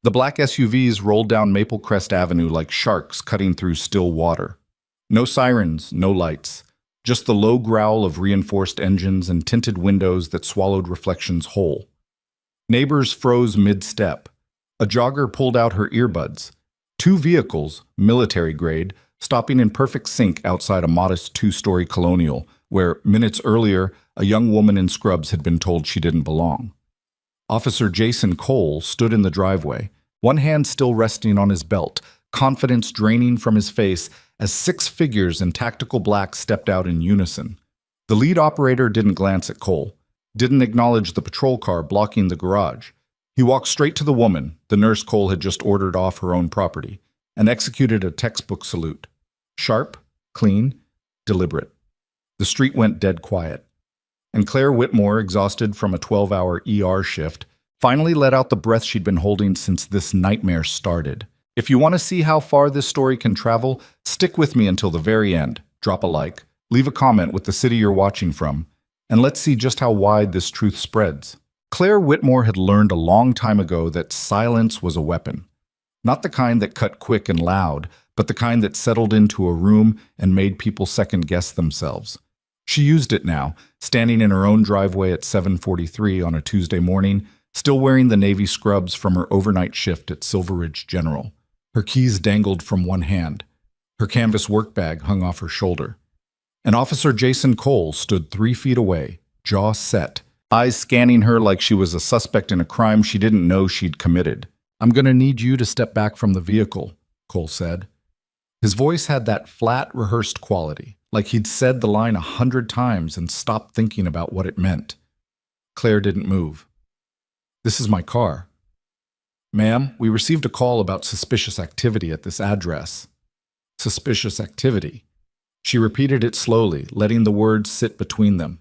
The black SUVs rolled down Maple Crest Avenue like sharks cutting through still water. No sirens, no lights. Just the low growl of reinforced engines and tinted windows that swallowed reflections whole. Neighbors froze mid-step. A jogger pulled out her earbuds. Two vehicles, military grade, stopping in perfect sync outside a modest two-story colonial, where, minutes earlier, a young woman in scrubs had been told she didn't belong. Officer Jason Cole stood in the driveway, one hand still resting on his belt, confidence draining from his face as six figures in tactical black stepped out in unison. The lead operator didn't glance at Cole, didn't acknowledge the patrol car blocking the garage. He walked straight to the woman, the nurse Cole had just ordered off her own property, and executed a textbook salute. Sharp, clean, deliberate. The street went dead quiet. And Claire Whitmore, exhausted from a 12-hour ER shift, finally let out the breath she'd been holding since this nightmare started. If you want to see how far this story can travel, stick with me until the very end. Drop a like, leave a comment with the city you're watching from, and let's see just how wide this truth spreads. Claire Whitmore had learned a long time ago that silence was a weapon. Not the kind that cut quick and loud, but the kind that settled into a room and made people second-guess themselves. She used it now, standing in her own driveway at 7:43 on a Tuesday morning, still wearing the Navy scrubs from her overnight shift at Silver Ridge General. Her keys dangled from one hand. Her canvas work bag hung off her shoulder. And Officer Jason Cole stood 3 feet away, jaw set, eyes scanning her like she was a suspect in a crime she didn't know she'd committed. "I'm going to need you to step back from the vehicle," Cole said. His voice had that flat, rehearsed quality, like he'd said the line 100 times and stopped thinking about what it meant. Claire didn't move. "This is my car." "Ma'am, we received a call about suspicious activity at this address." Suspicious activity. She repeated it slowly, letting the words sit between them.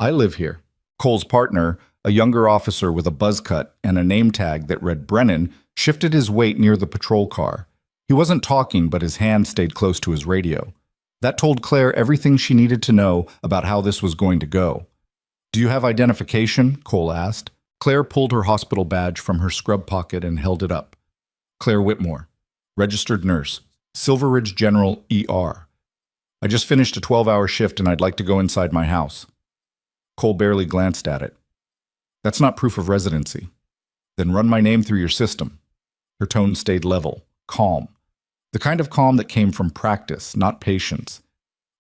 "I live here." Cole's partner, a younger officer with a buzz cut and a name tag that read Brennan, shifted his weight near the patrol car. He wasn't talking, but his hand stayed close to his radio. That told Claire everything she needed to know about how this was going to go. "Do you have identification?" Cole asked. Claire pulled her hospital badge from her scrub pocket and held it up. Claire Whitmore, registered nurse, Silver Ridge General ER. "I just finished a 12-hour shift and I'd like to go inside my house." Cole barely glanced at it. "That's not proof of residency." "Then run my name through your system." Her tone stayed level, calm. The kind of calm that came from practice, not patience.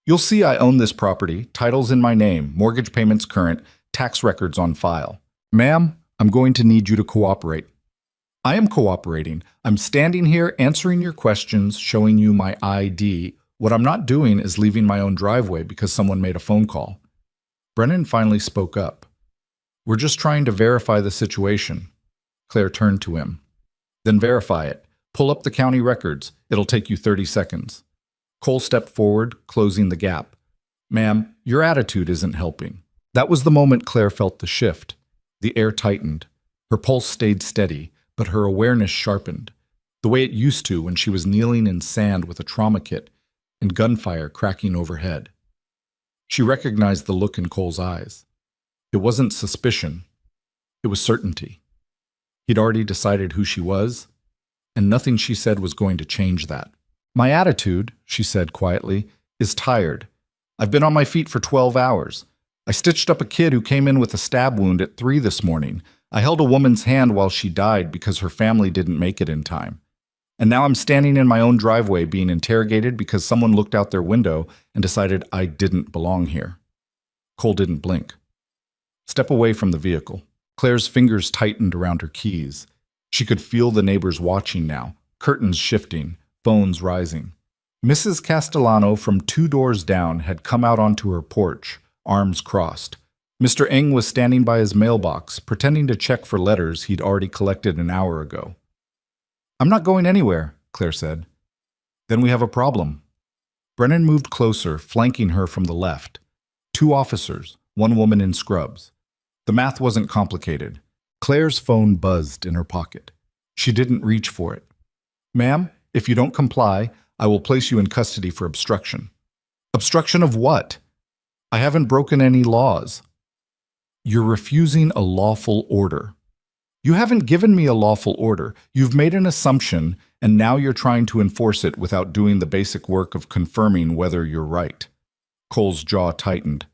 "You'll see I own this property, titles in my name, mortgage payments current, tax records on file. Ma'am, I'm going to need you to cooperate." "I am cooperating. I'm standing here answering your questions, showing you my ID. What I'm not doing is leaving my own driveway because someone made a phone call." Brennan finally spoke up. "We're just trying to verify the situation." Claire turned to him. "Then verify it. Pull up the county records. It'll take you 30 seconds. Cole stepped forward, closing the gap. "Ma'am, your attitude isn't helping." That was the moment Claire felt the shift. The air tightened. Her pulse stayed steady, but her awareness sharpened, the way it used to when she was kneeling in sand with a trauma kit and gunfire cracking overhead. She recognized the look in Cole's eyes. It wasn't suspicion. It was certainty. He'd already decided who she was, and nothing she said was going to change that. "My attitude," she said quietly, "is tired. I've been on my feet for 12 hours. I stitched up a kid who came in with a stab wound at 3 this morning. I held a woman's hand while she died because her family didn't make it in time. And now I'm standing in my own driveway being interrogated because someone looked out their window and decided I didn't belong here." Cole didn't blink. "Step away from the vehicle." Claire's fingers tightened around her keys. She could feel the neighbors watching now, curtains shifting, phones rising. Mrs. Castellano from 2 doors down had come out onto her porch, arms crossed. Mr. Eng was standing by his mailbox, pretending to check for letters he'd already collected an hour ago. "I'm not going anywhere," Claire said. "Then we have a problem." Brennan moved closer, flanking her from the left. 2 officers, 1 woman in scrubs. The math wasn't complicated. Claire's phone buzzed in her pocket. She didn't reach for it. "Ma'am, if you don't comply, I will place you in custody for obstruction." "Obstruction of what?" "I haven't broken any laws." "You're refusing a lawful order." You haven't given me a lawful order. You've made an assumption, and now you're trying to enforce it without doing the basic work of confirming whether you're right. Cole's jaw tightened.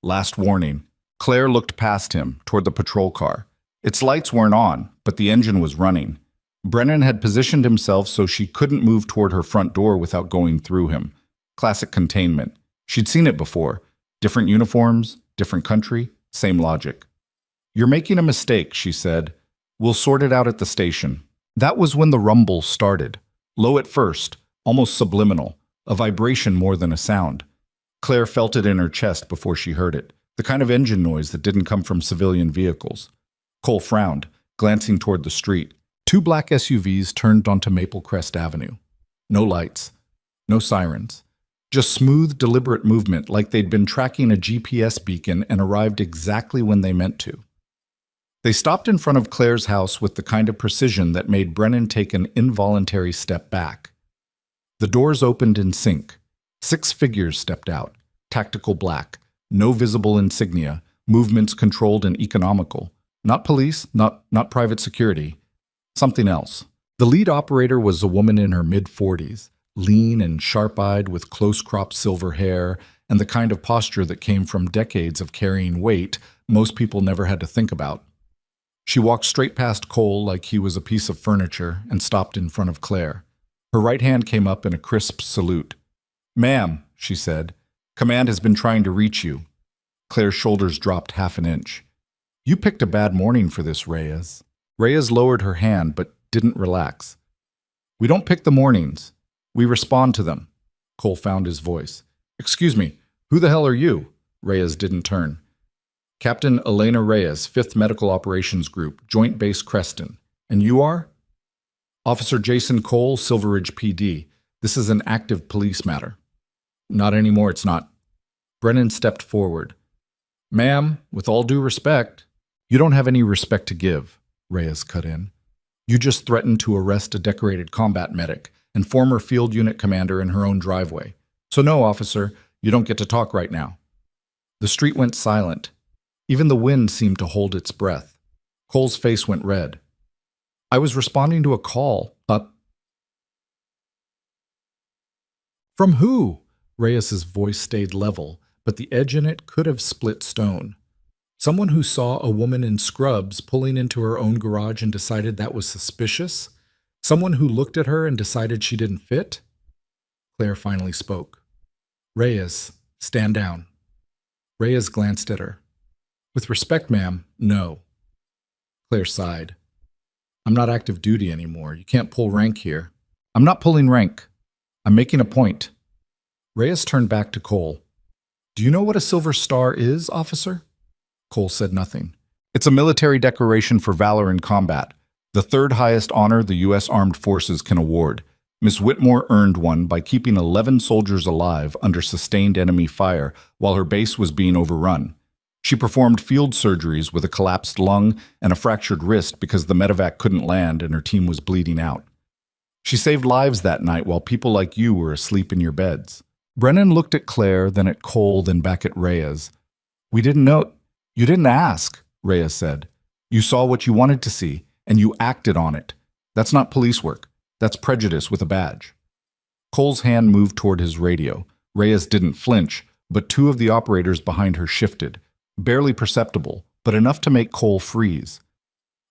Last warning. Claire looked past him, toward the patrol car. Its lights weren't on, but the engine was running. Brennan had positioned himself so she couldn't move toward her front door without going through him. Classic containment. She'd seen it before. Different uniforms, different country, same logic. You're making a mistake, she said. We'll sort it out at the station. That was when the rumble started. Low at first, almost subliminal, a vibration more than a sound. Claire felt it in her chest before she heard it, the kind of engine noise that didn't come from civilian vehicles. Cole frowned, glancing toward the street. Two black SUVs turned onto Maple Crest Avenue. No lights, no sirens. Just smooth, deliberate movement like they'd been tracking a GPS beacon and arrived exactly when they meant to. They stopped in front of Claire's house with the kind of precision that made Brennan take an involuntary step back. The doors opened in sync. 6 figures stepped out, tactical black, no visible insignia, movements controlled and economical. Not police, not private security. Something else. The lead operator was a woman in her mid-40s, lean and sharp-eyed with close-cropped silver hair and the kind of posture that came from decades of carrying weight most people never had to think about. She walked straight past Cole like he was a piece of furniture and stopped in front of Claire. Her right hand came up in a crisp salute. "Ma'am," she said, "command has been trying to reach you." Claire's shoulders dropped half an inch. "You picked a bad morning for this, Reyes." Reyes lowered her hand but didn't relax. "We don't pick the mornings. We respond to them." Cole found his voice. "Excuse me, who the hell are you?" Reyes didn't turn. "Captain Elena Reyes, 5th Medical Operations Group, Joint Base Creston. And you are?" "Officer Jason Cole, Silver Ridge PD. This is an active police matter." "Not anymore, it's not." Brennan stepped forward. "Ma'am, with all due respect." "You don't have any respect to give," Reyes cut in. "You just threatened to arrest a decorated combat medic and former field unit commander in her own driveway. So no, officer, you don't get to talk right now." The street went silent. Even the wind seemed to hold its breath. Cole's face went red. "I was responding to a call. From who?" Reyes's voice stayed level, but the edge in it could have split stone. "Someone who saw a woman in scrubs pulling into her own garage and decided that was suspicious? Someone who looked at her and decided she didn't fit?" Claire finally spoke. "Reyes, stand down." Reyes glanced at her. "With respect, ma'am, no." Claire sighed. "I'm not active duty anymore. You can't pull rank here." "I'm not pulling rank. I'm making a point." Reyes turned back to Cole. "Do you know what a Silver Star is, officer?" Cole said nothing. "It's a military decoration for valor in combat, the 3rd highest honor the U.S. Armed Forces can award. Miss Whitmore earned one by keeping 11 soldiers alive under sustained enemy fire while her base was being overrun. She performed field surgeries with a collapsed lung and a fractured wrist because the medevac couldn't land and her team was bleeding out. She saved lives that night while people like you were asleep in your beds." Brennan looked at Claire, then at Cole, then back at Reyes. "We didn't know." "You didn't ask," Reyes said. "You saw what you wanted to see, and you acted on it. That's not police work. That's prejudice with a badge." Cole's hand moved toward his radio. Reyes didn't flinch, but 2 of the operators behind her shifted. Barely perceptible, but enough to make Cole freeze.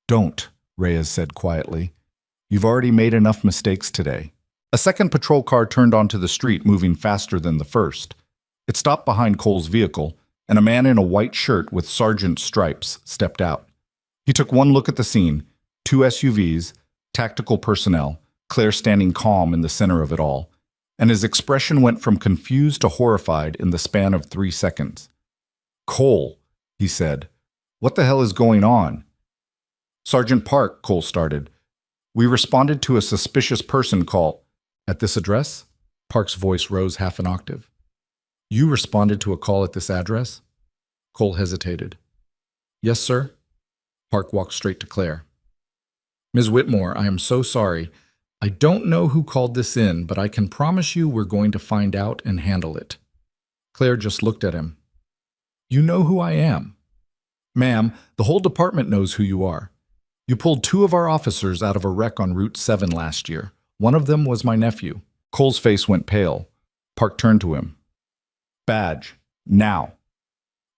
"Don't," Reyes said quietly. "You've already made enough mistakes today." A second patrol car turned onto the street, moving faster than the first. It stopped behind Cole's vehicle, and a man in a white shirt with sergeant stripes stepped out. He took one look at the scene: 2 SUVs, tactical personnel, Claire standing calm in the center of it all, and his expression went from confused to horrified in the span of 3 seconds. "Cole," he said, "what the hell is going on?" "Sergeant Park," Cole started. "We responded to a suspicious person call." "At this address?" Park's voice rose half an octave. "You responded to a call at this address?" Cole hesitated. "Yes, sir." Park walked straight to Claire. "Ms. Whitmore, I am so sorry. I don't know who called this in, but I can promise you we're going to find out and handle it." Claire just looked at him. "You know who I am." "Ma'am, the whole department knows who you are." You pulled 2 of our officers out of a wreck on Route 7 last year. One of them was my nephew. Cole's face went pale. Park turned to him. Badge. Now.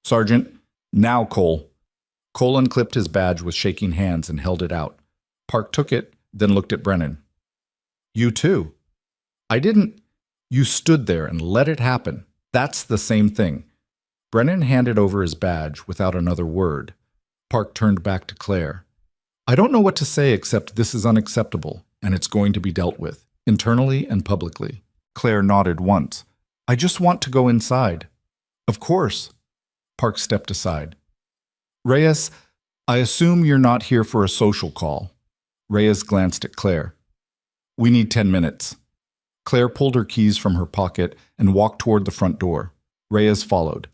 Sergeant. Now, Cole. Cole unclipped his badge with shaking hands and held it out. Park took it, then looked at Brennan. You too. I didn't. You stood there and let it happen. That's the same thing. Brennan handed over his badge without another word. Park turned back to Claire. I don't know what to say except this is unacceptable, and it's going to be dealt with, internally and publicly. Claire nodded once. I just want to go inside. Of course. Park stepped aside. Reyes, I assume you're not here for a social call. Reyes glanced at Claire. We need 10 minutes. Claire pulled her keys from her pocket and walked toward the front door. Reyes followed.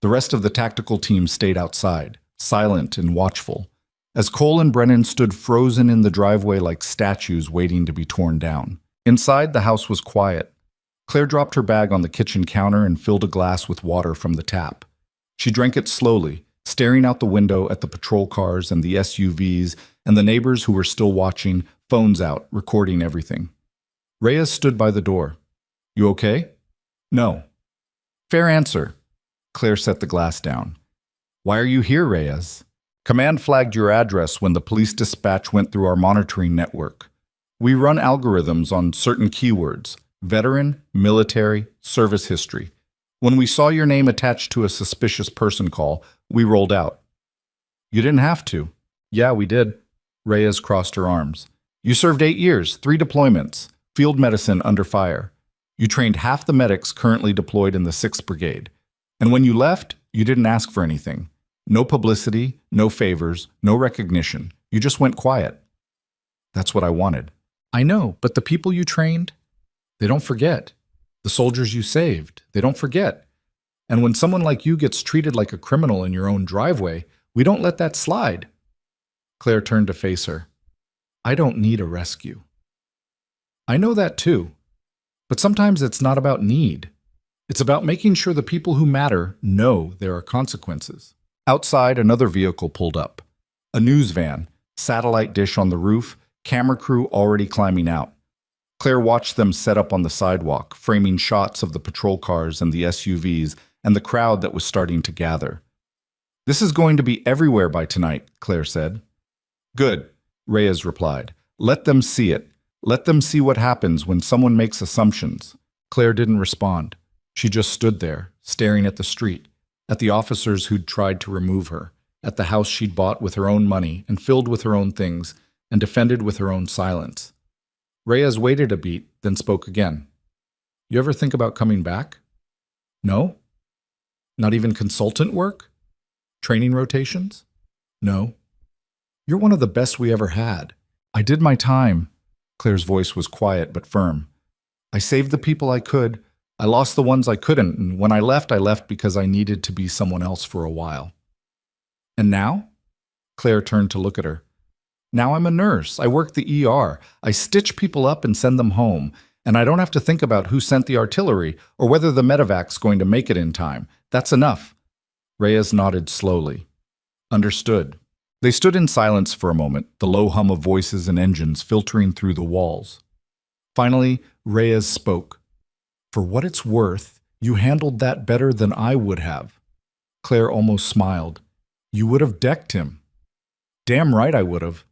The rest of the tactical team stayed outside, silent and watchful, as Cole and Brennan stood frozen in the driveway like statues waiting to be torn down. Inside, the house was quiet. Claire dropped her bag on the kitchen counter and filled a glass with water from the tap. She drank it slowly, staring out the window at the patrol cars and the SUVs and the neighbors who were still watching, phones out, recording everything. Reyes stood by the door. You okay? No. Fair answer. Claire set the glass down. Why are you here, Reyes? Command flagged your address when the police dispatch went through our monitoring network. We run algorithms on certain keywords: veteran, military, service history. When we saw your name attached to a suspicious person call, we rolled out. You didn't have to. Yeah, we did. Reyes crossed her arms. You served 8 years, 3 deployments, field medicine under fire. You trained half the medics currently deployed in the 6th Brigade. And when you left, you didn't ask for anything. No publicity, no favors, no recognition. You just went quiet. That's what I wanted. I know, but the people you trained, they don't forget. The soldiers you saved, they don't forget. And when someone like you gets treated like a criminal in your own driveway, we don't let that slide. Claire turned to face her. I don't need a rescue. I know that too. But sometimes it's not about need. It's about making sure the people who matter know there are consequences. Outside, another vehicle pulled up. A news van, satellite dish on the roof, camera crew already climbing out. Claire watched them set up on the sidewalk, framing shots of the patrol cars and the SUVs and the crowd that was starting to gather. This is going to be everywhere by tonight, Claire said. Good, Reyes replied. Let them see it. Let them see what happens when someone makes assumptions. Claire didn't respond. She just stood there, staring at the street, at the officers who'd tried to remove her, at the house she'd bought with her own money and filled with her own things and defended with her own silence. Reyes waited a beat, then spoke again. You ever think about coming back? No? Not even consultant work? Training rotations? No. You're one of the best we ever had. I did my time. Claire's voice was quiet but firm. I saved the people I could. I lost the ones I couldn't, and when I left because I needed to be someone else for a while. And now? Claire turned to look at her. Now I'm a nurse. I work the ER. I stitch people up and send them home, and I don't have to think about who sent the artillery or whether the medevac's going to make it in time. That's enough. Reyes nodded slowly. Understood. They stood in silence for a moment, the low hum of voices and engines filtering through the walls. Finally, Reyes spoke. For what it's worth, you handled that better than I would have. Claire almost smiled. You would have decked him. Damn right I would have.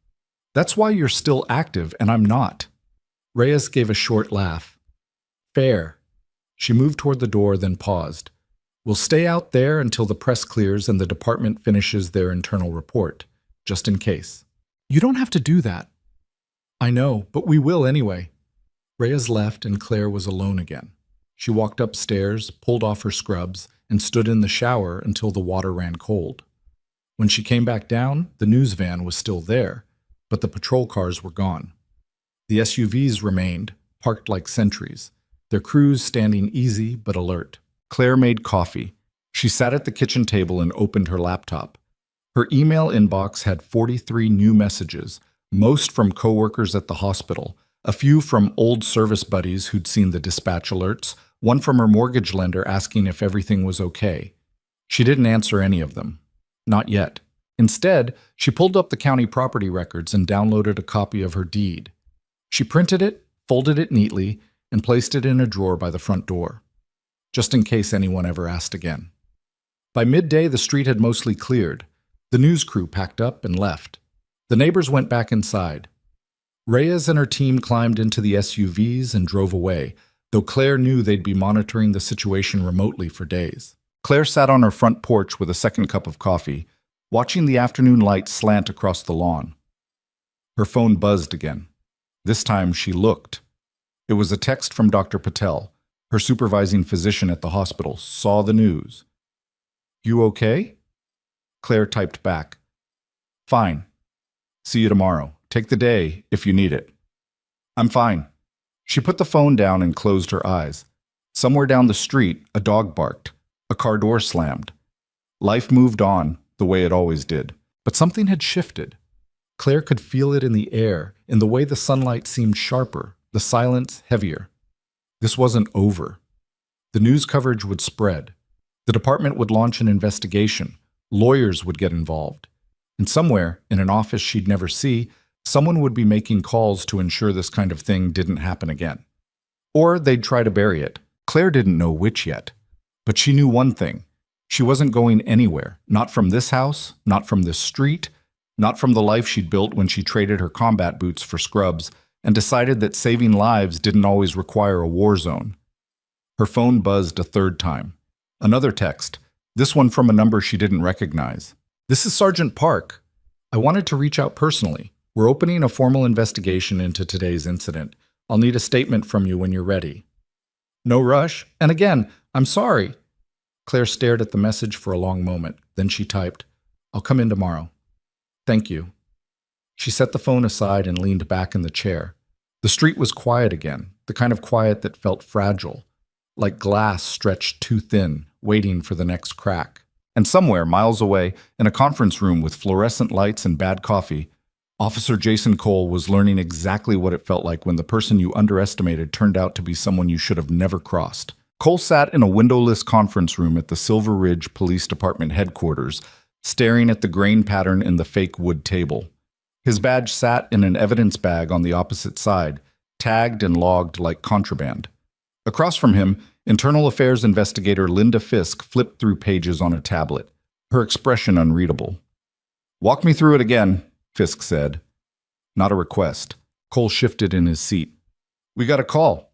That's why you're still active and I'm not. Reyes gave a short laugh. Fair. She moved toward the door, then paused. We'll stay out there until the press clears and the department finishes their internal report, just in case. You don't have to do that. I know, but we will anyway. Reyes left and Claire was alone again. She walked upstairs, pulled off her scrubs, and stood in the shower until the water ran cold. When she came back down, the news van was still there, but the patrol cars were gone. The SUVs remained, parked like sentries, their crews standing easy but alert. Claire made coffee. She sat at the kitchen table and opened her laptop. Her email inbox had 43 new messages, most from coworkers at the hospital, a few from old service buddies who'd seen the dispatch alerts, one from her mortgage lender asking if everything was okay. She didn't answer any of them. Not yet. Instead, she pulled up the county property records and downloaded a copy of her deed. She printed it, folded it neatly, and placed it in a drawer by the front door, just in case anyone ever asked again. By midday, the street had mostly cleared. The news crew packed up and left. The neighbors went back inside. Reyes and her team climbed into the SUVs and drove away, though Claire knew they'd be monitoring the situation remotely for days. Claire sat on her front porch with a second cup of coffee, watching the afternoon light slant across the lawn. Her phone buzzed again. This time she looked. It was a text from Dr. Patel. Her supervising physician at the hospital saw the news. "You okay?" Claire typed back. "Fine. See you tomorrow. Take the day if you need it." "I'm fine." She put the phone down and closed her eyes. Somewhere down the street, a dog barked. A car door slammed. Life moved on, the way it always did. But something had shifted. Claire could feel it in the air, in the way the sunlight seemed sharper, the silence heavier. This wasn't over. The news coverage would spread. The department would launch an investigation. Lawyers would get involved. And somewhere, in an office she'd never see, someone would be making calls to ensure this kind of thing didn't happen again. Or they'd try to bury it. Claire didn't know which yet. But she knew one thing. She wasn't going anywhere. Not from this house, not from this street, not from the life she'd built when she traded her combat boots for scrubs and decided that saving lives didn't always require a war zone. Her phone buzzed a third time. Another text, this one from a number she didn't recognize. "This is Sergeant Park. I wanted to reach out personally. We're opening a formal investigation into today's incident. I'll need a statement from you when you're ready." "No rush. And again, I'm sorry." Claire stared at the message for a long moment. Then she typed, "I'll come in tomorrow. Thank you." She set the phone aside and leaned back in the chair. The street was quiet again, the kind of quiet that felt fragile, like glass stretched too thin, waiting for the next crack. And somewhere, miles away, in a conference room with fluorescent lights and bad coffee, Officer Jason Cole was learning exactly what it felt like when the person you underestimated turned out to be someone you should have never crossed. Cole sat in a windowless conference room at the Silver Ridge Police Department headquarters, staring at the grain pattern in the fake wood table. His badge sat in an evidence bag on the opposite side, tagged and logged like contraband. Across from him, Internal Affairs investigator Linda Fisk flipped through pages on a tablet, her expression unreadable. "Walk me through it again," Fisk said. Not a request. Cole shifted in his seat. "We got a call.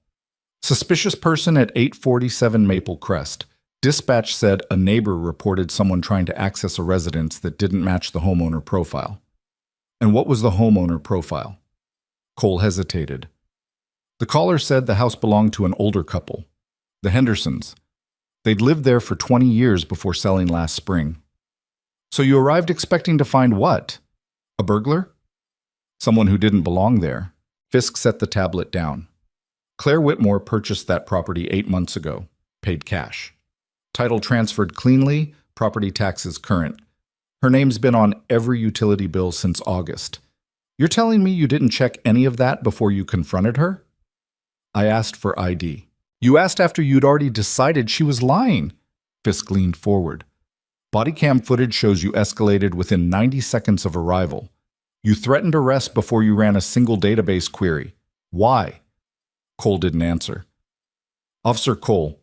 Suspicious person at 847 Maple Crest. Dispatch said a neighbor reported someone trying to access a residence that didn't match the homeowner profile." "And what was the homeowner profile?" Cole hesitated. "The caller said the house belonged to an older couple, the Hendersons. They'd lived there for 20 years before selling last spring." "So you arrived expecting to find what? A burglar?" "Someone who didn't belong there." Fisk set the tablet down. "Claire Whitmore purchased that property 8 months ago, paid cash. Title transferred cleanly, property taxes current. Her name's been on every utility bill since August. You're telling me you didn't check any of that before you confronted her?" "I asked for ID." "You asked after you'd already decided she was lying." Fisk leaned forward. "Body cam footage shows you escalated within 90 seconds of arrival. You threatened arrest before you ran a single database query. Why?" Cole didn't answer. "Officer Cole,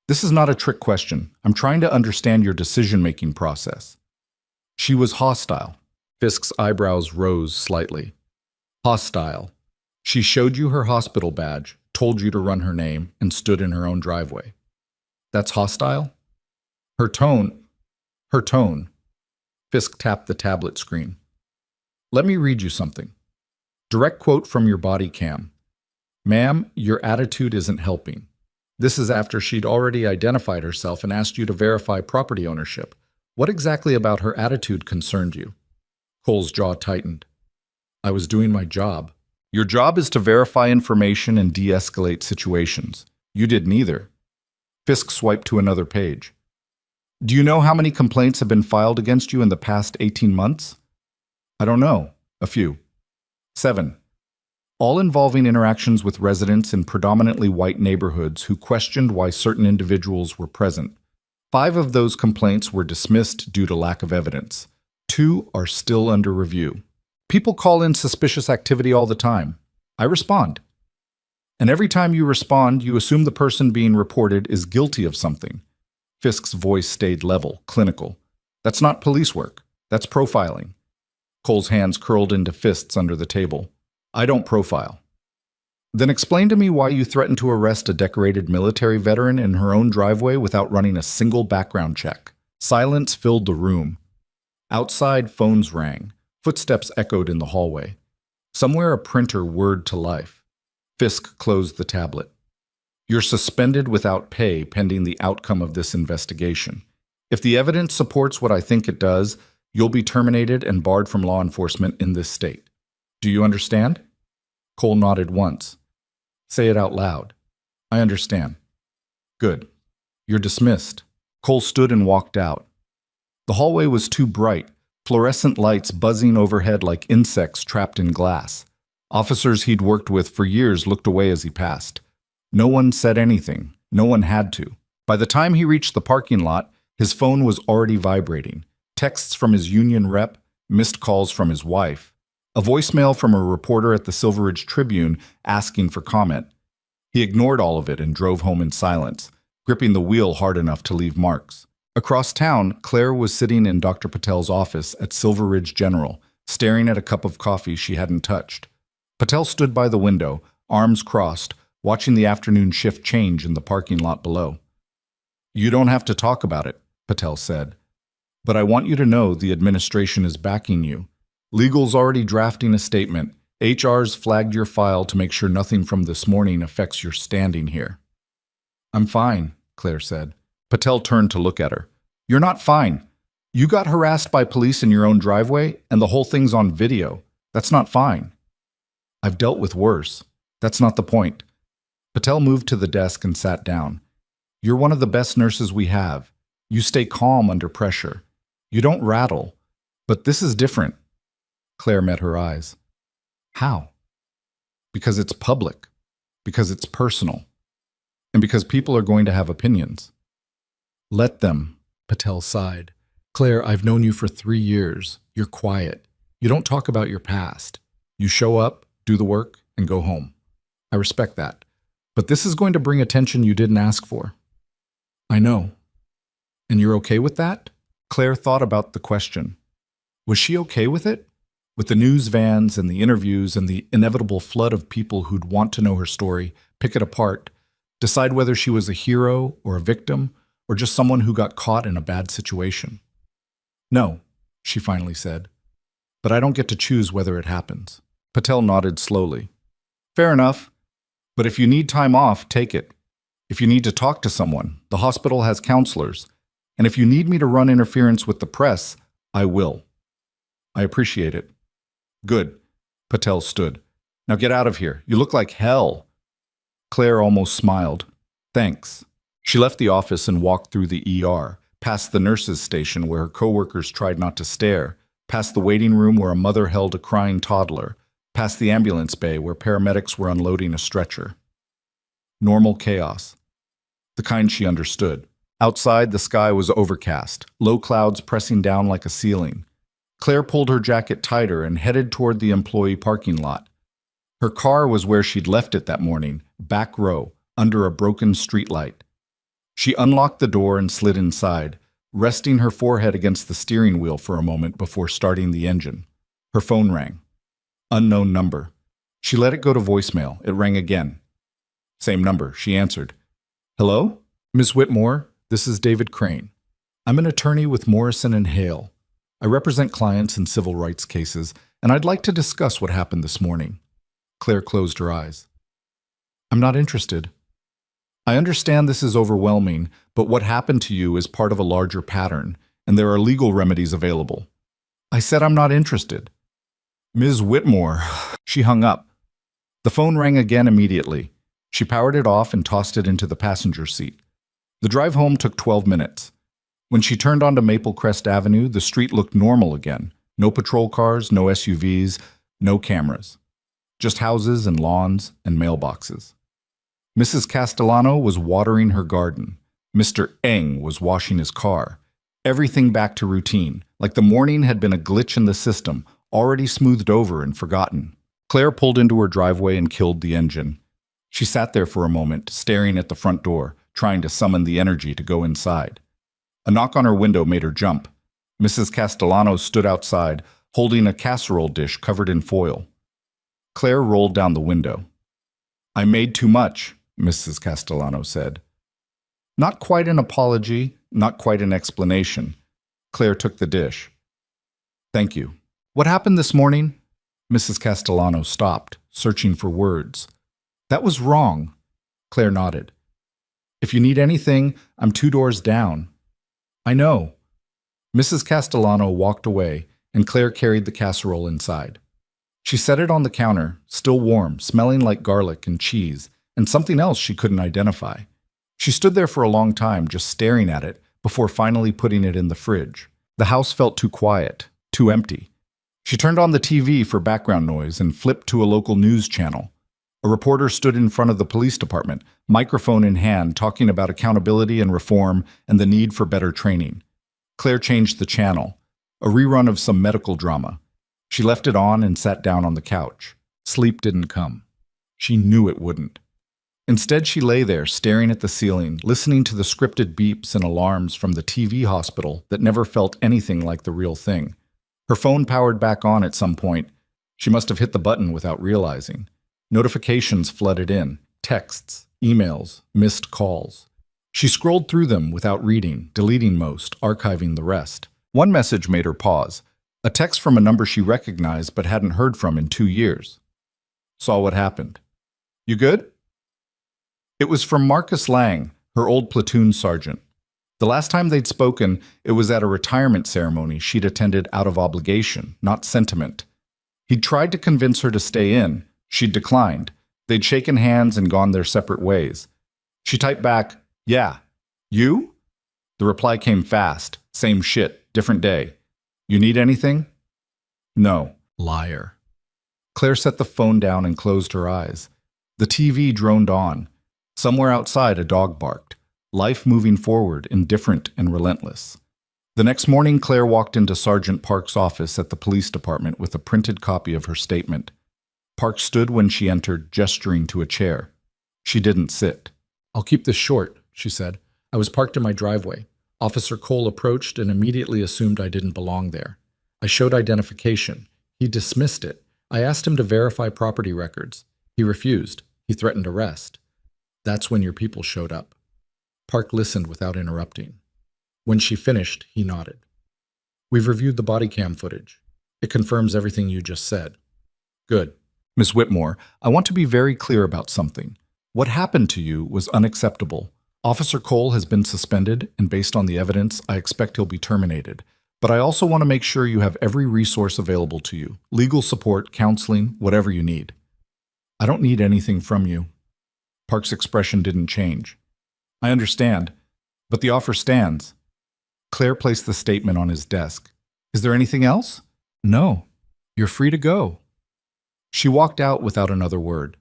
this is not a trick question. I'm trying to understand your decision-making process." "She was hostile." Fisk's eyebrows rose slightly. "Hostile. She showed you her hospital badge, told you to run her name, and stood in her own driveway. That's hostile?" Her tone. Fisk tapped the tablet screen. "Let me read you something. Direct quote from your body cam. Ma'am, your attitude isn't helping." This is after she'd already identified herself and asked you to verify property ownership. What exactly about her attitude concerned you? Cole's jaw tightened. "I was doing my job." "Your job is to verify information and de-escalate situations. You did neither." Fisk swiped to another page. "Do you know how many complaints have been filed against you in the past 18 months? "I don't know. A few." 7. All involving interactions with residents in predominantly white neighborhoods who questioned why certain individuals were present. 5 of those complaints were dismissed due to lack of evidence. 2 are still under review. People call in suspicious activity all the time. I respond. And every time you respond, you assume the person being reported is guilty of something. Fisk's voice stayed level, clinical. That's not police work. That's profiling. Cole's hands curled into fists under the table. I don't profile. Then explain to me why you threatened to arrest a decorated military veteran in her own driveway without running a single background check. Silence filled the room. Outside, phones rang. Footsteps echoed in the hallway. Somewhere a printer whirred to life. Fisk closed the tablet. You're suspended without pay pending the outcome of this investigation. If the evidence supports what I think it does, you'll be terminated and barred from law enforcement in this state. Do you understand? Cole nodded once. Say it out loud. I understand. Good. You're dismissed. Cole stood and walked out. The hallway was too bright, fluorescent lights buzzing overhead like insects trapped in glass. Officers he'd worked with for years looked away as he passed. No one said anything. No one had to. By the time he reached the parking lot, his phone was already vibrating. Texts from his union rep, missed calls from his wife. A voicemail from a reporter at the Silver Ridge Tribune asking for comment. He ignored all of it and drove home in silence, gripping the wheel hard enough to leave marks. Across town, Claire was sitting in Dr. Patel's office at Silver Ridge General, staring at a cup of coffee she hadn't touched. Patel stood by the window, arms crossed, watching the afternoon shift change in the parking lot below. You don't have to talk about it, Patel said. But I want you to know the administration is backing you. Legal's already drafting a statement. HR's flagged your file to make sure nothing from this morning affects your standing here. I'm fine, Claire said. Patel turned to look at her. You're not fine. You got harassed by police in your own driveway, and the whole thing's on video. That's not fine. I've dealt with worse. That's not the point. Patel moved to the desk and sat down. You're one of the best nurses we have. You stay calm under pressure. You don't rattle. But this is different. Claire met her eyes. How? Because it's public. Because it's personal. And because people are going to have opinions. Let them, Patel sighed. Claire, I've known you for 3 years. You're quiet. You don't talk about your past. You show up, do the work, and go home. I respect that. But this is going to bring attention you didn't ask for. I know. And you're okay with that? Claire thought about the question. Was she okay with it? With the news vans and the interviews and the inevitable flood of people who'd want to know her story, pick it apart, decide whether she was a hero or a victim, or just someone who got caught in a bad situation. No, she finally said. But I don't get to choose whether it happens. Patel nodded slowly. Fair enough. But if you need time off, take it. If you need to talk to someone, the hospital has counselors. And if you need me to run interference with the press, I will. I appreciate it. Good. Patel stood. Now get out of here. You look like hell. Claire almost smiled. Thanks. She left the office and walked through the ER, past the nurses' station where her coworkers tried not to stare, past the waiting room where a mother held a crying toddler, past the ambulance bay where paramedics were unloading a stretcher. Normal chaos. The kind she understood. Outside, the sky was overcast, low clouds pressing down like a ceiling. Claire pulled her jacket tighter and headed toward the employee parking lot. Her car was where she'd left it that morning, back row, under a broken streetlight. She unlocked the door and slid inside, resting her forehead against the steering wheel for a moment before starting the engine. Her phone rang. Unknown number. She let it go to voicemail. It rang again. Same number. She answered. Hello? Ms. Whitmore, this is David Crane. I'm an attorney with Morrison and Hale. I represent clients in civil rights cases, and I'd like to discuss what happened this morning. Claire closed her eyes. I'm not interested. I understand this is overwhelming, but what happened to you is part of a larger pattern, and there are legal remedies available. I said I'm not interested. Ms. Whitmore, she hung up. The phone rang again immediately. She powered it off and tossed it into the passenger seat. The drive home took 12 minutes. When she turned onto Maple Crest Avenue, the street looked normal again. No patrol cars, no SUVs, no cameras. Just houses and lawns and mailboxes. Mrs. Castellano was watering her garden. Mr. Eng was washing his car. Everything back to routine, like the morning had been a glitch in the system, already smoothed over and forgotten. Claire pulled into her driveway and killed the engine. She sat there for a moment, staring at the front door, trying to summon the energy to go inside. A knock on her window made her jump. Mrs. Castellano stood outside, holding a casserole dish covered in foil. Claire rolled down the window. "I made too much," Mrs. Castellano said. Not quite an apology, not quite an explanation. Claire took the dish. "Thank you. What happened this morning?" Mrs. Castellano stopped, searching for words. "That was wrong." Claire nodded. "If you need anything, I'm 2 doors down." "I know." Mrs. Castellano walked away, and Claire carried the casserole inside. She set it on the counter, still warm, smelling like garlic and cheese, and something else she couldn't identify. She stood there for a long time, just staring at it, before finally putting it in the fridge. The house felt too quiet, too empty. She turned on the TV for background noise and flipped to a local news channel. A reporter stood in front of the police department, microphone in hand, talking about accountability and reform and the need for better training. Claire changed the channel, a rerun of some medical drama. She left it on and sat down on the couch. Sleep didn't come. She knew it wouldn't. Instead, she lay there, staring at the ceiling, listening to the scripted beeps and alarms from the TV hospital that never felt anything like the real thing. Her phone powered back on at some point. She must have hit the button without realizing. Notifications flooded in, texts, emails, missed calls. She scrolled through them without reading, deleting most, archiving the rest. One message made her pause, a text from a number she recognized but hadn't heard from in 2 years. Saw what happened. "You good?" It was from Marcus Lang, her old platoon sergeant. The last time they'd spoken, it was at a retirement ceremony she'd attended out of obligation, not sentiment. He'd tried to convince her to stay in. She'd declined. They'd shaken hands and gone their separate ways. She typed back, "Yeah. You?" The reply came fast. "Same shit, different day. You need anything?" "No." Liar. Claire set the phone down and closed her eyes. The TV droned on. Somewhere outside, a dog barked. Life moving forward, indifferent and relentless. The next morning, Claire walked into Sergeant Park's office at the police department with a printed copy of her statement. Park stood when she entered, gesturing to a chair. She didn't sit. "I'll keep this short," she said. "I was parked in my driveway. Officer Cole approached and immediately assumed I didn't belong there. I showed identification. He dismissed it. I asked him to verify property records. He refused. He threatened arrest. That's when your people showed up." Park listened without interrupting. When she finished, he nodded. "We've reviewed the body cam footage. It confirms everything you just said." "Good. Miss Whitmore, I want to be very clear about something. What happened to you was unacceptable. Officer Cole has been suspended, and based on the evidence, I expect he'll be terminated. But I also want to make sure you have every resource available to you. Legal support, counseling, whatever you need." "I don't need anything from you." Park's expression didn't change. "I understand, but the offer stands." Claire placed the statement on his desk. "Is there anything else?" "No. You're free to go." She walked out without another word.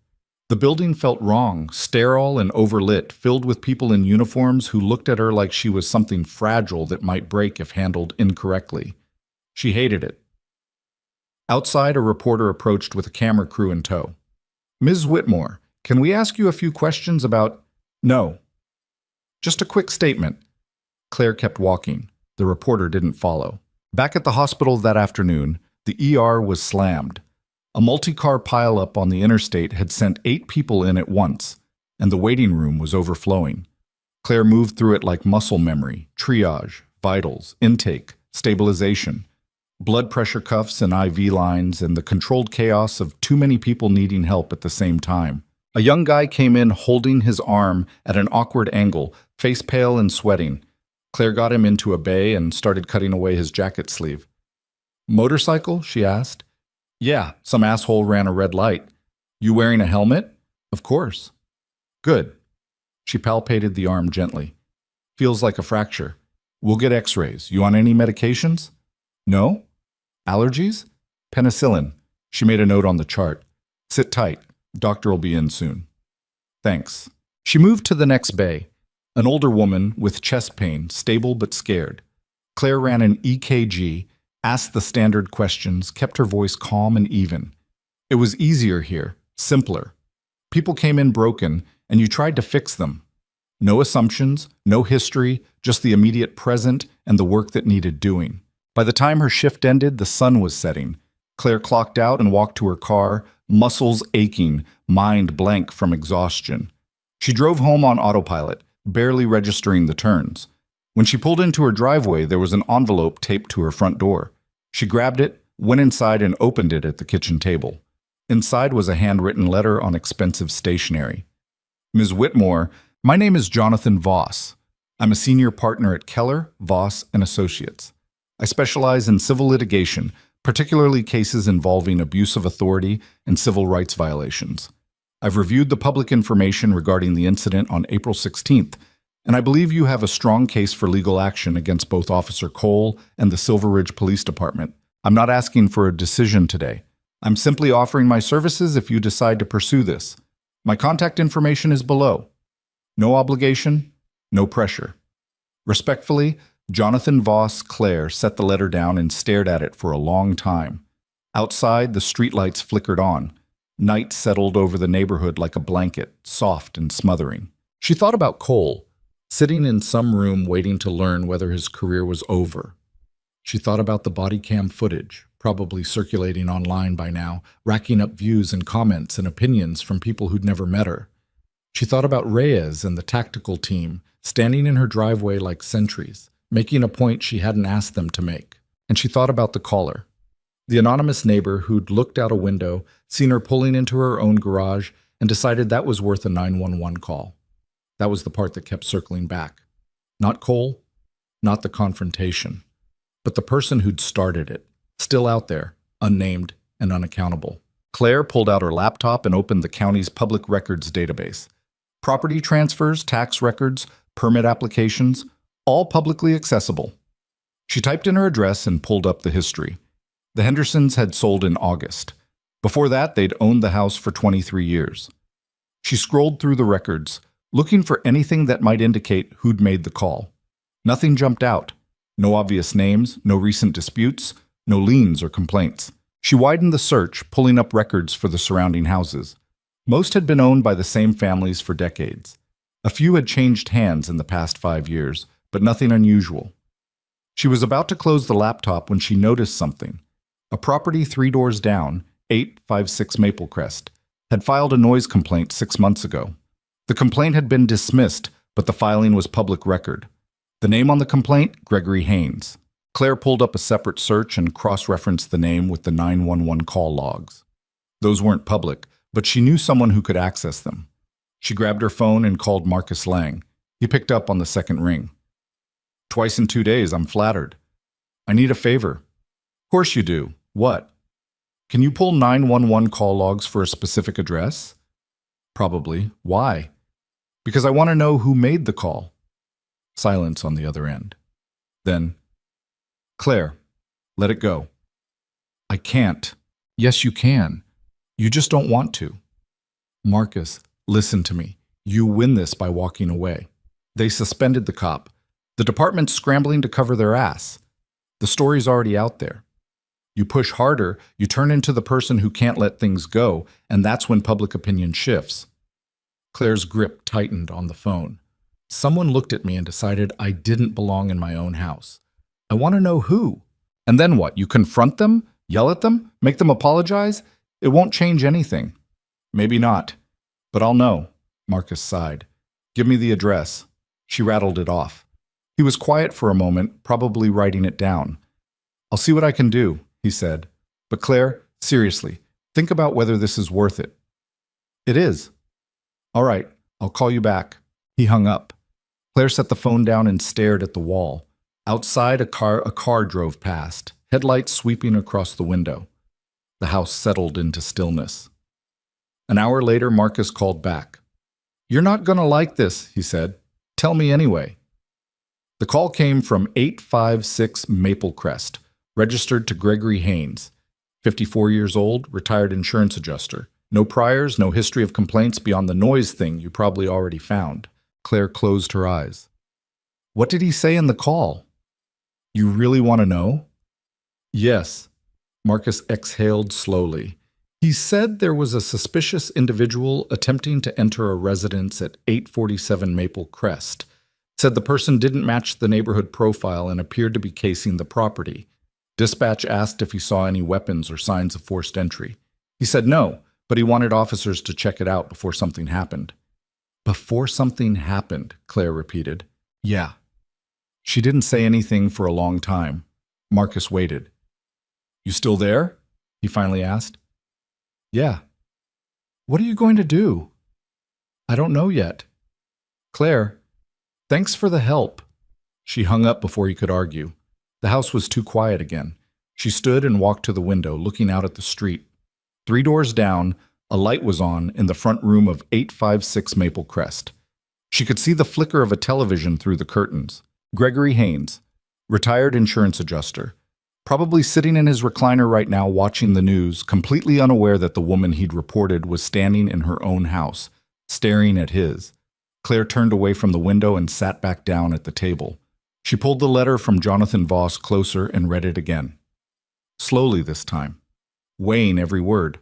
The building felt wrong, sterile and overlit, filled with people in uniforms who looked at her like she was something fragile that might break if handled incorrectly. She hated it. Outside, a reporter approached with a camera crew in tow. "Ms. Whitmore, can we ask you a few questions about—" "No. Just a quick statement." Claire kept walking. The reporter didn't follow. Back at the hospital that afternoon, the ER was slammed. A multi-car pileup on the interstate had sent 8 people in at once, and the waiting room was overflowing. Claire moved through it like muscle memory, triage, vitals, intake, stabilization, blood pressure cuffs and IV lines, and the controlled chaos of too many people needing help at the same time. A young guy came in holding his arm at an awkward angle, face pale and sweating. Claire got him into a bay and started cutting away his jacket sleeve. "Motorcycle?" she asked. "Yeah, some asshole ran a red light." "You wearing a helmet?" "Of course." "Good." She palpated the arm gently. "Feels like a fracture. We'll get x-rays. You on any medications?" "No." "Allergies?" "Penicillin." She made a note on the chart. "Sit tight. Doctor will be in soon." "Thanks." She moved to the next bay. An older woman with chest pain, stable but scared. Claire ran an EKG, asked the standard questions, kept her voice calm and even. It was easier here, simpler. People came in broken, and you tried to fix them. No assumptions, no history, just the immediate present and the work that needed doing. By the time her shift ended, the sun was setting. Claire clocked out and walked to her car, muscles aching, mind blank from exhaustion. She drove home on autopilot, barely registering the turns. When she pulled into her driveway, there was an envelope taped to her front door. She grabbed it, went inside, and opened it at the kitchen table. Inside was a handwritten letter on expensive stationery. Ms. Whitmore, my name is Jonathan Voss. I'm a senior partner at Keller, Voss & Associates. I specialize in civil litigation, particularly cases involving abuse of authority and civil rights violations. I've reviewed the public information regarding the incident on April 16th, and I believe you have a strong case for legal action against both Officer Cole and the Silver Ridge Police Department. I'm not asking for a decision today. I'm simply offering my services if you decide to pursue this. My contact information is below. No obligation, no pressure. Respectfully, Jonathan Voss. Claire set the letter down and stared at it for a long time. Outside, the streetlights flickered on. Night settled over the neighborhood like a blanket, soft and smothering. She thought about Cole, sitting in some room waiting to learn whether his career was over. She thought about the body cam footage, probably circulating online by now, racking up views and comments and opinions from people who'd never met her. She thought about Reyes and the tactical team, standing in her driveway like sentries, making a point she hadn't asked them to make. And she thought about the caller, the anonymous neighbor who'd looked out a window, seen her pulling into her own garage, and decided that was worth a 911 call. That was the part that kept circling back. Not Cole, not the confrontation, but the person who'd started it, still out there, unnamed and unaccountable. Claire pulled out her laptop and opened the county's public records database. Property transfers, tax records, permit applications, all publicly accessible. She typed in her address and pulled up the history. The Hendersons had sold in August. Before that, they'd owned the house for 23 years. She scrolled through the records, looking for anything that might indicate who'd made the call. Nothing jumped out. No obvious names, no recent disputes, no liens or complaints. She widened the search, pulling up records for the surrounding houses. Most had been owned by the same families for decades. A few had changed hands in the past 5 years, but nothing unusual. She was about to close the laptop when she noticed something. A property 3 doors down, 856 Maple Crest, had filed a noise complaint 6 months ago. The complaint had been dismissed, but the filing was public record. The name on the complaint, Gregory Haynes. Claire pulled up a separate search and cross-referenced the name with the 911 call logs. Those weren't public, but she knew someone who could access them. She grabbed her phone and called Marcus Lang. He picked up on the second ring. "Twice in 2 days, I'm flattered. I need a favor." "Course you do. What?" "Can you pull 911 call logs for a specific address?" "Probably. Why?" "Because I want to know who made the call." Silence on the other end. Then, "Claire, let it go." "I can't." "Yes, you can. You just don't want to." "Marcus, listen to me. You win this by walking away." They suspended the cop. The department's scrambling to cover their ass. The story's already out there. You push harder, you turn into the person who can't let things go, and that's when public opinion shifts. Claire's grip tightened on the phone. Someone looked at me and decided I didn't belong in my own house. I want to know who. And then what? You confront them? Yell at them? Make them apologize? It won't change anything. Maybe not. But I'll know. Marcus sighed. "Give me the address." She rattled it off. He was quiet for a moment, probably writing it down. "I'll see what I can do," he said. "But Claire, seriously, think about whether this is worth it." "It is." "All right, I'll call you back." He hung up. Claire set the phone down and stared at the wall. Outside, a car drove past, headlights sweeping across the window. The house settled into stillness. An hour later, Marcus called back. "You're not going to like this," he said. "Tell me anyway." The call came from 856 Maple Crest, registered to Gregory Haynes, 54 years old, retired insurance adjuster. No priors, no history of complaints beyond the noise thing you probably already found. Claire closed her eyes. "What did he say in the call?" You really want to know? Yes. Marcus exhaled slowly. He said there was a suspicious individual attempting to enter a residence at 847 Maple Crest. Said the person didn't match the neighborhood profile and appeared to be casing the property. Dispatch asked if he saw any weapons or signs of forced entry. He said no, but he wanted officers to check it out before something happened. Before something happened, Claire repeated. Yeah. She didn't say anything for a long time. Marcus waited. You still there? He finally asked. Yeah. What are you going to do? I don't know yet. Claire, thanks for the help. She hung up before he could argue. The house was too quiet again. She stood and walked to the window, looking out at the street. 3 doors down, a light was on in the front room of 856 Maple Crest. She could see the flicker of a television through the curtains. Gregory Haynes, retired insurance adjuster, probably sitting in his recliner right now watching the news, completely unaware that the woman he'd reported was standing in her own house, staring at his. Claire turned away from the window and sat back down at the table. She pulled the letter from Jonathan Voss closer and read it again. Slowly this time, weighing every word.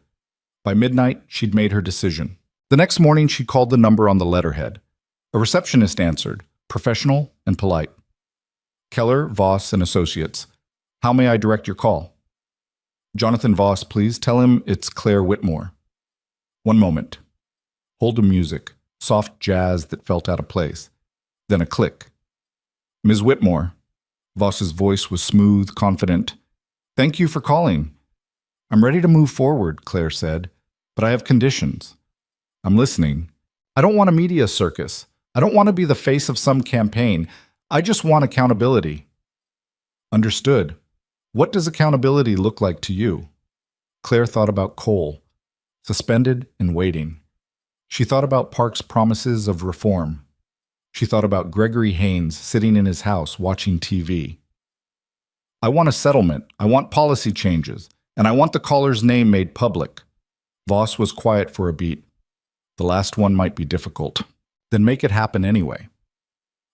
By midnight, she'd made her decision. The next morning, she called the number on the letterhead. A receptionist answered, professional and polite. Keller, Voss, and Associates. How may I direct your call? Jonathan Voss, please tell him it's Claire Whitmore. One moment. Hold the music, soft jazz that felt out of place. Then a click. Ms. Whitmore. Voss's voice was smooth, confident. Thank you for calling. I'm ready to move forward, Claire said, but I have conditions. I'm listening. I don't want a media circus. I don't want to be the face of some campaign. I just want accountability. Understood. What does accountability look like to you? Claire thought about Cole, suspended and waiting. She thought about Park's promises of reform. She thought about Gregory Haynes sitting in his house watching TV. I want a settlement. I want policy changes. And I want the caller's name made public. Voss was quiet for a beat. The last one might be difficult. Then make it happen anyway.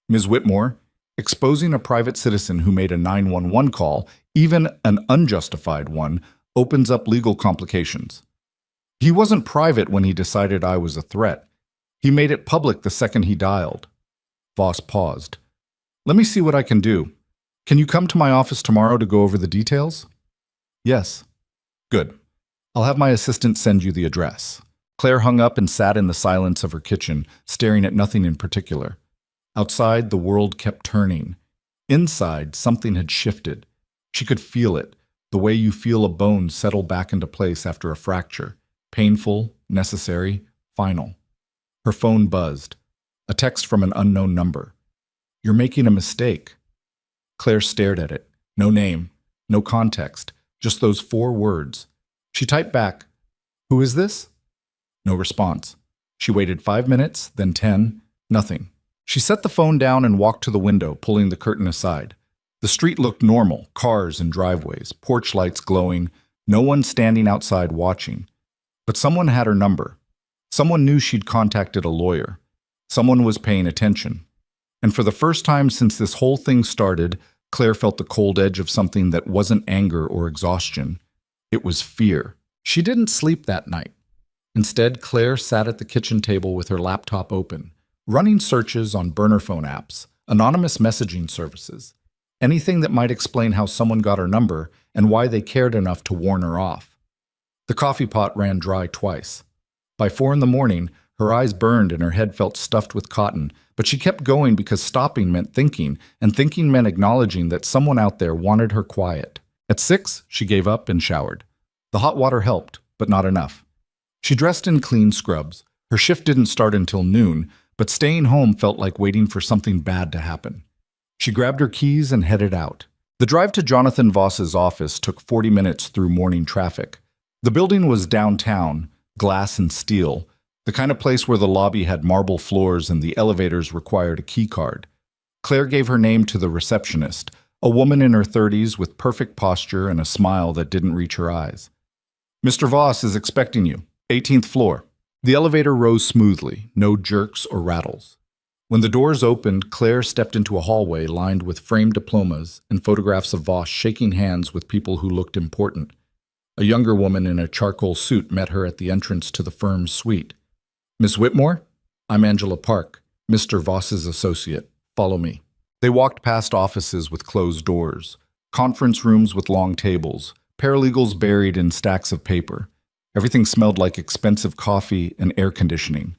Ms. Whitmore, exposing a private citizen who made a 911 call, even an unjustified one, opens up legal complications. He wasn't private when he decided I was a threat. He made it public the second he dialed. Voss paused. Let me see what I can do. Can you come to my office tomorrow to go over the details? Yes. Good. I'll have my assistant send you the address. Claire hung up and sat in the silence of her kitchen, staring at nothing in particular. Outside, the world kept turning. Inside, something had shifted. She could feel it, the way you feel a bone settle back into place after a fracture. Painful, necessary, final. Her phone buzzed. A text from an unknown number. You're making a mistake. Claire stared at it. No name, no context, just those 4 words. She typed back, "Who is this?" No response. She waited 5 minutes, then 10, nothing. She set the phone down and walked to the window, pulling the curtain aside. The street looked normal, cars and driveways, porch lights glowing, no one standing outside watching. But someone had her number. Someone knew she'd contacted a lawyer. Someone was paying attention. And for the first time since this whole thing started, Claire felt the cold edge of something that wasn't anger or exhaustion. It was fear. She didn't sleep that night. Instead, Claire sat at the kitchen table with her laptop open, running searches on burner phone apps, anonymous messaging services, anything that might explain how someone got her number and why they cared enough to warn her off. The coffee pot ran dry twice. By 4 in the morning, her eyes burned and her head felt stuffed with cotton, but she kept going because stopping meant thinking, and thinking meant acknowledging that someone out there wanted her quiet. At 6, she gave up and showered. The hot water helped, but not enough. She dressed in clean scrubs. Her shift didn't start until noon, but staying home felt like waiting for something bad to happen. She grabbed her keys and headed out. The drive to Jonathan Voss's office took 40 minutes through morning traffic. The building was downtown, glass and steel, the kind of place where the lobby had marble floors and the elevators required a key card. Claire gave her name to the receptionist, a woman in her 30s with perfect posture and a smile that didn't reach her eyes. "Mr. Voss is expecting you, 18th floor." The elevator rose smoothly, no jerks or rattles. When the doors opened, Claire stepped into a hallway lined with framed diplomas and photographs of Voss shaking hands with people who looked important. A younger woman in a charcoal suit met her at the entrance to the firm's suite. "Miss Whitmore? I'm Angela Park, Mr. Voss's associate. Follow me." They walked past offices with closed doors, conference rooms with long tables, paralegals buried in stacks of paper. Everything smelled like expensive coffee and air conditioning.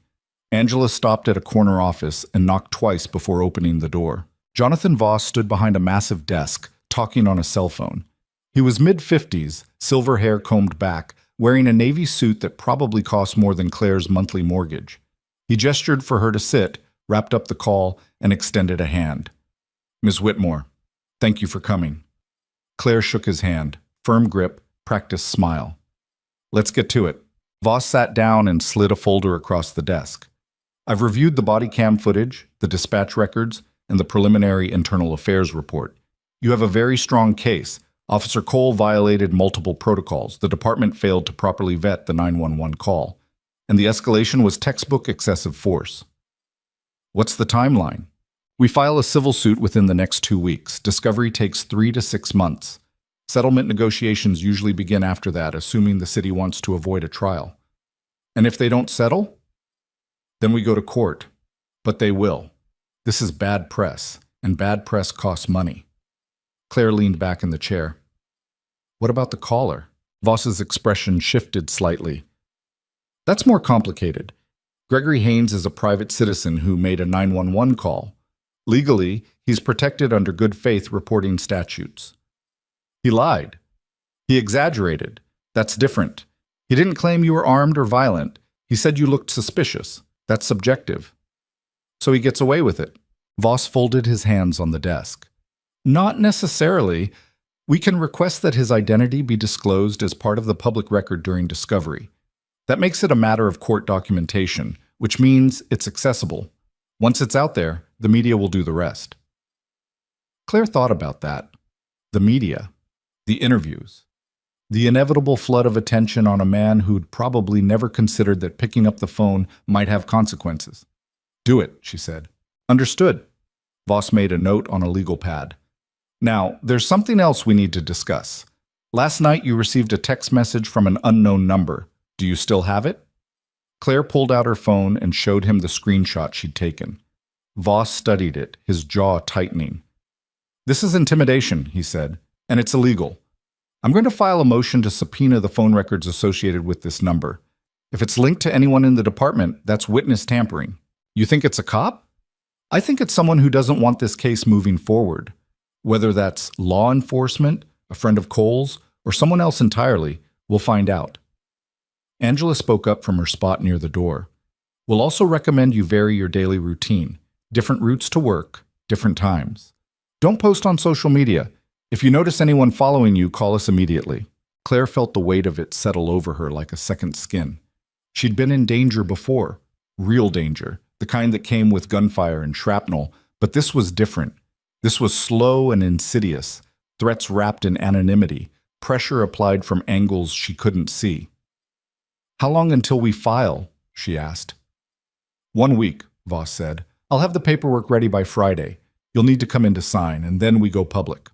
Angela stopped at a corner office and knocked twice before opening the door. Jonathan Voss stood behind a massive desk, talking on a cell phone. He was mid-50s, silver hair combed back, wearing a navy suit that probably cost more than Claire's monthly mortgage. He gestured for her to sit, wrapped up the call, and extended a hand. "Ms. Whitmore, thank you for coming." Claire shook his hand, firm grip, practiced smile. "Let's get to it." Voss sat down and slid a folder across the desk. "I've reviewed the body cam footage, the dispatch records, and the preliminary internal affairs report. You have a very strong case. Officer Cole violated multiple protocols. The department failed to properly vet the 911 call. And the escalation was textbook excessive force." "What's the timeline?" "We file a civil suit within the next 2 weeks. Discovery takes 3 to 6 months. Settlement negotiations usually begin after that, assuming the city wants to avoid a trial. And if they don't settle? Then we go to court. But they will. This is bad press, and bad press costs money." Claire leaned back in the chair. "What about the caller?" Voss's expression shifted slightly. "That's more complicated. Gregory Haynes is a private citizen who made a 911 call. Legally, he's protected under good faith reporting statutes. He lied. He exaggerated. That's different. He didn't claim you were armed or violent. He said you looked suspicious. That's subjective. So he gets away with it." Voss folded his hands on the desk. "Not necessarily. We can request that his identity be disclosed as part of the public record during discovery. That makes it a matter of court documentation, which means it's accessible. Once it's out there, the media will do the rest." Claire thought about that. The media. The interviews. The inevitable flood of attention on a man who'd probably never considered that picking up the phone might have consequences. "Do it," she said. "Understood." Voss made a note on a legal pad. "Now, there's something else we need to discuss. Last night you received a text message from an unknown number. Do you still have it?" Claire pulled out her phone and showed him the screenshot she'd taken. Voss studied it, his jaw tightening. "This is intimidation," he said, "and it's illegal. I'm going to file a motion to subpoena the phone records associated with this number. If it's linked to anyone in the department, that's witness tampering. You think it's a cop? I think it's someone who doesn't want this case moving forward. Whether that's law enforcement, a friend of Cole's, or someone else entirely, we'll find out." Angela spoke up from her spot near the door. "We'll also recommend you vary your daily routine. Different routes to work, different times. Don't post on social media. If you notice anyone following you, call us immediately." Claire felt the weight of it settle over her like a second skin. She'd been in danger before. Real danger. The kind that came with gunfire and shrapnel. But this was different. This was slow and insidious. Threats wrapped in anonymity. Pressure applied from angles she couldn't see. "How long until we file?" she asked. 1 week, Voss said. "I'll have the paperwork ready by Friday. You'll need to come in to sign, and then we go public."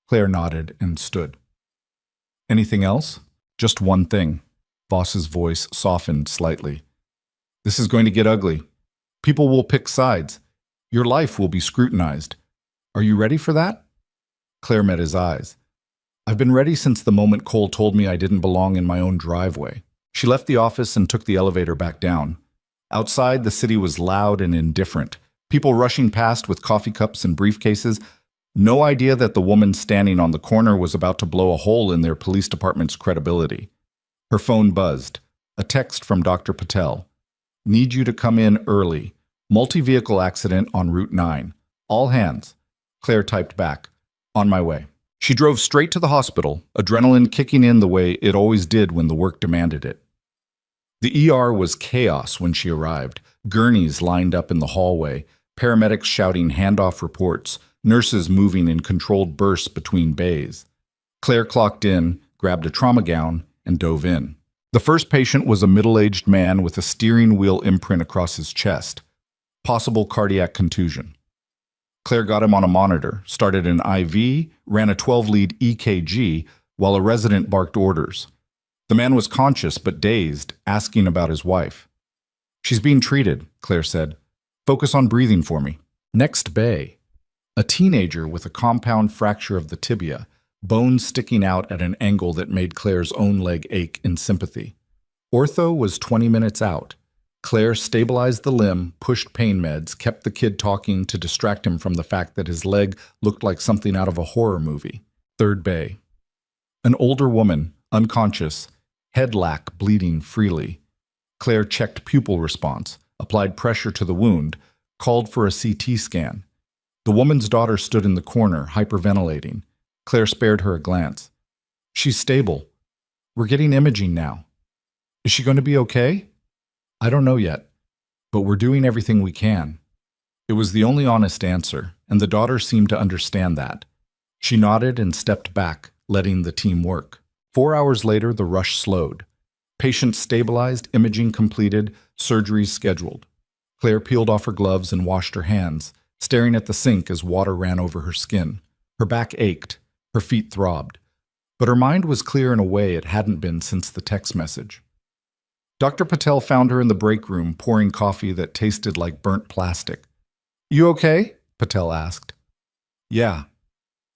Claire nodded and stood. "Anything else?" "Just one thing." Voss's voice softened slightly. "This is going to get ugly. People will pick sides. Your life will be scrutinized. Are you ready for that?" Claire met his eyes. "I've been ready since the moment Cole told me I didn't belong in my own driveway." She left the office and took the elevator back down. Outside, the city was loud and indifferent. People rushing past with coffee cups and briefcases. No idea that the woman standing on the corner was about to blow a hole in their police department's credibility. Her phone buzzed. A text from Dr. Patel. "Need you to come in early. Multi-vehicle accident on Route 9. All hands." Claire typed back. "On my way." She drove straight to the hospital, adrenaline kicking in the way it always did when the work demanded it. The ER was chaos when she arrived. Gurneys lined up in the hallway, paramedics shouting handoff reports, nurses moving in controlled bursts between bays. Claire clocked in, grabbed a trauma gown, and dove in. The first patient was a middle-aged man with a steering wheel imprint across his chest. possible cardiac contusion. Claire got him on a monitor, started an IV, ran a 12-lead EKG, while a resident barked orders. The man was conscious but dazed, asking about his wife. "She's being treated," Claire said. "Focus on breathing for me." Next bay. A teenager with a compound fracture of the tibia, bones sticking out at an angle that made Claire's own leg ache in sympathy. Ortho was 20 minutes out. Claire stabilized the limb, pushed pain meds, kept the kid talking to distract him from the fact that his leg looked like something out of a horror movie. Third bay. An older woman, unconscious, head lac bleeding freely. Claire checked pupil response, applied pressure to the wound, called for a CT scan. The woman's daughter stood in the corner, hyperventilating. Claire spared her a glance. "She's stable. We're getting imaging now. Is she going to be okay?" "I don't know yet, but we're doing everything we can." It was the only honest answer, and the daughter seemed to understand that. She nodded and stepped back, letting the team work. 4 hours later, the rush slowed. Patient stabilized, imaging completed, surgeries scheduled. Claire peeled off her gloves and washed her hands, staring at the sink as water ran over her skin. Her back ached, her feet throbbed, but her mind was clear in a way it hadn't been since the text message. Dr. Patel found her in the break room, pouring coffee that tasted like burnt plastic. "You okay?" Patel asked. "Yeah."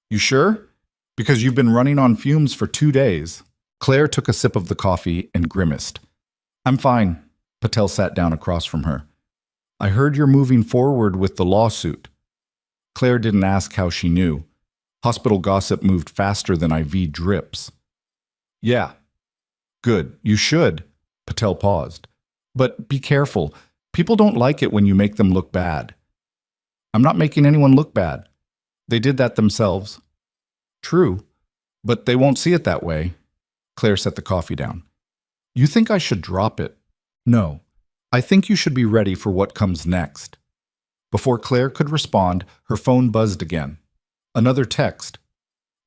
"You sure? Because you've been running on fumes for 2 days. Claire took a sip of the coffee and grimaced. "I'm fine." Patel sat down across from her. "I heard you're moving forward with the lawsuit." Claire didn't ask how she knew. Hospital gossip moved faster than IV drips. "Yeah." "Good. You should." Patel paused. "But be careful. People don't like it when you make them look bad." "I'm not making anyone look bad. They did that themselves." "True, but they won't see it that way." Claire set the coffee down. "You think I should drop it?" "No. I think you should be ready for what comes next." Before Claire could respond, her phone buzzed again. Another text.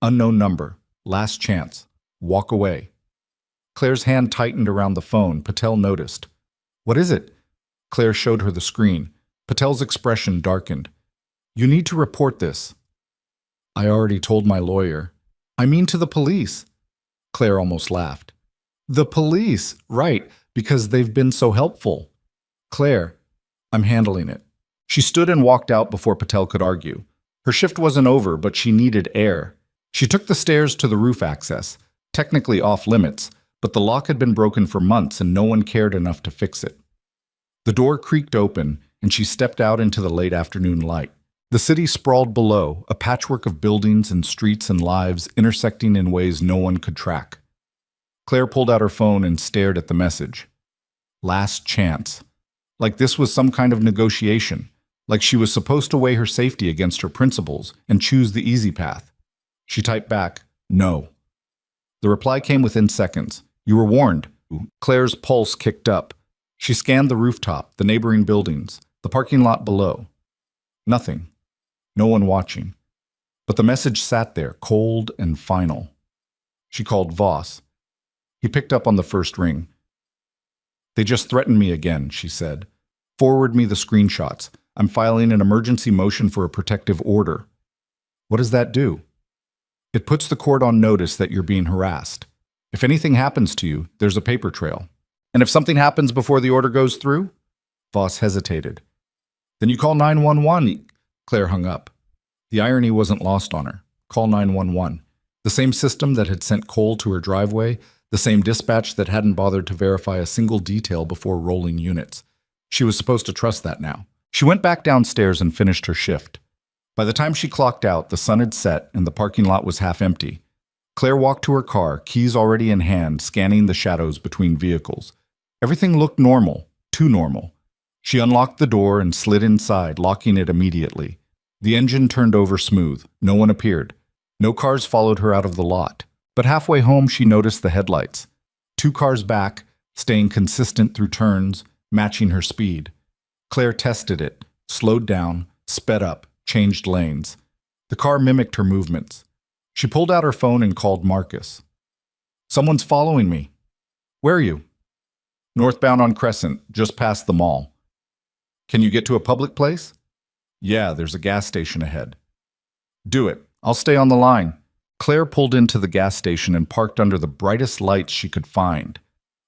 "Unknown number. Last chance. Walk away." Claire's hand tightened around the phone. Patel noticed. "What is it?" Claire showed her the screen. Patel's expression darkened. "You need to report this." "I already told my lawyer." "I mean to the police." Claire almost laughed. "The police, right, because they've been so helpful." "Claire, I'm handling it." She stood and walked out before Patel could argue. Her shift wasn't over, but she needed air. She took the stairs to the roof access, technically off limits, but the lock had been broken for months and no one cared enough to fix it. The door creaked open, and she stepped out into the late afternoon light. The city sprawled below, a patchwork of buildings and streets and lives intersecting in ways no one could track. Claire pulled out her phone and stared at the message. Last chance. Like this was some kind of negotiation. Like she was supposed to weigh her safety against her principles and choose the easy path. She typed back, "No." The reply came within seconds. "You were warned." Claire's pulse kicked up. She scanned the rooftop, the neighboring buildings, the parking lot below. Nothing. No one watching. But the message sat there, cold and final. She called Voss. He picked up on the first ring. "They just threatened me again," she said. "Forward me the screenshots. I'm filing an emergency motion for a protective order." "What does that do?" "It puts the court on notice that you're being harassed. If anything happens to you, there's a paper trail. And if something happens before the order goes through?" Voss hesitated. "Then you call 911. Claire hung up. The irony wasn't lost on her. Call 911. The same system that had sent coal to her driveway, the same dispatch that hadn't bothered to verify a single detail before rolling units. She was supposed to trust that now. She went back downstairs and finished her shift. By the time she clocked out, the sun had set and the parking lot was half empty. Claire walked to her car, keys already in hand, scanning the shadows between vehicles. Everything looked normal, too normal. She unlocked the door and slid inside, locking it immediately. The engine turned over smooth. No one appeared. No cars followed her out of the lot. But halfway home, she noticed the headlights. 2 cars back, staying consistent through turns, matching her speed. Claire tested it, slowed down, sped up, changed lanes. The car mimicked her movements. She pulled out her phone and called Marcus. "Someone's following me." "Where are you?" "Northbound on Crescent, just past the mall." Can you get to a public place? Yeah, there's a gas station ahead. Do it. I'll stay on the line. Claire pulled into the gas station and parked under the brightest lights she could find.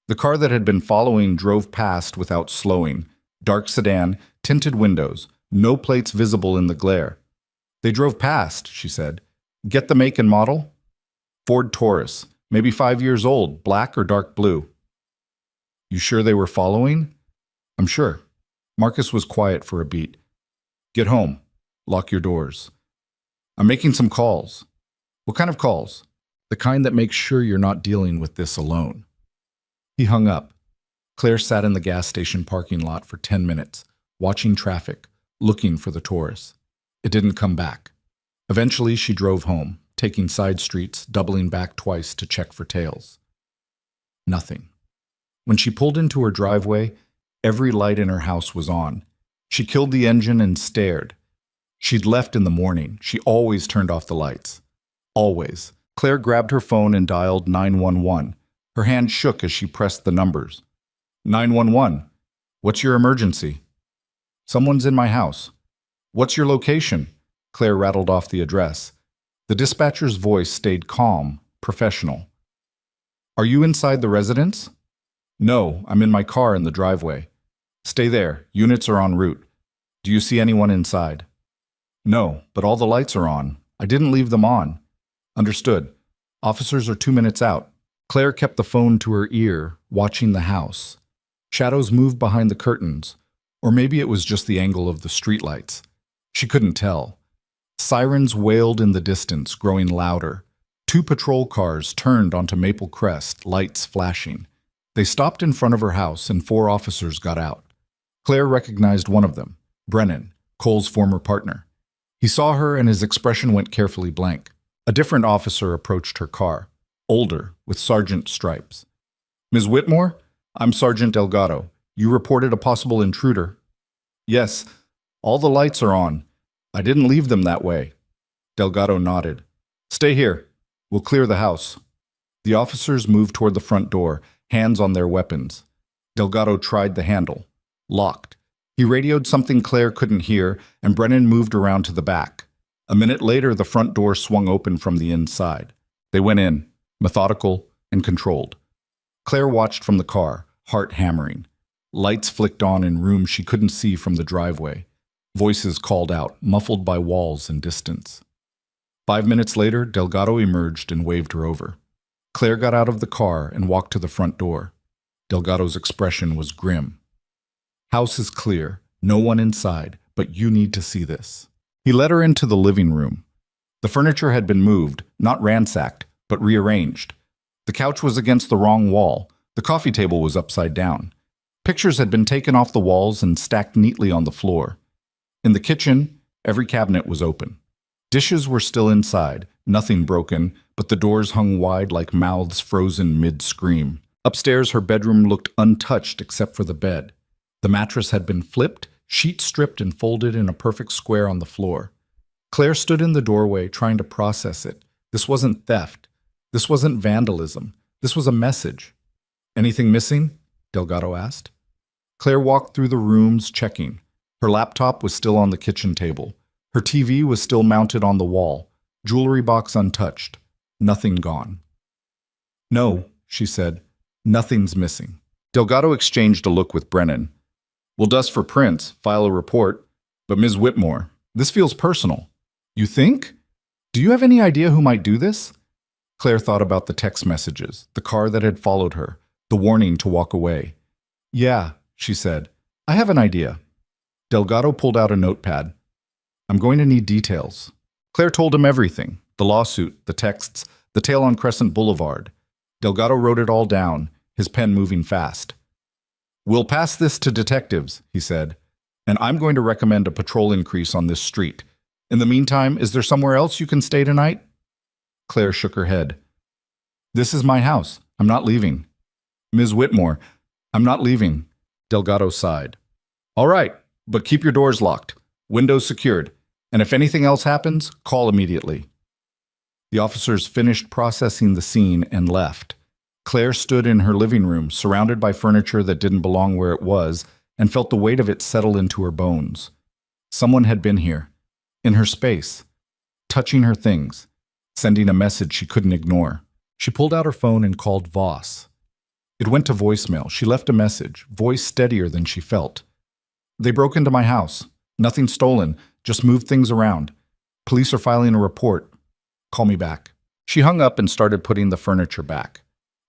The car that had been following drove past without slowing. Dark sedan, tinted windows, no plates visible in the glare. They drove past, she said. Get the make and model? Ford Taurus, maybe 5 years old, black or dark blue. You sure they were following? I'm sure. Marcus was quiet for a beat. Get home. Lock your doors. I'm making some calls. What kind of calls? The kind that makes sure you're not dealing with this alone. He hung up. Claire sat in the gas station parking lot for 10 minutes, watching traffic, looking for the Taurus. It didn't come back. Eventually, she drove home, taking side streets, doubling back twice to check for tails. Nothing. When she pulled into her driveway, every light in her house was on. She killed the engine and stared. She'd left in the morning. She always turned off the lights. Always. Claire grabbed her phone and dialed 911. Her hand shook as she pressed the numbers. 911. What's your emergency? Someone's in my house. What's your location? Claire rattled off the address. The dispatcher's voice stayed calm, professional. Are you inside the residence? No, I'm in my car in the driveway. Stay there. Units are en route. Do you see anyone inside? No, but all the lights are on. I didn't leave them on. Understood. Officers are 2 minutes out. Claire kept the phone to her ear, watching the house. Shadows moved behind the curtains, or maybe it was just the angle of the streetlights. She couldn't tell. Sirens wailed in the distance, growing louder. 2 patrol cars turned onto Maple Crest, lights flashing. They stopped in front of her house and 4 officers got out. Claire recognized one of them, Brennan, Cole's former partner. He saw her and his expression went carefully blank. A different officer approached her car, older, with sergeant stripes. Ms. Whitmore, I'm Sergeant Delgado. You reported a possible intruder. Yes, all the lights are on. I didn't leave them that way. Delgado nodded. Stay here. We'll clear the house. The officers moved toward the front door, hands on their weapons. Delgado tried the handle. Locked. He radioed something Claire couldn't hear, and Brennan moved around to the back. A minute later, the front door swung open from the inside. They went in, methodical and controlled. Claire watched from the car, heart hammering. Lights flicked on in rooms she couldn't see from the driveway. Voices called out, muffled by walls and distance. 5 minutes later, Delgado emerged and waved her over. Claire got out of the car and walked to the front door. Delgado's expression was grim. House is clear, no one inside, but you need to see this. He led her into the living room. The furniture had been moved, not ransacked, but rearranged. The couch was against the wrong wall. The coffee table was upside down. Pictures had been taken off the walls and stacked neatly on the floor. In the kitchen, every cabinet was open. Dishes were still inside, nothing broken, but the doors hung wide like mouths frozen mid-scream. Upstairs, her bedroom looked untouched except for the bed. The mattress had been flipped, sheets stripped and folded in a perfect square on the floor. Claire stood in the doorway trying to process it. This wasn't theft. This wasn't vandalism. This was a message. Anything missing? Delgado asked. Claire walked through the rooms, checking. Her laptop was still on the kitchen table. Her TV was still mounted on the wall. Jewelry box untouched. Nothing gone. No, she said. Nothing's missing. Delgado exchanged a look with Brennan. We'll dust for prints, file a report. But Ms. Whitmore, this feels personal. You think? Do you have any idea who might do this? Claire thought about the text messages, the car that had followed her, the warning to walk away. Yeah, she said. I have an idea. Delgado pulled out a notepad. I'm going to need details. Claire told him everything, the lawsuit, the texts, the tale on Crescent Boulevard. Delgado wrote it all down, his pen moving fast. We'll pass this to detectives, he said, and I'm going to recommend a patrol increase on this street. In the meantime, is there somewhere else you can stay tonight? Claire shook her head. This is my house. I'm not leaving. Ms. Whitmore, I'm not leaving. Delgado sighed. All right, but keep your doors locked, windows secured, and if anything else happens, call immediately. The officers finished processing the scene and left. Claire stood in her living room, surrounded by furniture that didn't belong where it was, and felt the weight of it settle into her bones. Someone had been here, in her space, touching her things, sending a message she couldn't ignore. She pulled out her phone and called Voss. It went to voicemail. She left a message, voice steadier than she felt. "They broke into my house. Nothing stolen, just moved things around. Police are filing a report. Call me back." She hung up and started putting the furniture back.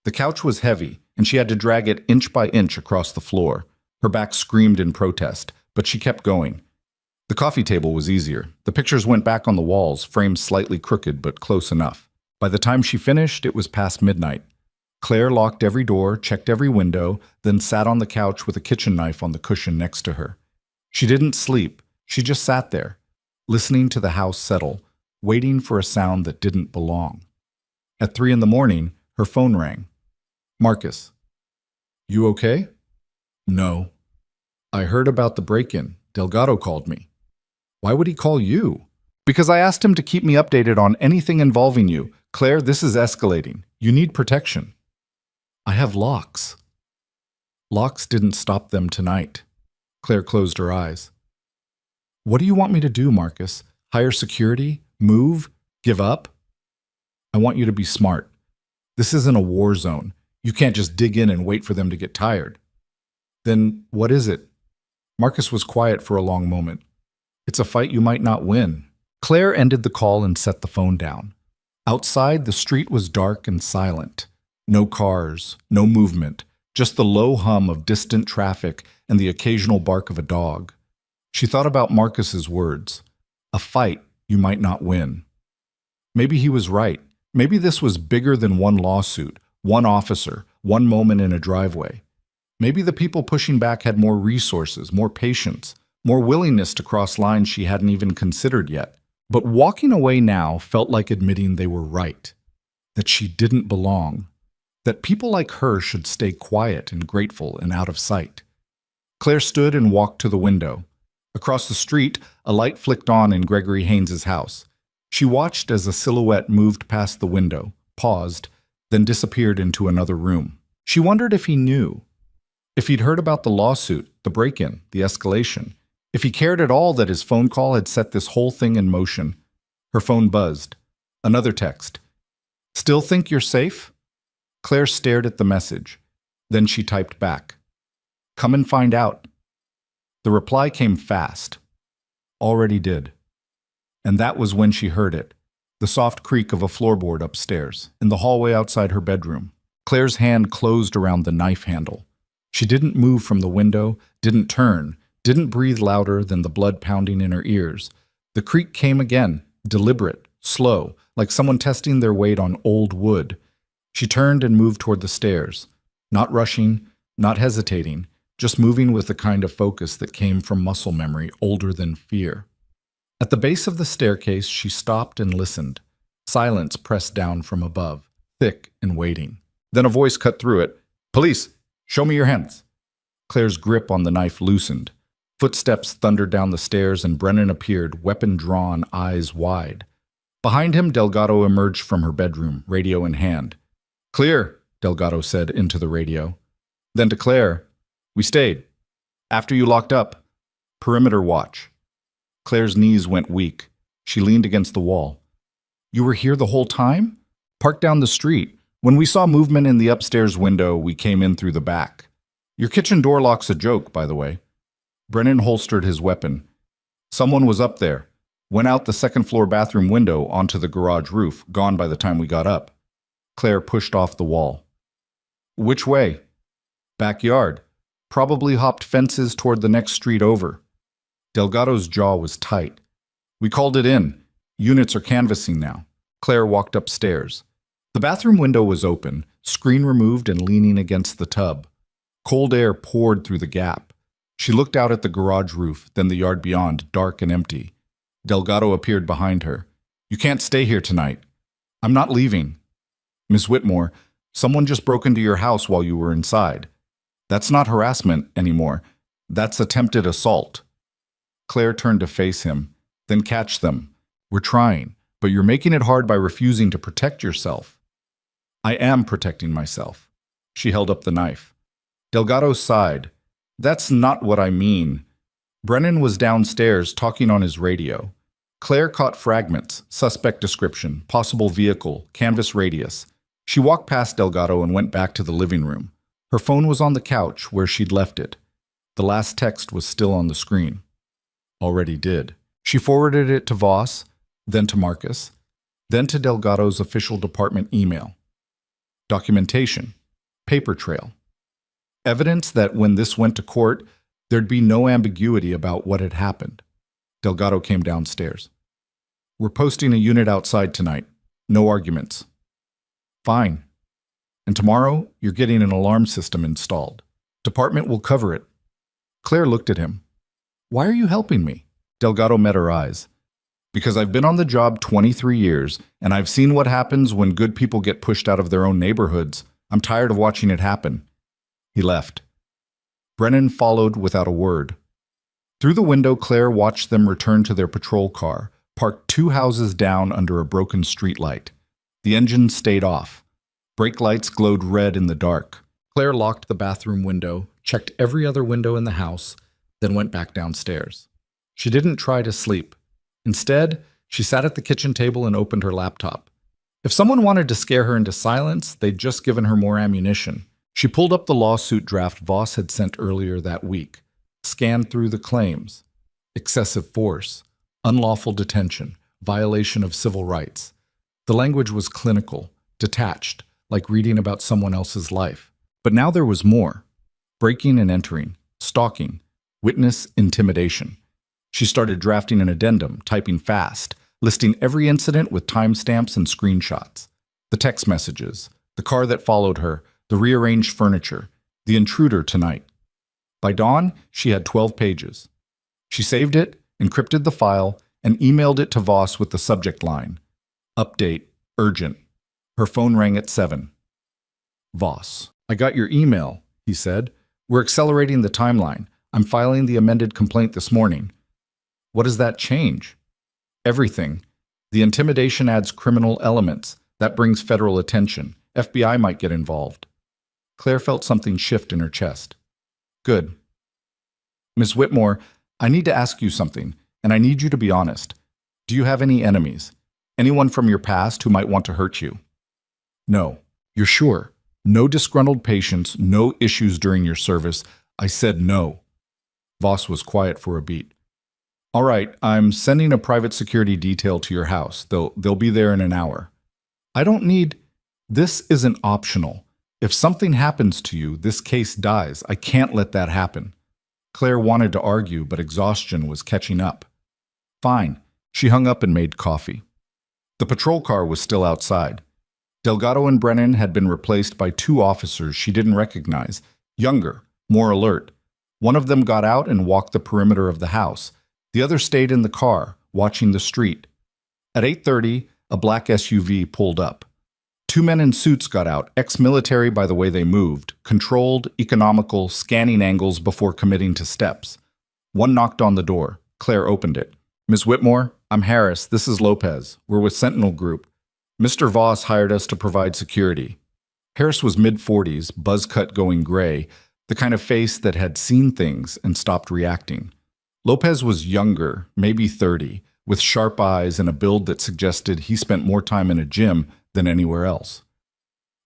The couch was heavy, and she had to drag it inch by inch across the floor. Her back screamed in protest, but she kept going. The coffee table was easier. The pictures went back on the walls, frames slightly crooked but close enough. By the time she finished, it was past midnight. Claire locked every door, checked every window, then sat on the couch with a kitchen knife on the cushion next to her. She didn't sleep. She just sat there, listening to the house settle, waiting for a sound that didn't belong. At 3 a.m, her phone rang. "Marcus, you okay?" "No. I heard about the break-in. Delgado called me." "Why would he call you?" "Because I asked him to keep me updated on anything involving you. Claire, this is escalating. You need protection." "I have locks." Locks didn't stop them tonight. Claire closed her eyes. "What do you want me to do, Marcus? Hire security? Move? Give up?" "I want you to be smart. This isn't a war zone. You can't just dig in and wait for them to get tired." "Then what is it?" Marcus was quiet for a long moment. "It's a fight you might not win." Claire ended the call and set the phone down. Outside, the street was dark and silent. No cars, no movement, just the low hum of distant traffic and the occasional bark of a dog. She thought about Marcus's words. A fight you might not win. Maybe he was right. Maybe this was bigger than one lawsuit, one officer, one moment in a driveway. Maybe the people pushing back had more resources, more patience, more willingness to cross lines she hadn't even considered yet. But walking away now felt like admitting they were right, that she didn't belong, that people like her should stay quiet and grateful and out of sight. Claire stood and walked to the window. Across the street, a light flicked on in Gregory Haynes's house. She watched as a silhouette moved past the window, paused, then disappeared into another room. She wondered if he knew. If he'd heard about the lawsuit, the break-in, the escalation. If he cared at all that his phone call had set this whole thing in motion. Her phone buzzed. Another text. "Still think you're safe?" Claire stared at the message. Then she typed back. "Come and find out." The reply came fast. "Already did." And that was when she heard it. The soft creak of a floorboard upstairs, in the hallway outside her bedroom. Claire's hand closed around the knife handle. She didn't move from the window, didn't turn, didn't breathe louder than the blood pounding in her ears. The creak came again, deliberate, slow, like someone testing their weight on old wood. She turned and moved toward the stairs, not rushing, not hesitating, just moving with the kind of focus that came from muscle memory older than fear. At the base of the staircase, she stopped and listened. Silence pressed down from above, thick and waiting. Then a voice cut through it. "Police! Show me your hands." Claire's grip on the knife loosened. Footsteps thundered down the stairs and Brennan appeared, weapon drawn, eyes wide. Behind him, Delgado emerged from her bedroom, radio in hand. "Clear," Delgado said into the radio. Then to Claire, "We stayed. After you locked up. Perimeter watch." Claire's knees went weak. She leaned against the wall. "You were here the whole time?" "Parked down the street. When we saw movement in the upstairs window, we came in through the back. Your kitchen door lock's a joke, by the way." Brennan holstered his weapon. "Someone was up there. Went out the second-floor bathroom window onto the garage roof, gone by the time we got up." Claire pushed off the wall. "Which way?" "Backyard. Probably hopped fences toward the next street over." Delgado's jaw was tight. "We called it in. Units are canvassing now." Claire walked upstairs. The bathroom window was open, screen removed and leaning against the tub. Cold air poured through the gap. She looked out at the garage roof, then the yard beyond, dark and empty. Delgado appeared behind her. "You can't stay here tonight." "I'm not leaving." "Miss Whitmore, someone just broke into your house while you were inside. That's not harassment anymore. That's attempted assault." Claire turned to face him. "Then catch them. We're trying, but you're making it hard by refusing to protect yourself." "I am protecting myself." She held up the knife. Delgado sighed. That's not what I mean. Brennan was downstairs talking on his radio. Claire caught fragments, suspect description, possible vehicle, canvas radius. She walked past Delgado and went back to the living room. Her phone was on the couch where she'd left it. The last text was still on the screen. Already did. She forwarded it to Voss, then to Marcus, then to Delgado's official department email. Documentation. Paper trail. Evidence that when this went to court, there'd be no ambiguity about what had happened. Delgado came downstairs. We're posting a unit outside tonight. No arguments. Fine. And tomorrow, you're getting an alarm system installed. Department will cover it. Claire looked at him. Why are you helping me? Delgado met her eyes. Because I've been on the job 23 years, and I've seen what happens when good people get pushed out of their own neighborhoods. I'm tired of watching it happen. He left. Brennan followed without a word. Through the window, Claire watched them return to their patrol car, parked 2 houses down under a broken streetlight. The engine stayed off. Brake lights glowed red in the dark. Claire locked the bathroom window, checked every other window in the house, then went back downstairs. She didn't try to sleep. Instead, she sat at the kitchen table and opened her laptop. If someone wanted to scare her into silence, they'd just given her more ammunition. She pulled up the lawsuit draft Voss had sent earlier that week, scanned through the claims. Excessive force, unlawful detention, violation of civil rights. The language was clinical, detached, like reading about someone else's life. But now there was more. Breaking and entering, stalking, witness intimidation. She started drafting an addendum, typing fast, listing every incident with timestamps and screenshots. The text messages, the car that followed her, the rearranged furniture, the intruder tonight. By dawn, she had 12 pages. She saved it, encrypted the file, and emailed it to Voss with the subject line, Update, urgent. Her phone rang at 7. Voss, I got your email, he said. We're accelerating the timeline. I'm filing the amended complaint this morning. What does that change? Everything. The intimidation adds criminal elements. That brings federal attention. FBI might get involved. Claire felt something shift in her chest. Good. Ms. Whitmore, I need to ask you something, and I need you to be honest. Do you have any enemies? Anyone from your past who might want to hurt you? No. You're sure? No disgruntled patients, no issues during your service. I said no. Voss was quiet for a beat. All right, I'm sending a private security detail to your house. They'll be there in an hour. I don't need... This isn't optional. If something happens to you, this case dies. I can't let that happen. Claire wanted to argue, but exhaustion was catching up. Fine. She hung up and made coffee. The patrol car was still outside. Delgado and Brennan had been replaced by 2 officers she didn't recognize, younger, more alert. One of them got out and walked the perimeter of the house. The other stayed in the car, watching the street. At 8:30, a black SUV pulled up. 2 men in suits got out, ex-military by the way they moved, controlled, economical, scanning angles before committing to steps. One knocked on the door. Claire opened it. Ms. Whitmore, I'm Harris. This is Lopez. We're with Sentinel Group. Mr. Voss hired us to provide security. Harris was mid-40s, buzz cut going gray, the kind of face that had seen things and stopped reacting. Lopez was younger, maybe 30, with sharp eyes and a build that suggested he spent more time in a gym than anywhere else.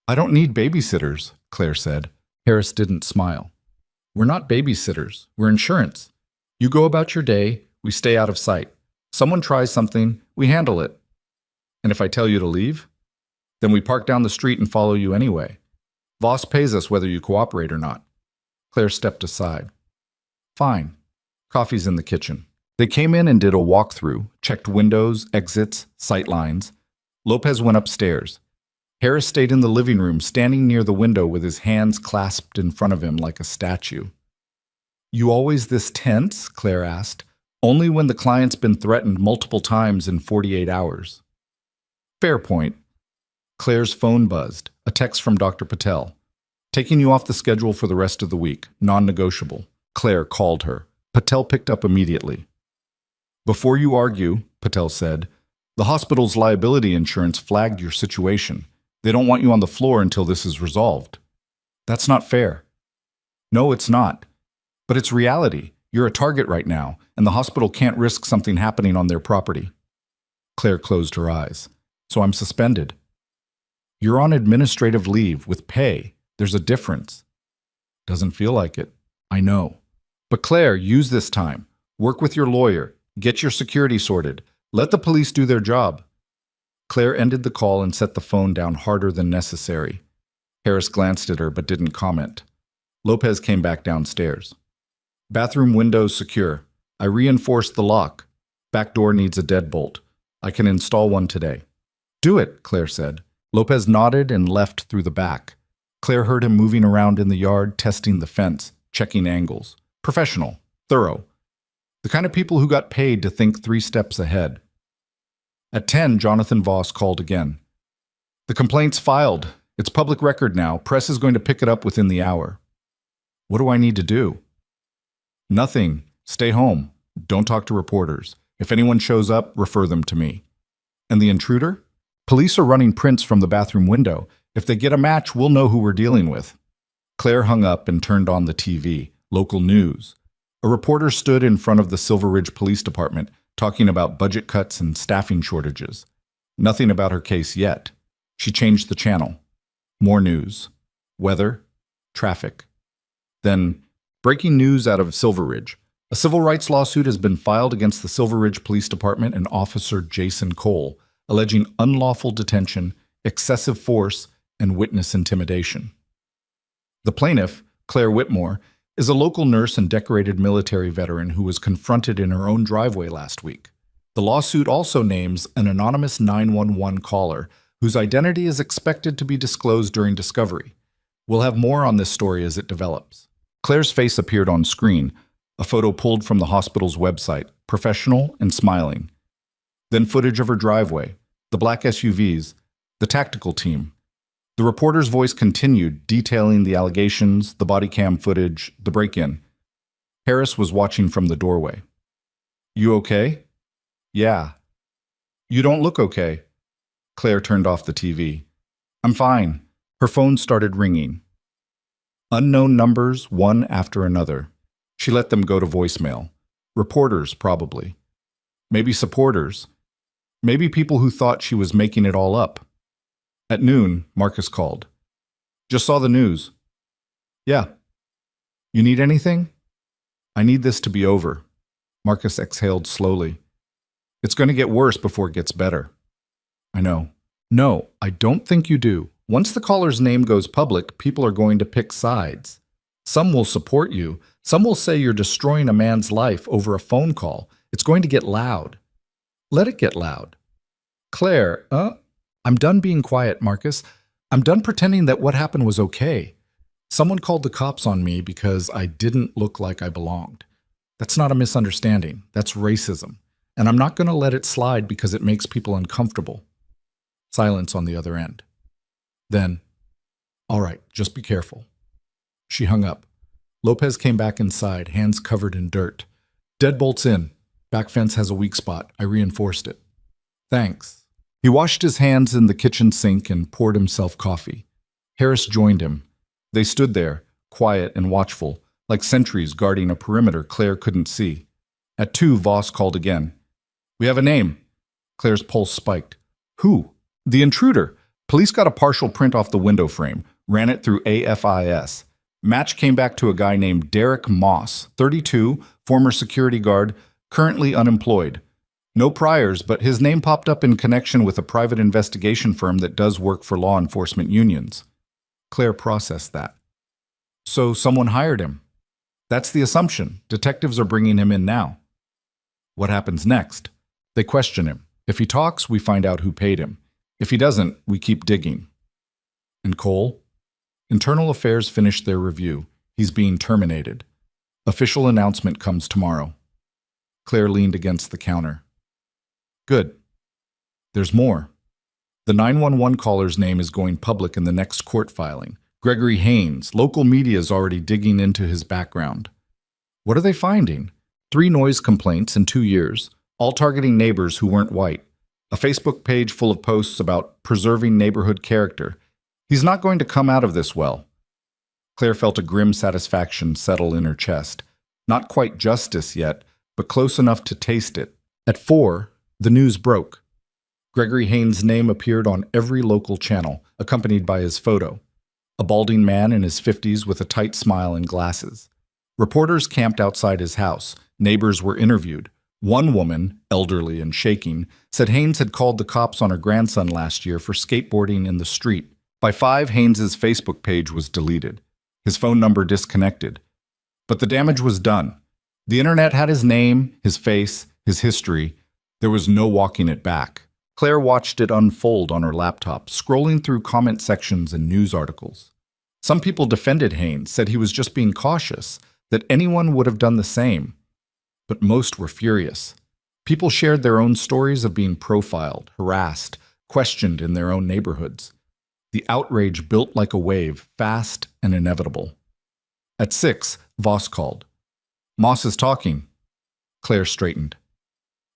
I don't need babysitters, Claire said. Harris didn't smile. We're not babysitters. We're insurance. You go about your day, we stay out of sight. Someone tries something, we handle it. And if I tell you to leave, then we park down the street and follow you anyway. Voss pays us whether you cooperate or not. Claire stepped aside. Fine. Coffee's in the kitchen. They came in and did a walkthrough, checked windows, exits, sight lines. Lopez went upstairs. Harris stayed in the living room, standing near the window with his hands clasped in front of him like a statue. You always this tense? Claire asked. Only when the client's been threatened multiple times in 48 hours. Fair point. Claire's phone buzzed. A text from Dr. Patel. Taking you off the schedule for the rest of the week. Non-negotiable. Claire called her. Patel picked up immediately. Before you argue, Patel said, the hospital's liability insurance flagged your situation. They don't want you on the floor until this is resolved. That's not fair. No, it's not. But it's reality. You're a target right now, and the hospital can't risk something happening on their property. Claire closed her eyes. So I'm suspended. You're on administrative leave with pay. There's a difference. Doesn't feel like it. I know. But Claire, use this time. Work with your lawyer. Get your security sorted. Let the police do their job. Claire ended the call and set the phone down harder than necessary. Harris glanced at her but didn't comment. Lopez came back downstairs. Bathroom windows secure. I reinforced the lock. Back door needs a deadbolt. I can install one today. Do it, Claire said. Lopez nodded and left through the back. Claire heard him moving around in the yard, testing the fence, checking angles. Professional, thorough. The kind of people who got paid to think 3 steps ahead. At 10, Jonathan Voss called again. The complaint's filed. It's public record now. Press is going to pick it up within the hour. What do I need to do? Nothing. Stay home. Don't talk to reporters. If anyone shows up, refer them to me. And the intruder? Police are running prints from the bathroom window. If they get a match, we'll know who we're dealing with. Claire hung up and turned on the TV. Local news. A reporter stood in front of the Silver Ridge Police Department, talking about budget cuts and staffing shortages. Nothing about her case yet. She changed the channel. More news. Weather. Traffic. Then, breaking news out of Silver Ridge. A civil rights lawsuit has been filed against the Silver Ridge Police Department and Officer Jason Cole, alleging unlawful detention, excessive force, and witness intimidation. The plaintiff, Claire Whitmore, is a local nurse and decorated military veteran who was confronted in her own driveway last week. The lawsuit also names an anonymous 911 caller whose identity is expected to be disclosed during discovery. We'll have more on this story as it develops. Claire's face appeared on screen, a photo pulled from the hospital's website, professional and smiling. Then footage of her driveway, the black SUVs, the tactical team. The reporter's voice continued, detailing the allegations, the body cam footage, the break-in. Harris was watching from the doorway. You okay? Yeah. You don't look okay. Claire turned off the TV. I'm fine. Her phone started ringing. Unknown numbers, one after another. She let them go to voicemail. Reporters, probably. Maybe supporters. Maybe people who thought she was making it all up. At noon, Marcus called. Just saw the news. Yeah. You need anything? I need this to be over. Marcus exhaled slowly. It's going to get worse before it gets better. I know. No, I don't think you do. Once the caller's name goes public, people are going to pick sides. Some will support you. Some will say you're destroying a man's life over a phone call. It's going to get loud. Let it get loud. Claire, I'm done being quiet, Marcus. I'm done pretending that what happened was okay. Someone called the cops on me because I didn't look like I belonged. That's not a misunderstanding. That's racism. And I'm not going to let it slide because it makes people uncomfortable. Silence on the other end. Then, all right, just be careful. She hung up. Lopez came back inside, hands covered in dirt. Deadbolt's in. Back fence has a weak spot. I reinforced it. Thanks. He washed his hands in the kitchen sink and poured himself coffee. Harris joined him. They stood there, quiet and watchful, like sentries guarding a perimeter Claire couldn't see. At 2, Voss called again. We have a name. Claire's pulse spiked. Who? The intruder. Police got a partial print off the window frame, ran it through AFIS. Match came back to a guy named Derek Moss, 32, former security guard, currently unemployed. No priors, but his name popped up in connection with a private investigation firm that does work for law enforcement unions. Claire processed that. So someone hired him. That's the assumption. Detectives are bringing him in now. What happens next? They question him. If he talks, we find out who paid him. If he doesn't, we keep digging. And Cole? Internal Affairs finished their review. He's being terminated. Official announcement comes tomorrow. Claire leaned against the counter. Good. There's more. The 911 caller's name is going public in the next court filing. Gregory Haynes. Local media is already digging into his background. What are they finding? 3 noise complaints in 2 years, all targeting neighbors who weren't white. A Facebook page full of posts about preserving neighborhood character. He's not going to come out of this well. Claire felt a grim satisfaction settle in her chest. Not quite justice yet, but close enough to taste it. At 4, the news broke. Gregory Haynes' name appeared on every local channel, accompanied by his photo. A balding man in his 50s with a tight smile and glasses. Reporters camped outside his house. Neighbors were interviewed. One woman, elderly and shaking, said Haynes had called the cops on her grandson last year for skateboarding in the street. By 5, Haynes's Facebook page was deleted. His phone number disconnected. But the damage was done. The internet had his name, his face, his history. There was no walking it back. Claire watched it unfold on her laptop, scrolling through comment sections and news articles. Some people defended Haynes, said he was just being cautious, that anyone would have done the same. But most were furious. People shared their own stories of being profiled, harassed, questioned in their own neighborhoods. The outrage built like a wave, fast and inevitable. At 6, Voss called. "Moss is talking." Claire straightened.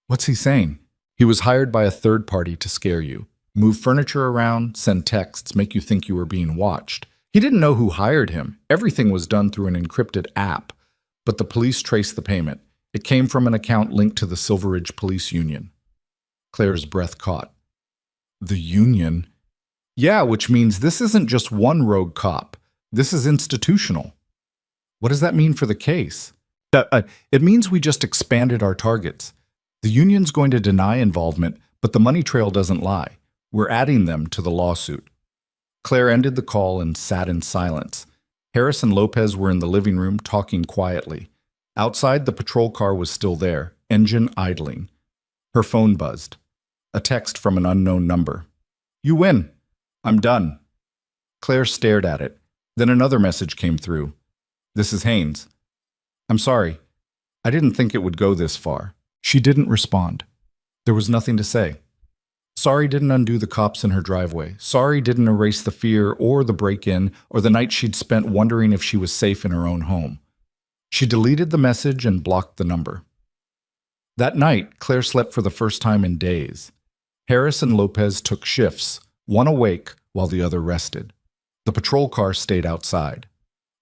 "What's he saying?" "He was hired by a third party to scare you. Move furniture around, send texts, make you think you were being watched. He didn't know who hired him. Everything was done through an encrypted app. But the police traced the payment. It came from an account linked to the Silver Ridge Police Union." Claire's breath caught. "The union?" "Yeah, which means this isn't just one rogue cop. This is institutional." "What does that mean for the case?" It means we just expanded our targets. The union's going to deny involvement, but the money trail doesn't lie. We're adding them to the lawsuit." Claire ended the call and sat in silence. Harris and Lopez were in the living room talking quietly. Outside, the patrol car was still there, engine idling. Her phone buzzed. A text from an unknown number. "You win. I'm done." Claire stared at it. Then another message came through. "This is Haynes. I'm sorry. I didn't think it would go this far." She didn't respond. There was nothing to say. Sorry didn't undo the cops in her driveway. Sorry didn't erase the fear or the break-in or the night she'd spent wondering if she was safe in her own home. She deleted the message and blocked the number. That night, Claire slept for the first time in days. Harris and Lopez took shifts, one awake while the other rested. The patrol car stayed outside.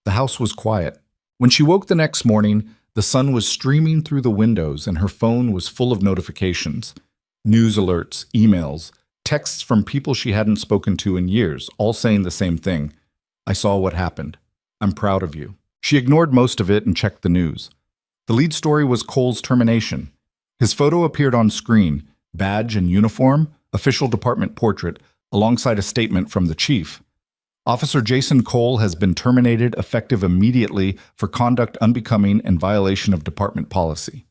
The house was quiet. When she woke the next morning, the sun was streaming through the windows and her phone was full of notifications. News alerts, emails, texts from people she hadn't spoken to in years, all saying the same thing. "I saw what happened. I'm proud of you." She ignored most of it and checked the news. The lead story was Cole's termination. His photo appeared on screen, badge and uniform, official department portrait, alongside a statement from the chief. "Officer Jason Cole has been terminated effective immediately for conduct unbecoming and violation of department policy.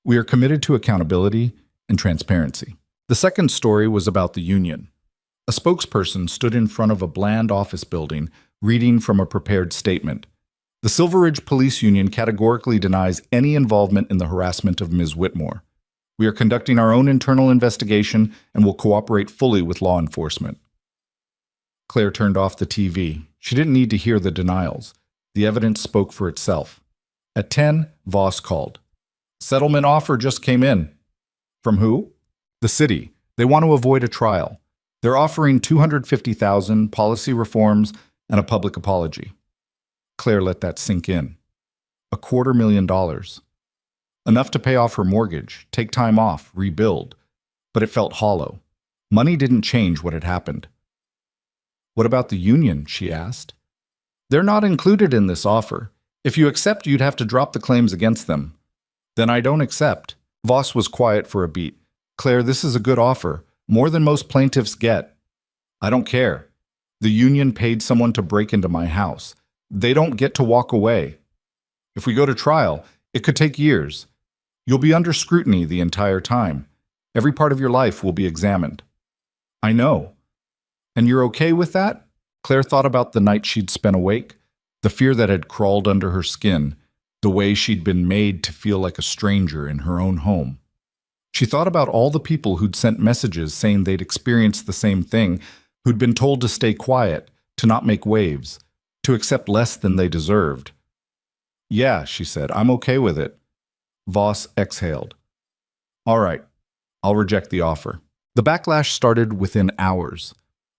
We are committed to accountability and transparency." The second story was about the union. A spokesperson stood in front of a bland office building, reading from a prepared statement. "The Silver Ridge Police Union categorically denies any involvement in the harassment of Ms. Whitmore. We are conducting our own internal investigation and will cooperate fully with law enforcement." Claire turned off the TV. She didn't need to hear the denials. The evidence spoke for itself. At 10, Voss called. "Settlement offer just came in." "From who?" "The city. They want to avoid a trial. They're offering $250,000, policy reforms, and a public apology." Claire let that sink in. $250,000. Enough to pay off her mortgage, take time off, rebuild. But it felt hollow. Money didn't change what had happened. "What about the union?" she asked. "They're not included in this offer. If you accept, you'd have to drop the claims against them." "Then I don't accept." Voss was quiet for a beat. "Claire, this is a good offer, more than most plaintiffs get." "I don't care. The union paid someone to break into my house. They don't get to walk away. If we go to trial, it could take years. You'll be under scrutiny the entire time. Every part of your life will be examined." "I know. And you're okay with that?" Claire thought about the night she'd spent awake, the fear that had crawled under her skin, the way she'd been made to feel like a stranger in her own home. She thought about all the people who'd sent messages saying they'd experienced the same thing, who'd been told to stay quiet, to not make waves, to accept less than they deserved. "Yeah," she said, "I'm okay with it." Voss exhaled. "All right, I'll reject the offer." The backlash started within hours.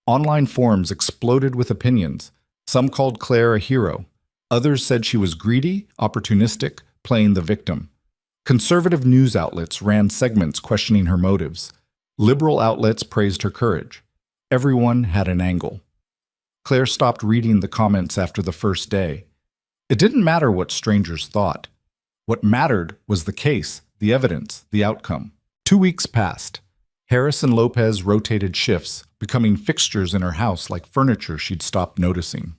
Online forums exploded with opinions. Some called Claire a hero. Others said she was greedy, opportunistic, playing the victim. Conservative news outlets ran segments questioning her motives. Liberal outlets praised her courage. Everyone had an angle. Claire stopped reading the comments after the first day. It didn't matter what strangers thought. What mattered was the case, the evidence, the outcome. 2 weeks passed. Harris and Lopez rotated shifts, becoming fixtures in her house like furniture she'd stopped noticing.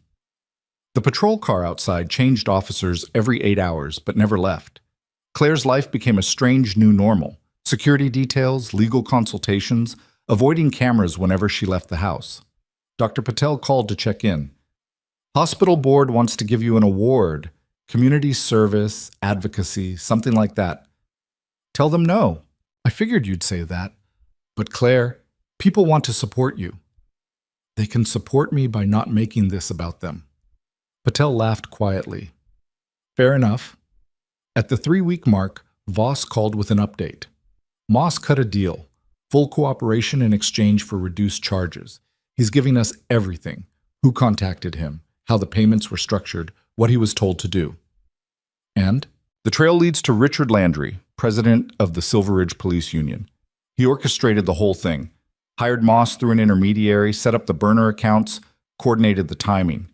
The patrol car outside changed officers every 8 hours, but never left. Claire's life became a strange new normal. Security details, legal consultations, avoiding cameras whenever she left the house. Dr. Patel called to check in. Hospital board wants to give you an award, community service, advocacy, something like that. Tell them no. I figured you'd say that. But Claire, people want to support you. They can support me by not making this about them. Patel laughed quietly. Fair enough. At the 3-week mark, Voss called with an update. Moss cut a deal. Full cooperation in exchange for reduced charges. He's giving us everything. Who contacted him, how the payments were structured, what he was told to do. And the trail leads to Richard Landry, president of the Silver Ridge Police Union. He orchestrated the whole thing, hired Moss through an intermediary, set up the burner accounts, coordinated the timing.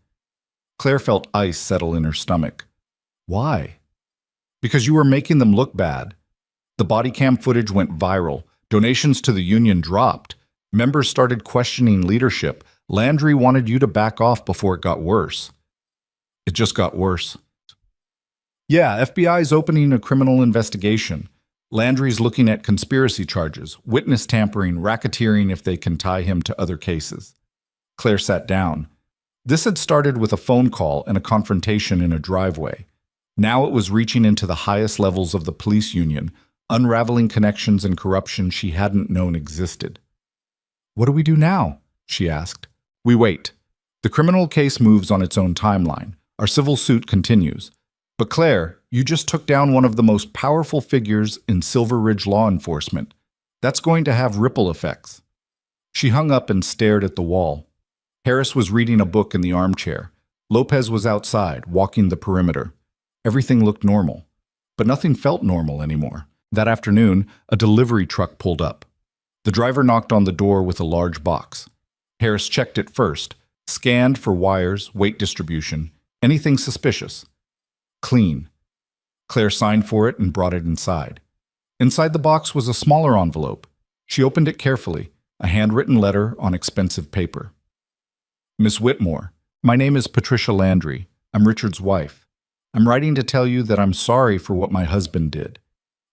Claire felt ice settle in her stomach. Why? Because you were making them look bad. The body cam footage went viral. Donations to the union dropped. Members started questioning leadership. Landry wanted you to back off before it got worse. It just got worse. Yeah, FBI's opening a criminal investigation. Landry's looking at conspiracy charges, witness tampering, racketeering if they can tie him to other cases. Claire sat down. This had started with a phone call and a confrontation in a driveway. Now it was reaching into the highest levels of the police union, unraveling connections and corruption she hadn't known existed. What do we do now? She asked. We wait. The criminal case moves on its own timeline. Our civil suit continues. But Claire, you just took down one of the most powerful figures in Silver Ridge law enforcement. That's going to have ripple effects. She hung up and stared at the wall. Harris was reading a book in the armchair. Lopez was outside, walking the perimeter. Everything looked normal, but nothing felt normal anymore. That afternoon, a delivery truck pulled up. The driver knocked on the door with a large box. Harris checked it first, scanned for wires, weight distribution, anything suspicious. Clean. Claire signed for it and brought it inside. Inside the box was a smaller envelope. She opened it carefully, a handwritten letter on expensive paper. Miss Whitmore, my name is Patricia Landry. I'm Richard's wife. I'm writing to tell you that I'm sorry for what my husband did.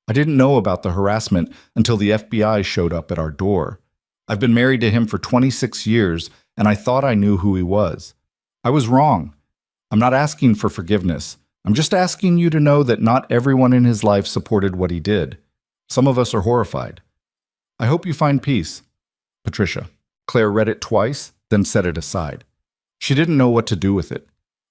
I didn't know about the harassment until the FBI showed up at our door. I've been married to him for 26 years, and I thought I knew who he was. I was wrong. I'm not asking for forgiveness. I'm just asking you to know that not everyone in his life supported what he did. Some of us are horrified. I hope you find peace. Patricia. Claire read it twice, then set it aside. She didn't know what to do with it.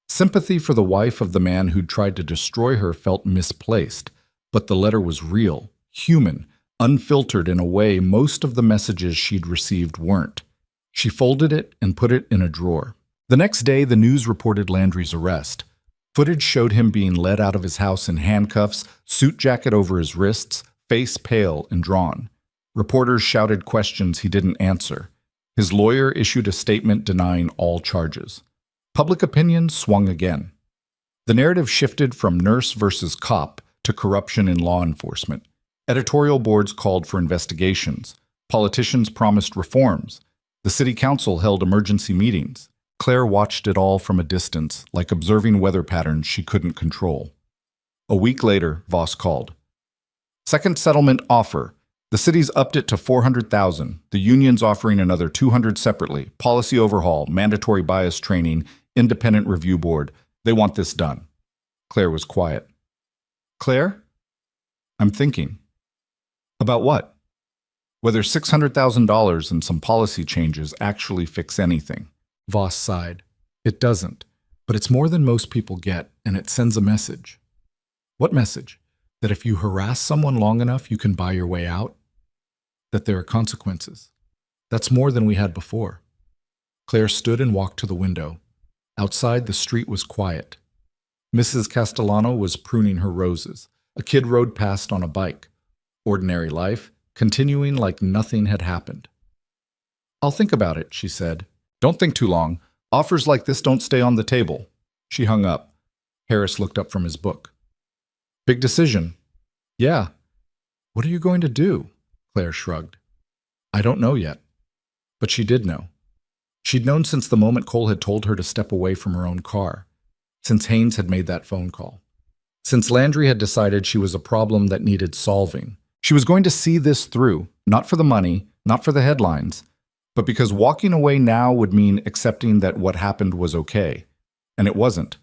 Sympathy for the wife of the man who'd tried to destroy her felt misplaced, but the letter was real, human, unfiltered in a way most of the messages she'd received weren't. She folded it and put it in a drawer. The next day, the news reported Landry's arrest. Footage showed him being led out of his house in handcuffs, suit jacket over his wrists, face pale and drawn. Reporters shouted questions he didn't answer. His lawyer issued a statement denying all charges. Public opinion swung again. The narrative shifted from nurse versus cop to corruption in law enforcement. Editorial boards called for investigations. Politicians promised reforms. The city council held emergency meetings. Claire watched it all from a distance, like observing weather patterns she couldn't control. A week later, Voss called. Second settlement offer. The city's upped it to $400,000. The union's offering another $200,000 separately. Policy overhaul, mandatory bias training, independent review board. They want this done. Claire was quiet. Claire? I'm thinking. About what? Whether $600,000 and some policy changes actually fix anything. Voss sighed. It doesn't, but it's more than most people get, and it sends a message. What message? That if you harass someone long enough, you can buy your way out? That there are consequences. That's more than we had before. Claire stood and walked to the window. Outside, the street was quiet. Mrs. Castellano was pruning her roses. A kid rode past on a bike. Ordinary life, continuing like nothing had happened. "I'll think about it," she said. "Don't think too long. Offers like this don't stay on the table." She hung up. Harris looked up from his book. "Big decision." "Yeah." "What are you going to do?" Claire shrugged. "I don't know yet." But she did know. She'd known since the moment Cole had told her to step away from her own car, since Haynes had made that phone call, since Landry had decided she was a problem that needed solving. She was going to see this through, not for the money, not for the headlines, but because walking away now would mean accepting that what happened was okay. And it wasn't.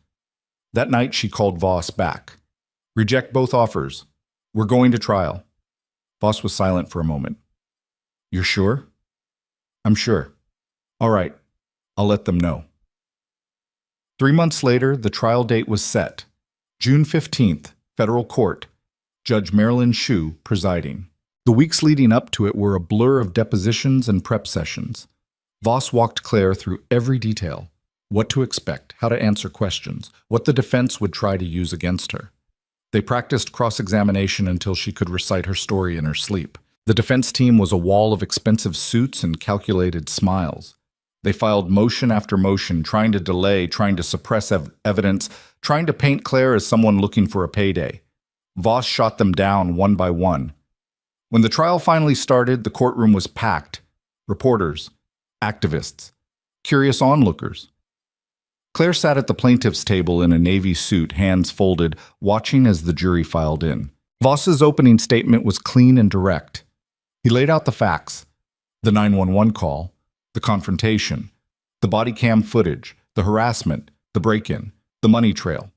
That night she called Voss back. "Reject both offers. We're going to trial." Voss was silent for a moment. "You're sure?" "I'm sure." "All right. I'll let them know." 3 months later, the trial date was set. June 15th, federal court. Judge Marilyn Shue presiding. The weeks leading up to it were a blur of depositions and prep sessions. Voss walked Claire through every detail. What to expect, how to answer questions, what the defense would try to use against her. They practiced cross-examination until she could recite her story in her sleep. The defense team was a wall of expensive suits and calculated smiles. They filed motion after motion, trying to delay, trying to suppress evidence, trying to paint Claire as someone looking for a payday. Voss shot them down one by one. When the trial finally started, the courtroom was packed. Reporters, activists, curious onlookers. Claire sat at the plaintiff's table in a navy suit, hands folded, watching as the jury filed in. Voss's opening statement was clean and direct. He laid out the facts: the 911 call, the confrontation, the body cam footage, the harassment, the break-in, the money trail.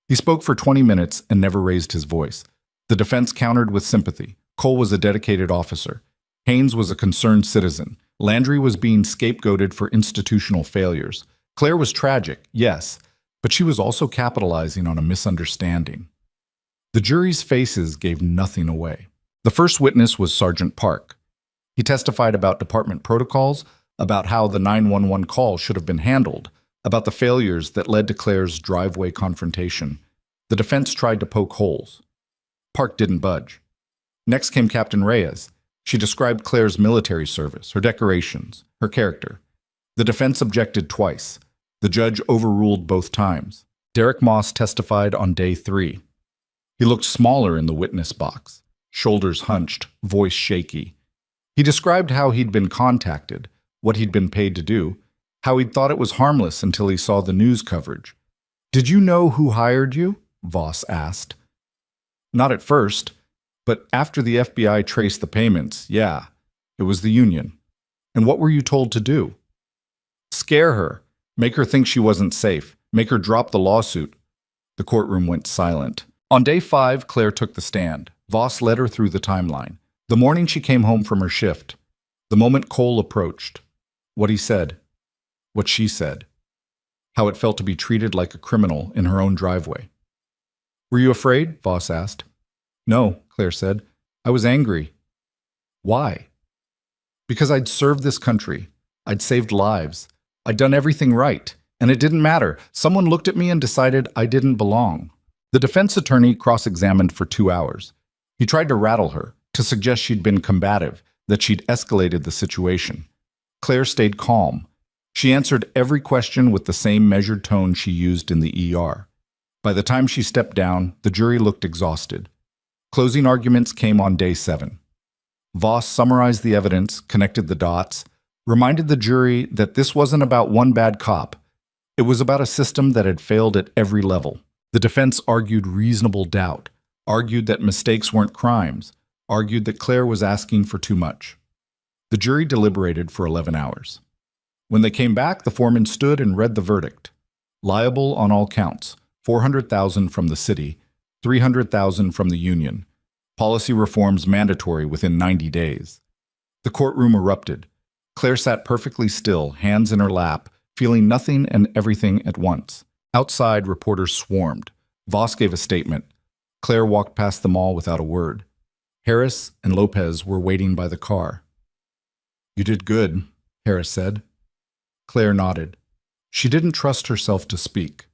He spoke for 20 minutes and never raised his voice. The defense countered with sympathy. Cole was a dedicated officer. Haynes was a concerned citizen. Landry was being scapegoated for institutional failures. Claire was tragic, yes, but she was also capitalizing on a misunderstanding. The jury's faces gave nothing away. The first witness was Sergeant Park. He testified about department protocols, about how the 911 call should have been handled, about the failures that led to Claire's driveway confrontation. The defense tried to poke holes. Park didn't budge. Next came Captain Reyes. She described Claire's military service, her decorations, her character. The defense objected twice. The judge overruled both times. Derek Moss testified on day 3. He looked smaller in the witness box, shoulders hunched, voice shaky. He described how he'd been contacted, what he'd been paid to do, how he'd thought it was harmless until he saw the news coverage. "Did you know who hired you?" Voss asked. "Not at first, but after the FBI traced the payments, yeah, it was the union." "And what were you told to do?" "Scare her, make her think she wasn't safe, make her drop the lawsuit." The courtroom went silent. On day 5, Claire took the stand. Voss led her through the timeline. The morning she came home from her shift. The moment Cole approached. What he said. What she said. How it felt to be treated like a criminal in her own driveway. "Were you afraid?" Voss asked. "No," Claire said. "I was angry." "Why?" "Because I'd served this country. I'd saved lives. I'd done everything right. And it didn't matter. Someone looked at me and decided I didn't belong." The defense attorney cross-examined for 2 hours. He tried to rattle her, to suggest she'd been combative, that she'd escalated the situation. Claire stayed calm. She answered every question with the same measured tone she used in the ER. By the time she stepped down, the jury looked exhausted. Closing arguments came on day 7. Voss summarized the evidence, connected the dots, reminded the jury that this wasn't about one bad cop. It was about a system that had failed at every level. The defense argued reasonable doubt, argued that mistakes weren't crimes, argued that Claire was asking for too much. The jury deliberated for 11 hours. When they came back, the foreman stood and read the verdict. Liable on all counts, $400,000 from the city, $300,000 from the union. Policy reforms mandatory within 90 days. The courtroom erupted. Claire sat perfectly still, hands in her lap, feeling nothing and everything at once. Outside, reporters swarmed. Voss gave a statement. Claire walked past them all without a word. Harris and Lopez were waiting by the car. "You did good," Harris said. Claire nodded. She didn't trust herself to speak.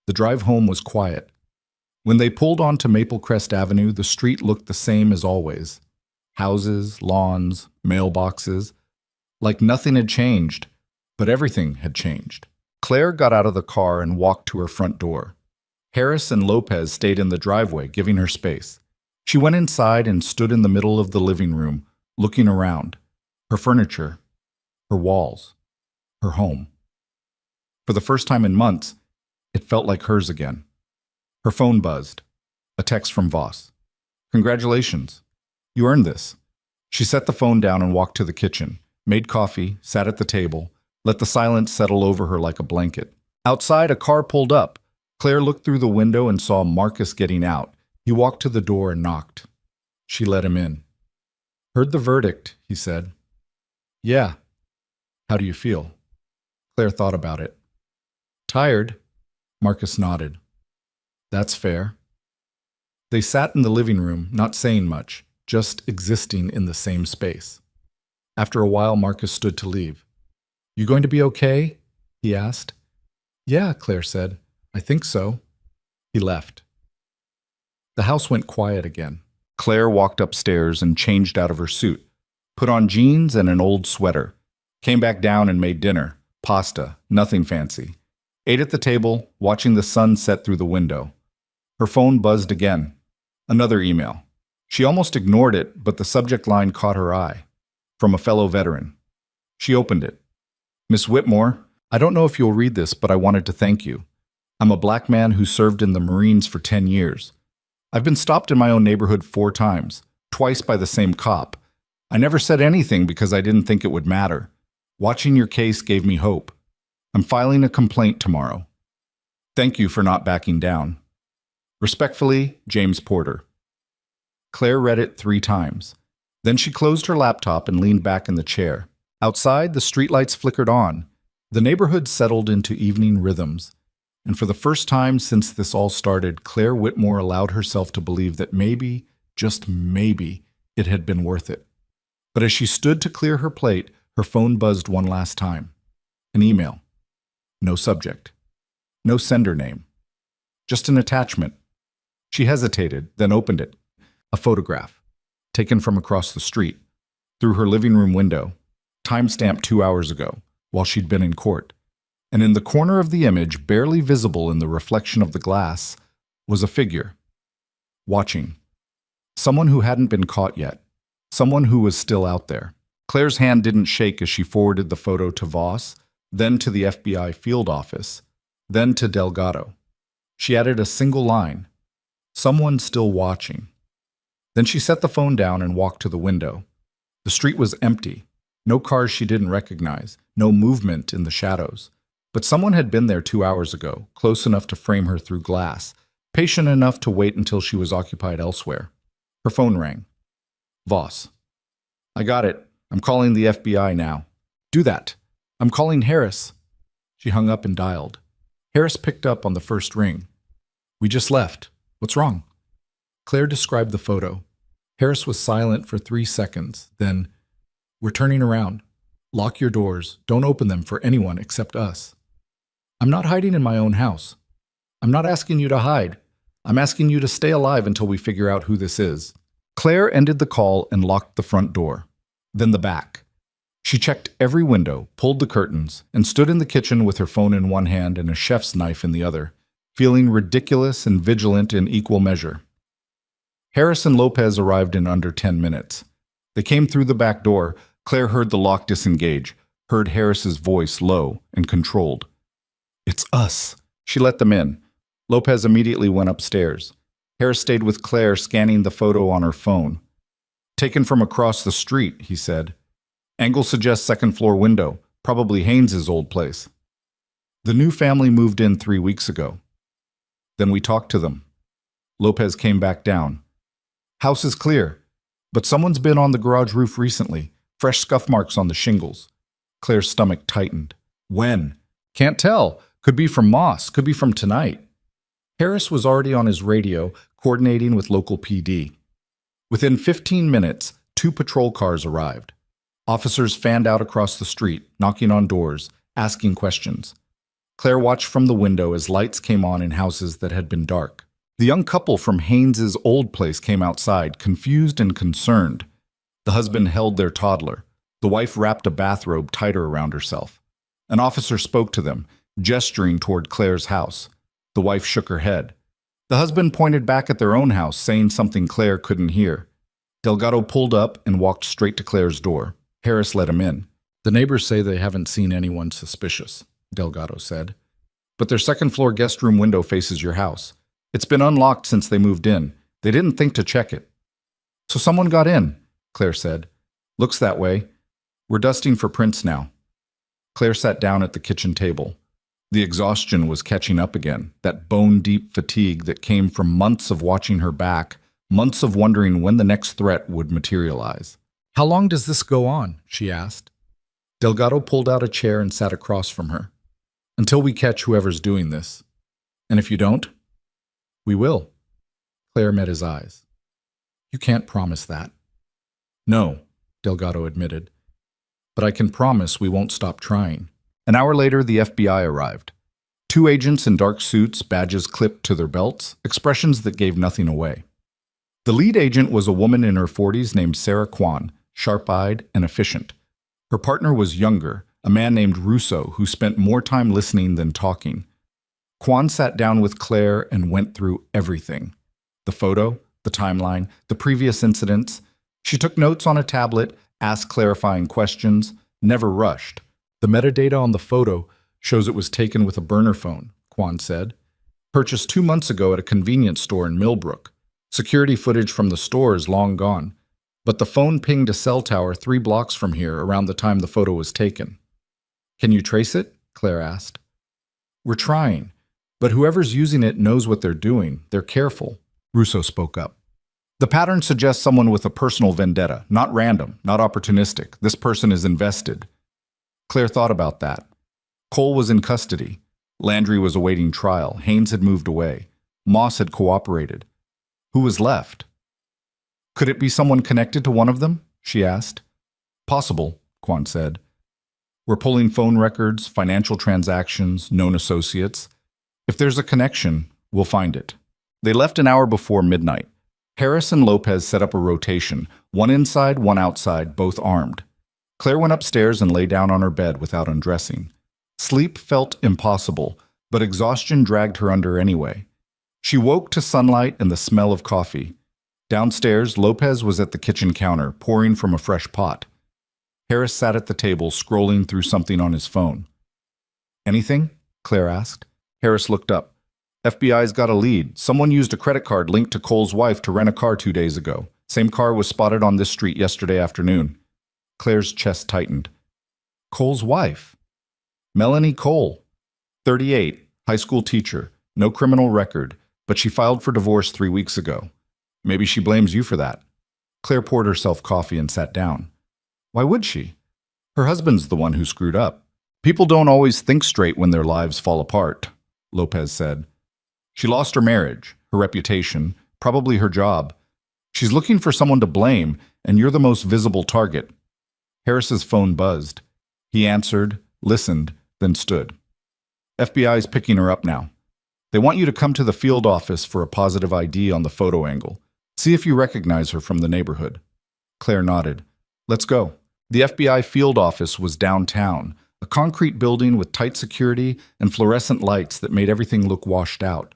The drive home was quiet. When they pulled onto Maple Crest Avenue, the street looked the same as always. Houses, lawns, mailboxes. Like nothing had changed, but everything had changed. Claire got out of the car and walked to her front door. Harris and Lopez stayed in the driveway, giving her space. She went inside and stood in the middle of the living room, looking around. Her furniture, her walls, her home. For the first time in months, it felt like hers again. Her phone buzzed. A text from Voss. "Congratulations. You earned this." She set the phone down and walked to the kitchen, made coffee, sat at the table, let the silence settle over her like a blanket. Outside, a car pulled up. Claire looked through the window and saw Marcus getting out. He walked to the door and knocked. She let him in. "Heard the verdict," he said. "Yeah. How do you feel?" Claire thought about it. "Tired." Marcus nodded. "That's fair." They sat in the living room, not saying much, just existing in the same space. After a while, Marcus stood to leave. "You going to be okay?" he asked. "Yeah," Claire said. "I think so." He left. The house went quiet again. Claire walked upstairs and changed out of her suit, put on jeans and an old sweater, came back down and made dinner, pasta, nothing fancy. Ate at the table, watching the sun set through the window. Her phone buzzed again. Another email. She almost ignored it, but the subject line caught her eye. From a fellow veteran. She opened it. "Miss Whitmore, I don't know if you'll read this, but I wanted to thank you. I'm a black man who served in the Marines for 10 years. I've been stopped in my own neighborhood 4 times, twice by the same cop. I never said anything because I didn't think it would matter. Watching your case gave me hope. I'm filing a complaint tomorrow. Thank you for not backing down. Respectfully, James Porter." Claire read it 3 times. Then she closed her laptop and leaned back in the chair. Outside, the streetlights flickered on. The neighborhood settled into evening rhythms. And for the first time since this all started, Claire Whitmore allowed herself to believe that maybe, just maybe, it had been worth it. But as she stood to clear her plate, her phone buzzed one last time. An email. No subject. No sender name. Just an attachment. She hesitated, then opened it. A photograph, taken from across the street, through her living room window, time-stamped 2 hours ago, while she'd been in court. And in the corner of the image, barely visible in the reflection of the glass, was a figure. Watching. Someone who hadn't been caught yet. Someone who was still out there. Claire's hand didn't shake as she forwarded the photo to Voss, then to the FBI field office, then to Delgado. She added a single line. Someone still watching. Then she set the phone down and walked to the window. The street was empty. No cars she didn't recognize. No movement in the shadows. But someone had been there 2 hours ago, close enough to frame her through glass, patient enough to wait until she was occupied elsewhere. Her phone rang. Voss. "I got it. I'm calling the FBI now." "Do that. I'm calling Harris." She hung up and dialed. Harris picked up on the first ring. "We just left. What's wrong?" Claire described the photo. Harris was silent for 3 seconds. Then, "We're turning around. Lock your doors. Don't open them for anyone except us." "I'm not hiding in my own house." "I'm not asking you to hide. I'm asking you to stay alive until we figure out who this is." Claire ended the call and locked the front door. Then the back. She checked every window, pulled the curtains, and stood in the kitchen with her phone in one hand and a chef's knife in the other, feeling ridiculous and vigilant in equal measure. Harris and Lopez arrived in under 10 minutes. They came through the back door. Claire heard the lock disengage, heard Harris's voice low and controlled. "It's us." She let them in. Lopez immediately went upstairs. Harris stayed with Claire, scanning the photo on her phone. "Taken from across the street," he said. "Angle suggests second-floor window, probably Haynes's old place. The new family moved in 3 weeks ago. Then we talked to them." Lopez came back down. "House is clear, but someone's been on the garage roof recently. Fresh scuff marks on the shingles." Claire's stomach tightened. "When?" "Can't tell. Could be from Moss, could be from tonight." Harris was already on his radio, coordinating with local PD. Within 15 minutes, 2 patrol cars arrived. Officers fanned out across the street, knocking on doors, asking questions. Claire watched from the window as lights came on in houses that had been dark. The young couple from Haynes's old place came outside, confused and concerned. The husband held their toddler. The wife wrapped a bathrobe tighter around herself. An officer spoke to them, gesturing toward Claire's house. The wife shook her head. The husband pointed back at their own house, saying something Claire couldn't hear. Delgado pulled up and walked straight to Claire's door. Harris let him in. "The neighbors say they haven't seen anyone suspicious," Delgado said. "But their second-floor guest room window faces your house. It's been unlocked since they moved in. They didn't think to check it." "So someone got in," Claire said. "Looks that way. We're dusting for prints now." Claire sat down at the kitchen table. The exhaustion was catching up again, that bone-deep fatigue that came from months of watching her back, months of wondering when the next threat would materialize. "How long does this go on?" she asked. Delgado pulled out a chair and sat across from her. "Until we catch whoever's doing this. And if you don't?" "We will." Claire met his eyes. "You can't promise that." "No," Delgado admitted. "But I can promise we won't stop trying." An hour later, the FBI arrived. 2 agents in dark suits, badges clipped to their belts, expressions that gave nothing away. The lead agent was a woman in her 40s named Sarah Kwan, sharp-eyed and efficient. Her partner was younger, a man named Russo, who spent more time listening than talking. Kwan sat down with Claire and went through everything. The photo, the timeline, the previous incidents. She took notes on a tablet, asked clarifying questions, never rushed. "The metadata on the photo shows it was taken with a burner phone," Kwan said. "Purchased 2 months ago at a convenience store in Millbrook. Security footage from the store is long gone. But the phone pinged a cell tower 3 blocks from here around the time the photo was taken." "Can you trace it?" Claire asked. "We're trying. But whoever's using it knows what they're doing. They're careful," Russo spoke up. "The pattern suggests someone with a personal vendetta, not random, not opportunistic. This person is invested." Claire thought about that. Cole was in custody. Landry was awaiting trial. Haynes had moved away. Moss had cooperated. Who was left? "Could it be someone connected to one of them?" she asked. "Possible," Kwan said. "We're pulling phone records, financial transactions, known associates. If there's a connection, we'll find it." They left an hour before midnight. Harris and Lopez set up a rotation, one inside, one outside, both armed. Claire went upstairs and lay down on her bed without undressing. Sleep felt impossible, but exhaustion dragged her under anyway. She woke to sunlight and the smell of coffee. Downstairs, Lopez was at the kitchen counter, pouring from a fresh pot. Harris sat at the table, scrolling through something on his phone. "Anything?" Claire asked. Harris looked up. "FBI's got a lead. Someone used a credit card linked to Cole's wife to rent a car 2 days ago. Same car was spotted on this street yesterday afternoon." Claire's chest tightened. "Cole's wife?" "Melanie Cole. 38, high school teacher, no criminal record, but she filed for divorce 3 weeks ago. Maybe she blames you for that." Claire poured herself coffee and sat down. "Why would she? Her husband's the one who screwed up." "People don't always think straight when their lives fall apart," Lopez said. "She lost her marriage, her reputation, probably her job. She's looking for someone to blame, and you're the most visible target." Harris's phone buzzed. He answered, listened, then stood. "FBI's picking her up now. They want you to come to the field office for a positive ID on the photo angle. See if you recognize her from the neighborhood." Claire nodded. "Let's go." The FBI field office was downtown, a concrete building with tight security and fluorescent lights that made everything look washed out.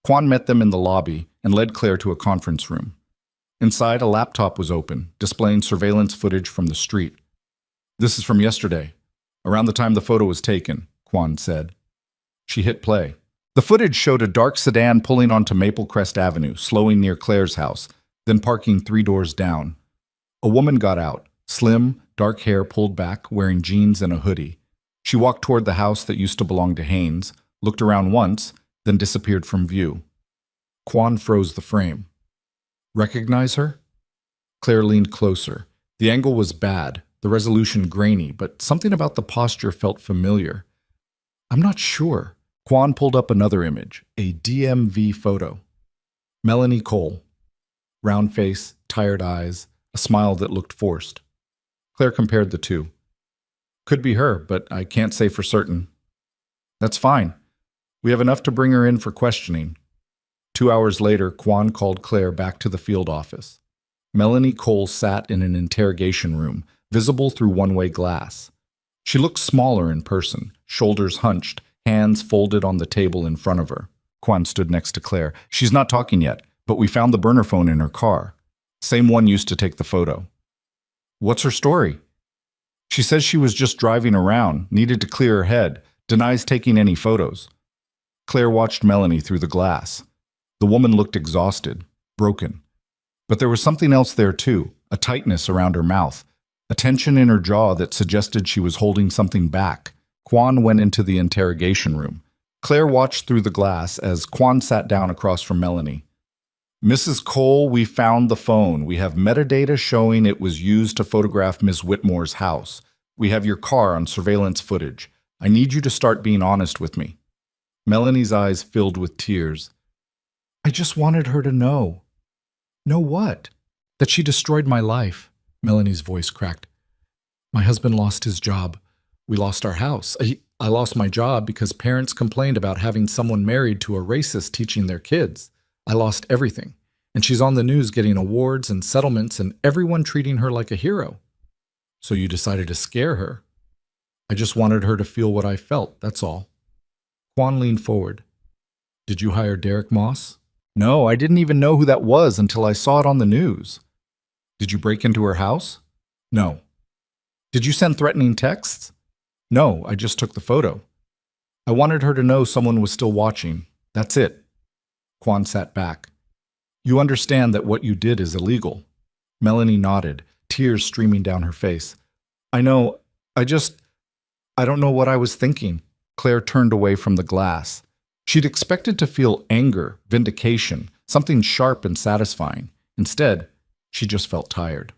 Kwan met them in the lobby and led Claire to a conference room. Inside, a laptop was open, displaying surveillance footage from the street. "This is from yesterday, around the time the photo was taken," Kwan said. She hit play. The footage showed a dark sedan pulling onto Maple Crest Avenue, slowing near Claire's house, then parking 3 doors down. A woman got out, slim, dark hair pulled back, wearing jeans and a hoodie. She walked toward the house that used to belong to Haynes, looked around once, then disappeared from view. Kwan froze the frame. "Recognize her?" Claire leaned closer. The angle was bad, the resolution grainy, but something about the posture felt familiar. "I'm not sure." Kwan pulled up another image, a DMV photo. Melanie Cole. Round face, tired eyes, a smile that looked forced. Claire compared the two. "Could be her, but I can't say for certain." That's fine. We have enough to bring her in for questioning. 2 hours later, Quan called Claire back to the field office. Melanie Cole sat in an interrogation room, visible through one-way glass. She looked smaller in person, shoulders hunched, hands folded on the table in front of her. Quan stood next to Claire. She's not talking yet, but we found the burner phone in her car. Same one used to take the photo. What's her story? She says she was just driving around, needed to clear her head, denies taking any photos. Claire watched Melanie through the glass. The woman looked exhausted, broken. But there was something else there too, a tightness around her mouth, a tension in her jaw that suggested she was holding something back. Quan went into the interrogation room. Claire watched through the glass as Quan sat down across from Melanie. Mrs. Cole, we found the phone. We have metadata showing it was used to photograph Ms. Whitmore's house. We have your car on surveillance footage. I need you to start being honest with me. Melanie's eyes filled with tears. I just wanted her to know. Know what? That she destroyed my life. Melanie's voice cracked. My husband lost his job. We lost our house. I lost my job because parents complained about having someone married to a racist teaching their kids. I lost everything. And she's on the news getting awards and settlements and everyone treating her like a hero. So you decided to scare her. I just wanted her to feel what I felt, that's all. Quan leaned forward. Did you hire Derek Moss? No, I didn't even know who that was until I saw it on the news. Did you break into her house? No. Did you send threatening texts? No, I just took the photo. I wanted her to know someone was still watching. That's it. Quan sat back. You understand that what you did is illegal. Melanie nodded, tears streaming down her face. I know, I don't know what I was thinking. Claire turned away from the glass. She'd expected to feel anger, vindication, something sharp and satisfying. Instead, she just felt tired.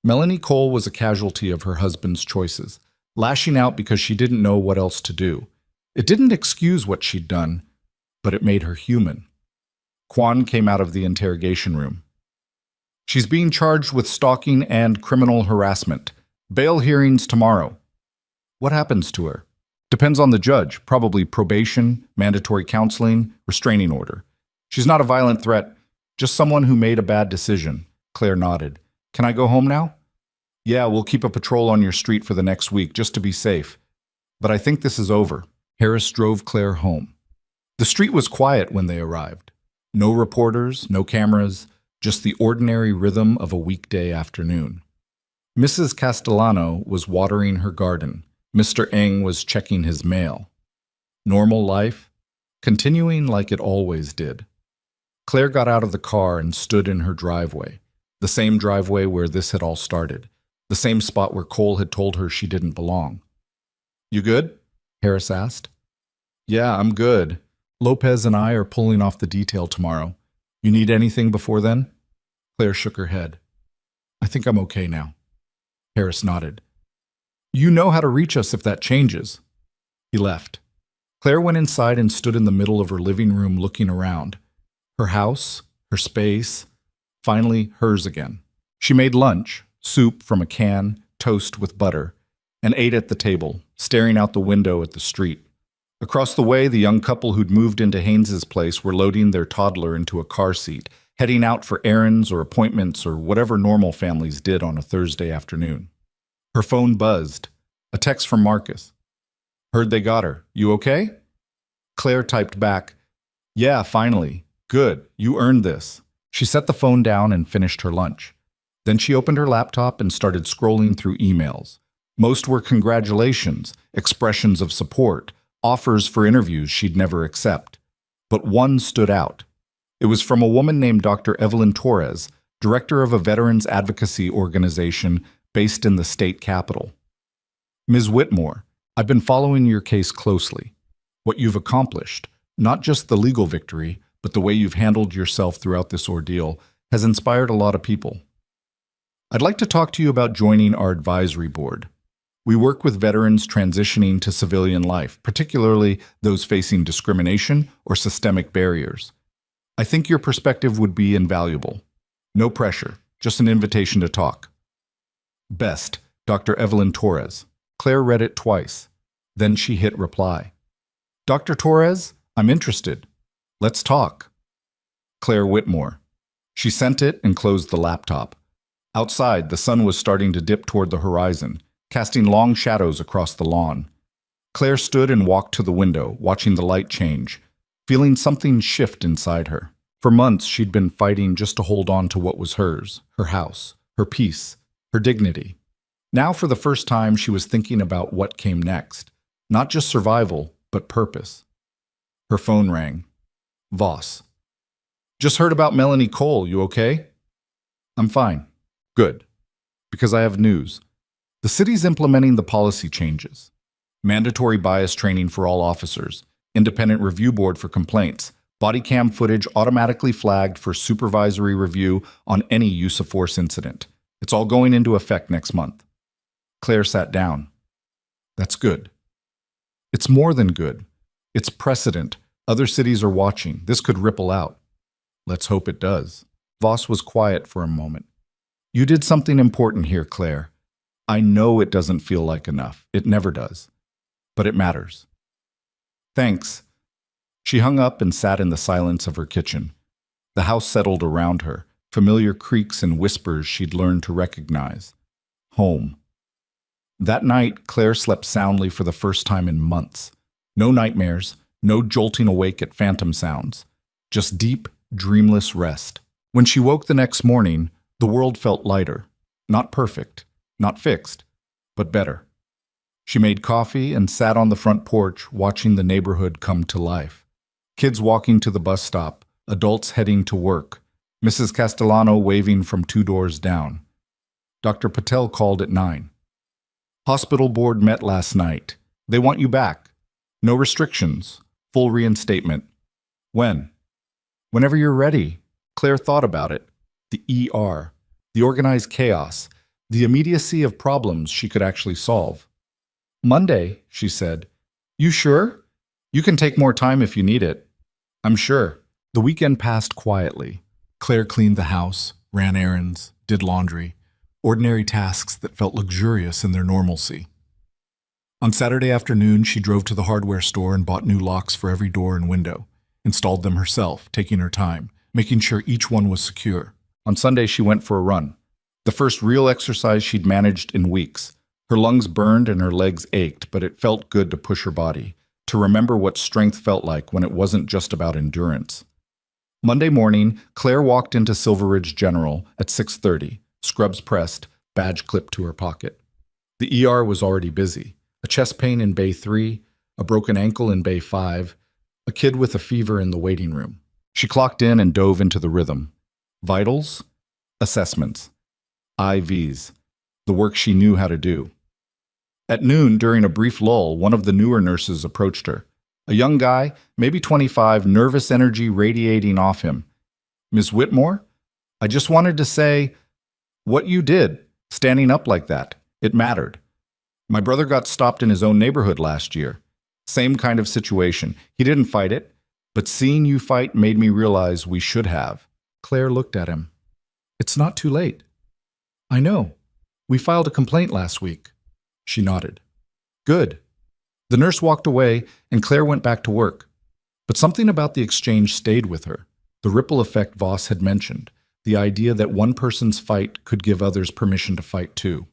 Melanie Cole was a casualty of her husband's choices, lashing out because she didn't know what else to do. It didn't excuse what she'd done, but it made her human. Quan came out of the interrogation room. She's being charged with stalking and criminal harassment. Bail hearings tomorrow. What happens to her? Depends on the judge, probably probation, mandatory counseling, restraining order. She's not a violent threat, just someone who made a bad decision. Claire nodded. Can I go home now? Yeah, we'll keep a patrol on your street for the next week, just to be safe. But I think this is over. Harris drove Claire home. The street was quiet when they arrived. No reporters, no cameras, just the ordinary rhythm of a weekday afternoon. Mrs. Castellano was watering her garden. Mr. Eng was checking his mail. Normal life, continuing like it always did. Claire got out of the car and stood in her driveway, the same driveway where this had all started, the same spot where Cole had told her she didn't belong. You good? Harris asked. Yeah, I'm good. Lopez and I are pulling off the detail tomorrow. You need anything before then? Claire shook her head. I think I'm okay now. Harris nodded. You know how to reach us if that changes. He left. Claire went inside and stood in the middle of her living room looking around. Her house, her space, finally hers again. She made lunch, soup from a can, toast with butter, and ate at the table, staring out the window at the street. Across the way, the young couple who'd moved into Haynes's place were loading their toddler into a car seat, heading out for errands or appointments or whatever normal families did on a Thursday afternoon. Her phone buzzed. A text from Marcus. Heard they got her. You okay? Claire typed back, Yeah, finally. Good. You earned this. She set the phone down and finished her lunch. Then she opened her laptop and started scrolling through emails. Most were congratulations, expressions of support, offers for interviews she'd never accept. But one stood out. It was from a woman named Dr. Evelyn Torres, director of a veterans advocacy organization based in the state capital. Ms. Whitmore, I've been following your case closely. What you've accomplished, not just the legal victory, but the way you've handled yourself throughout this ordeal, has inspired a lot of people. I'd like to talk to you about joining our advisory board. We work with veterans transitioning to civilian life, particularly those facing discrimination or systemic barriers. I think your perspective would be invaluable. No pressure, just an invitation to talk. Best, Dr. Evelyn Torres. Claire read it twice. Then she hit reply. Dr. Torres, I'm interested. Let's talk. Claire Whitmore. She sent it and closed the laptop. Outside, the sun was starting to dip toward the horizon, casting long shadows across the lawn. Claire stood and walked to the window, watching the light change, feeling something shift inside her. For months, she'd been fighting just to hold on to what was hers, her house, her peace, her dignity. Now, for the first time, she was thinking about what came next. Not just survival, but purpose. Her phone rang. Voss. Just heard about Melanie Cole. You okay? I'm fine. Good. Because I have news. The city's implementing the policy changes. Mandatory bias training for all officers, independent review board for complaints, body cam footage automatically flagged for supervisory review on any use of force incident. It's all going into effect next month. Claire sat down. That's good. It's more than good. It's precedent. Other cities are watching. This could ripple out. Let's hope it does. Voss was quiet for a moment. You did something important here, Claire. I know it doesn't feel like enough. It never does. But it matters. Thanks. She hung up and sat in the silence of her kitchen. The house settled around her, familiar creaks and whispers she'd learned to recognize. Home. That night, Claire slept soundly for the first time in months. No nightmares, no jolting awake at phantom sounds. Just deep, dreamless rest. When she woke the next morning, the world felt lighter. Not perfect, not fixed, but better. She made coffee and sat on the front porch watching the neighborhood come to life. Kids walking to the bus stop, adults heading to work, Mrs. Castellano waving from 2 doors down. Dr. Patel called at 9. Hospital board met last night. They want you back. No restrictions. Full reinstatement. When? Whenever you're ready. Claire thought about it. The ER. The organized chaos. The immediacy of problems she could actually solve. Monday, she said. You sure? You can take more time if you need it. I'm sure. The weekend passed quietly. Claire cleaned the house, ran errands, did laundry. Ordinary tasks that felt luxurious in their normalcy. On Saturday afternoon, she drove to the hardware store and bought new locks for every door and window, installed them herself, taking her time, making sure each one was secure. On Sunday, she went for a run. The first real exercise she'd managed in weeks. Her lungs burned and her legs ached, but it felt good to push her body, to remember what strength felt like when it wasn't just about endurance. Monday morning, Claire walked into Silver Ridge General at 6:30. Scrubs pressed, badge clipped to her pocket. The ER was already busy. A chest pain in Bay 3, a broken ankle in Bay 5, a kid with a fever in the waiting room. She clocked in and dove into the rhythm. Vitals, assessments, IVs, the work she knew how to do. At noon, during a brief lull, one of the newer nurses approached her. A young guy, maybe 25, nervous energy radiating off him. Ms. Whitmore, I just wanted to say, what you did, standing up like that, it mattered. My brother got stopped in his own neighborhood last year. Same kind of situation. He didn't fight it, but seeing you fight made me realize we should have. Claire looked at him. It's not too late. I know. We filed a complaint last week. She nodded. Good. The nurse walked away, and Claire went back to work. But something about the exchange stayed with her. The ripple effect Voss had mentioned. The idea that one person's fight could give others permission to fight too.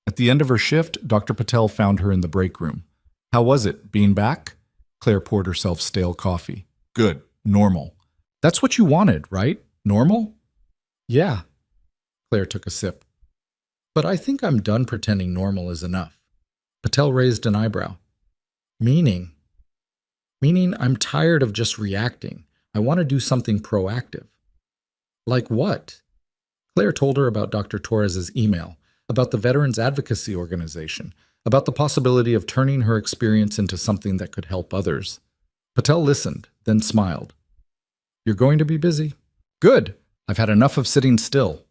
At the end of her shift, Dr. Patel found her in the break room. How was it, being back? Claire poured herself stale coffee. Good. Normal. That's what you wanted, right? Normal? Yeah. Claire took a sip. But I think I'm done pretending normal is enough. Patel raised an eyebrow. Meaning? Meaning I'm tired of just reacting. I want to do something proactive. Like what? Claire told her about Dr. Torres's email, about the Veterans Advocacy Organization, about the possibility of turning her experience into something that could help others. Patel listened, then smiled. You're going to be busy? Good. I've had enough of sitting still.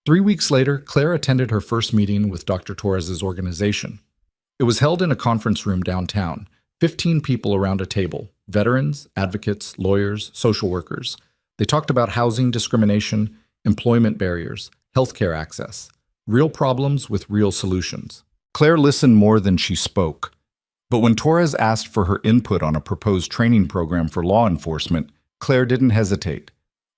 3 weeks later, Claire attended her first meeting with Dr. Torres's organization. It was held in a conference room downtown, 15 people around a table, veterans, advocates, lawyers, social workers. They talked about housing discrimination, employment barriers, healthcare access, real problems with real solutions. Claire listened more than she spoke. But when Torres asked for her input on a proposed training program for law enforcement, Claire didn't hesitate.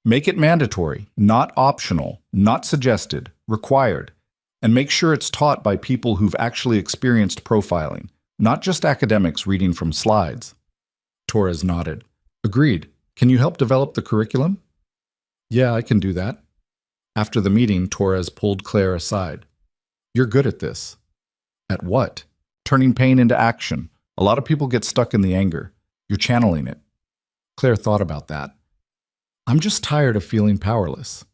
Make it mandatory, not optional, not suggested, required. And make sure it's taught by people who've actually experienced profiling, not just academics reading from slides. Torres nodded. Agreed. Can you help develop the curriculum? Yeah, I can do that. After the meeting, Torres pulled Claire aside. You're good at this. At what? Turning pain into action. A lot of people get stuck in the anger. You're channeling it. Claire thought about that. I'm just tired of feeling powerless.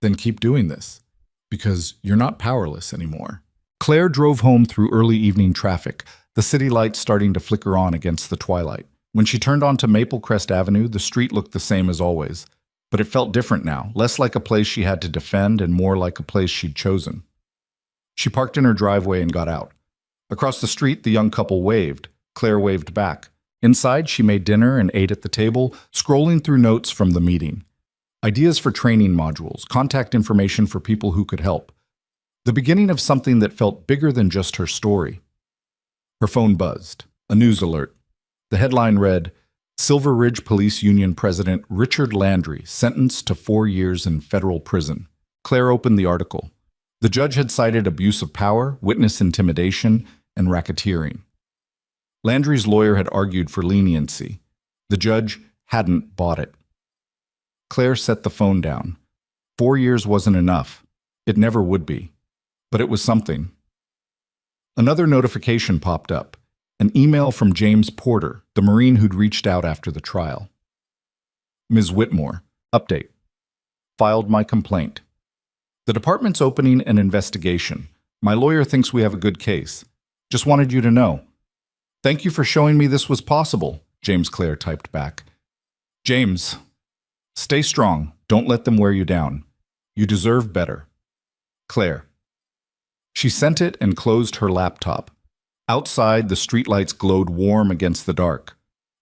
Then keep doing this, because you're not powerless anymore. Claire drove home through early evening traffic, the city lights starting to flicker on against the twilight. When she turned onto Maple Crest Avenue, the street looked the same as always. But it felt different now, less like a place she had to defend and more like a place she'd chosen. She parked in her driveway and got out. Across the street, the young couple waved. Claire waved back. Inside, she made dinner and ate at the table, scrolling through notes from the meeting. Ideas for training modules, contact information for people who could help. The beginning of something that felt bigger than just her story. Her phone buzzed. A news alert. The headline read, Silver Ridge Police Union President Richard Landry sentenced to 4 years in federal prison. Claire opened the article. The judge had cited abuse of power, witness intimidation, and racketeering. Landry's lawyer had argued for leniency. The judge hadn't bought it. Claire set the phone down. 4 years wasn't enough. It never would be. But it was something. Another notification popped up. An email from James Porter, the Marine who'd reached out after the trial. Ms. Whitmore, update. Filed my complaint. The department's opening an investigation. My lawyer thinks we have a good case. Just wanted you to know. Thank you for showing me this was possible, James Clare typed back. James, stay strong. Don't let them wear you down. You deserve better. Claire. She sent it and closed her laptop. Outside, the streetlights glowed warm against the dark.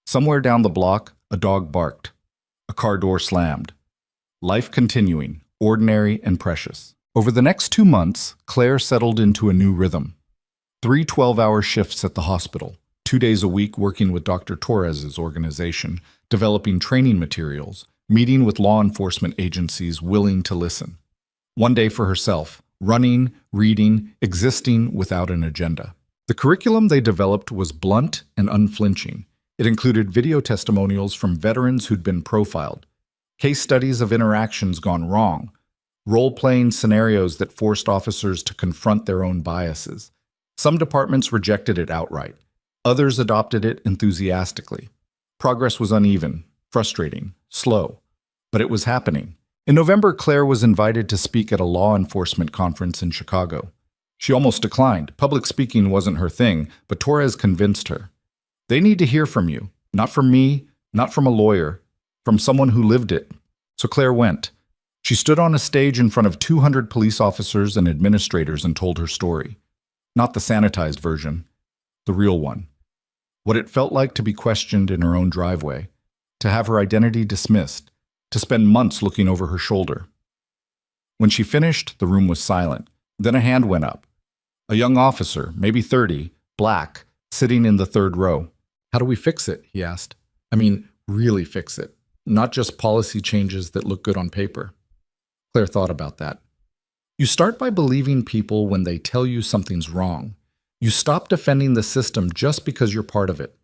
Somewhere down the block, a dog barked. A car door slammed. Life continuing, ordinary and precious. Over the next 2 months, Claire settled into a new rhythm. 3 12-hour shifts at the hospital, 2 days a week working with Dr. Torres's organization, developing training materials, meeting with law enforcement agencies willing to listen. 1 day for herself, running, reading, existing without an agenda. The curriculum they developed was blunt and unflinching. It included video testimonials from veterans who'd been profiled, case studies of interactions gone wrong, role-playing scenarios that forced officers to confront their own biases. Some departments rejected it outright. Others adopted it enthusiastically. Progress was uneven, frustrating, slow, but it was happening. In November, Claire was invited to speak at a law enforcement conference in Chicago. She almost declined. Public speaking wasn't her thing, but Torres convinced her. They need to hear from you, not from me, not from a lawyer, from someone who lived it. So Claire went. She stood on a stage in front of 200 police officers and administrators and told her story. Not the sanitized version, the real one. What it felt like to be questioned in her own driveway, to have her identity dismissed, to spend months looking over her shoulder. When she finished, the room was silent. Then a hand went up. A young officer, maybe 30, black, sitting in the 3rd row. How do we fix it? He asked. I mean, really fix it. Not just policy changes that look good on paper. Claire thought about that. You start by believing people when they tell you something's wrong. You stop defending the system just because you're part of it.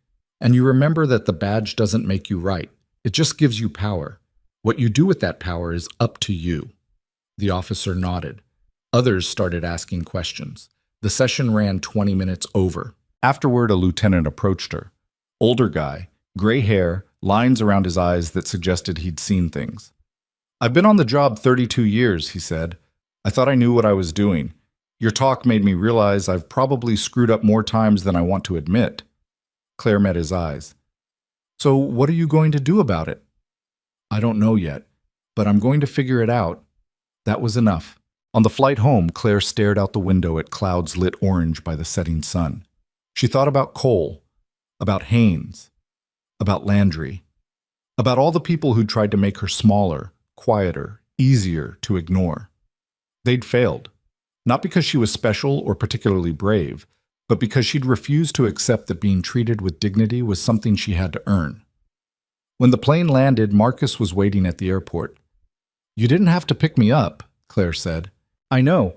And you remember that the badge doesn't make you right. It just gives you power. What you do with that power is up to you. The officer nodded. Others started asking questions. The session ran 20 minutes over. Afterward, a lieutenant approached her. Older guy, gray hair, lines around his eyes that suggested he'd seen things. I've been on the job 32 years, he said. I thought I knew what I was doing. Your talk made me realize I've probably screwed up more times than I want to admit. Claire met his eyes. So what are you going to do about it? I don't know yet, but I'm going to figure it out. That was enough. On the flight home, Claire stared out the window at clouds lit orange by the setting sun. She thought about Cole, about Haynes, about Landry, about all the people who'd tried to make her smaller, quieter, easier to ignore. They'd failed. Not because she was special or particularly brave, but because she'd refused to accept that being treated with dignity was something she had to earn. When the plane landed, Marcus was waiting at the airport. "You didn't have to pick me up," Claire said. "I know,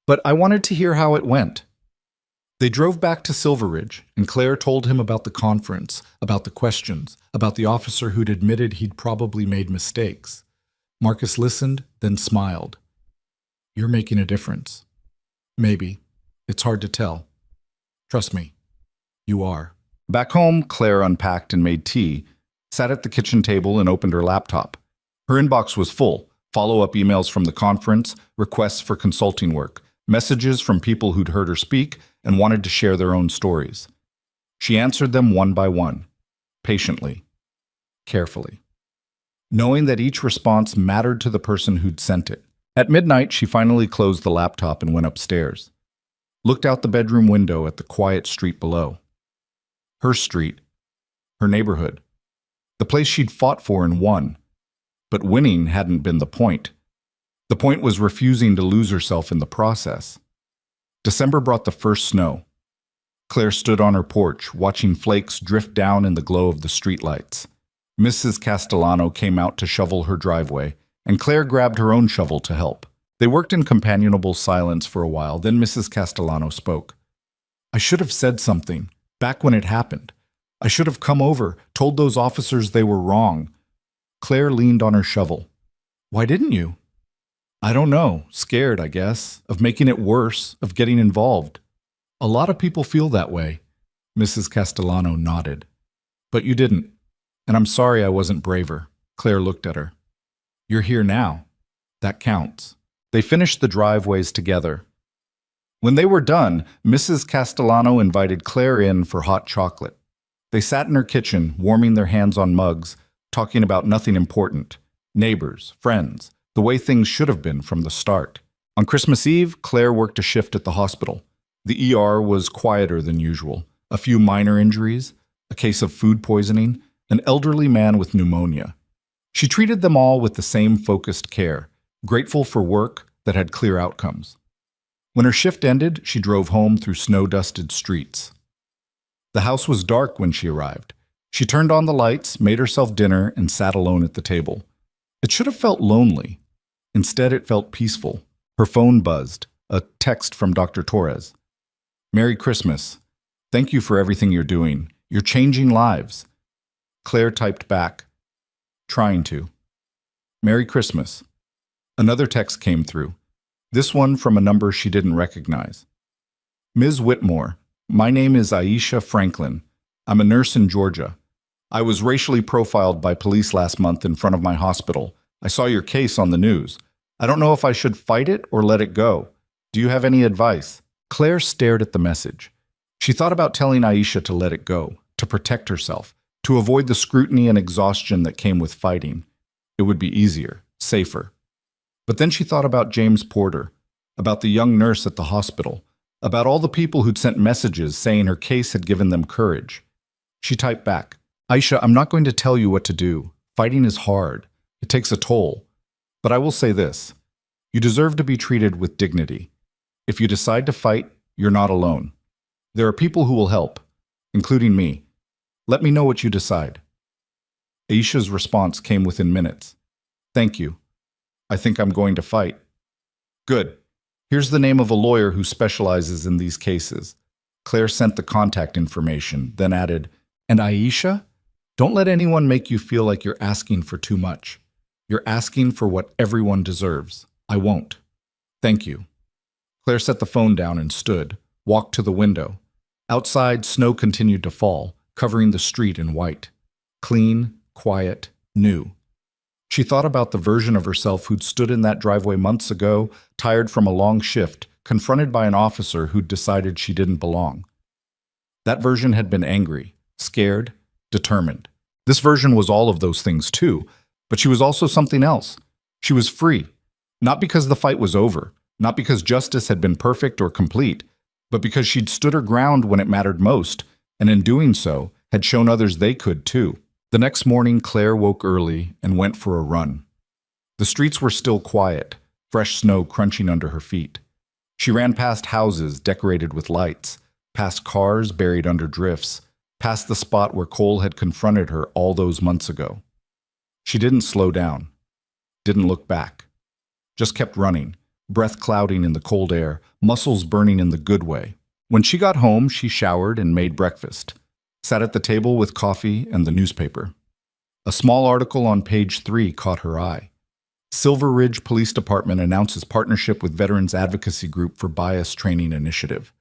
but I wanted to hear how it went." They drove back to Silver Ridge, and Claire told him about the conference, about the questions, about the officer who'd admitted he'd probably made mistakes. Marcus listened, then smiled. "You're making a difference." "Maybe. It's hard to tell. Trust me, you are." Back home, Claire unpacked and made tea, sat at the kitchen table and opened her laptop. Her inbox was full: follow-up emails from the conference, requests for consulting work, messages from people who'd heard her speak and wanted to share their own stories. She answered them one by one, patiently, carefully, knowing that each response mattered to the person who'd sent it. At midnight, she finally closed the laptop and went upstairs, looked out the bedroom window at the quiet street below. Her street, her neighborhood, the place she'd fought for and won. But winning hadn't been the point. The point was refusing to lose herself in the process. December brought the first snow. Claire stood on her porch, watching flakes drift down in the glow of the streetlights. Mrs. Castellano came out to shovel her driveway, and Claire grabbed her own shovel to help. They worked in companionable silence for a while, then Mrs. Castellano spoke. "I should have said something, back when it happened. I should have come over, told those officers they were wrong." Claire leaned on her shovel. "Why didn't you?" "I don't know. Scared, I guess, of making it worse, of getting involved." "A lot of people feel that way." Mrs. Castellano nodded. "But you didn't, and I'm sorry I wasn't braver." Claire looked at her. "You're here now. That counts." They finished the driveways together. When they were done, Mrs. Castellano invited Claire in for hot chocolate. They sat in her kitchen, warming their hands on mugs, talking about nothing important: neighbors, friends, the way things should have been from the start. On Christmas Eve, Claire worked a shift at the hospital. The ER was quieter than usual. A few minor injuries, a case of food poisoning, an elderly man with pneumonia. She treated them all with the same focused care, grateful for work that had clear outcomes. When her shift ended, she drove home through snow-dusted streets. The house was dark when she arrived. She turned on the lights, made herself dinner, and sat alone at the table. It should have felt lonely. Instead, it felt peaceful. Her phone buzzed, a text from Dr. Torres. "Merry Christmas. Thank you for everything you're doing. You're changing lives." Claire typed back, "Trying to." "Merry Christmas." Another text came through, this one from a number she didn't recognize. "Ms. Whitmore, my name is Aisha Franklin. I'm a nurse in Georgia. I was racially profiled by police last month in front of my hospital. I saw your case on the news. I don't know if I should fight it or let it go. Do you have any advice?" Claire stared at the message. She thought about telling Aisha to let it go, to protect herself, to avoid the scrutiny and exhaustion that came with fighting. It would be easier, safer. But then she thought about James Porter, about the young nurse at the hospital, about all the people who'd sent messages saying her case had given them courage. She typed back, "Aisha, I'm not going to tell you what to do. Fighting is hard. It takes a toll. But I will say this. You deserve to be treated with dignity. If you decide to fight, you're not alone. There are people who will help, including me. Let me know what you decide." Aisha's response came within minutes. "Thank you. I think I'm going to fight." "Good. Here's the name of a lawyer who specializes in these cases." Claire sent the contact information, then added, "And Aisha, don't let anyone make you feel like you're asking for too much. You're asking for what everyone deserves. I won't. Thank you." Claire set the phone down and stood, walked to the window. Outside, snow continued to fall, covering the street in white. Clean, quiet, new. She thought about the version of herself who'd stood in that driveway months ago, tired from a long shift, confronted by an officer who'd decided she didn't belong. That version had been angry, scared, determined. This version was all of those things too, but she was also something else. She was free, not because the fight was over, not because justice had been perfect or complete, but because she'd stood her ground when it mattered most, and in doing so, had shown others they could too. The next morning, Claire woke early and went for a run. The streets were still quiet, fresh snow crunching under her feet. She ran past houses decorated with lights, past cars buried under drifts, past the spot where Cole had confronted her all those months ago. She didn't slow down, didn't look back, just kept running, breath clouding in the cold air, muscles burning in the good way. When she got home, she showered and made breakfast, sat at the table with coffee and the newspaper. A small article on page 3 caught her eye. Silver Ridge Police Department announces partnership with Veterans Advocacy Group for Bias Training Initiative.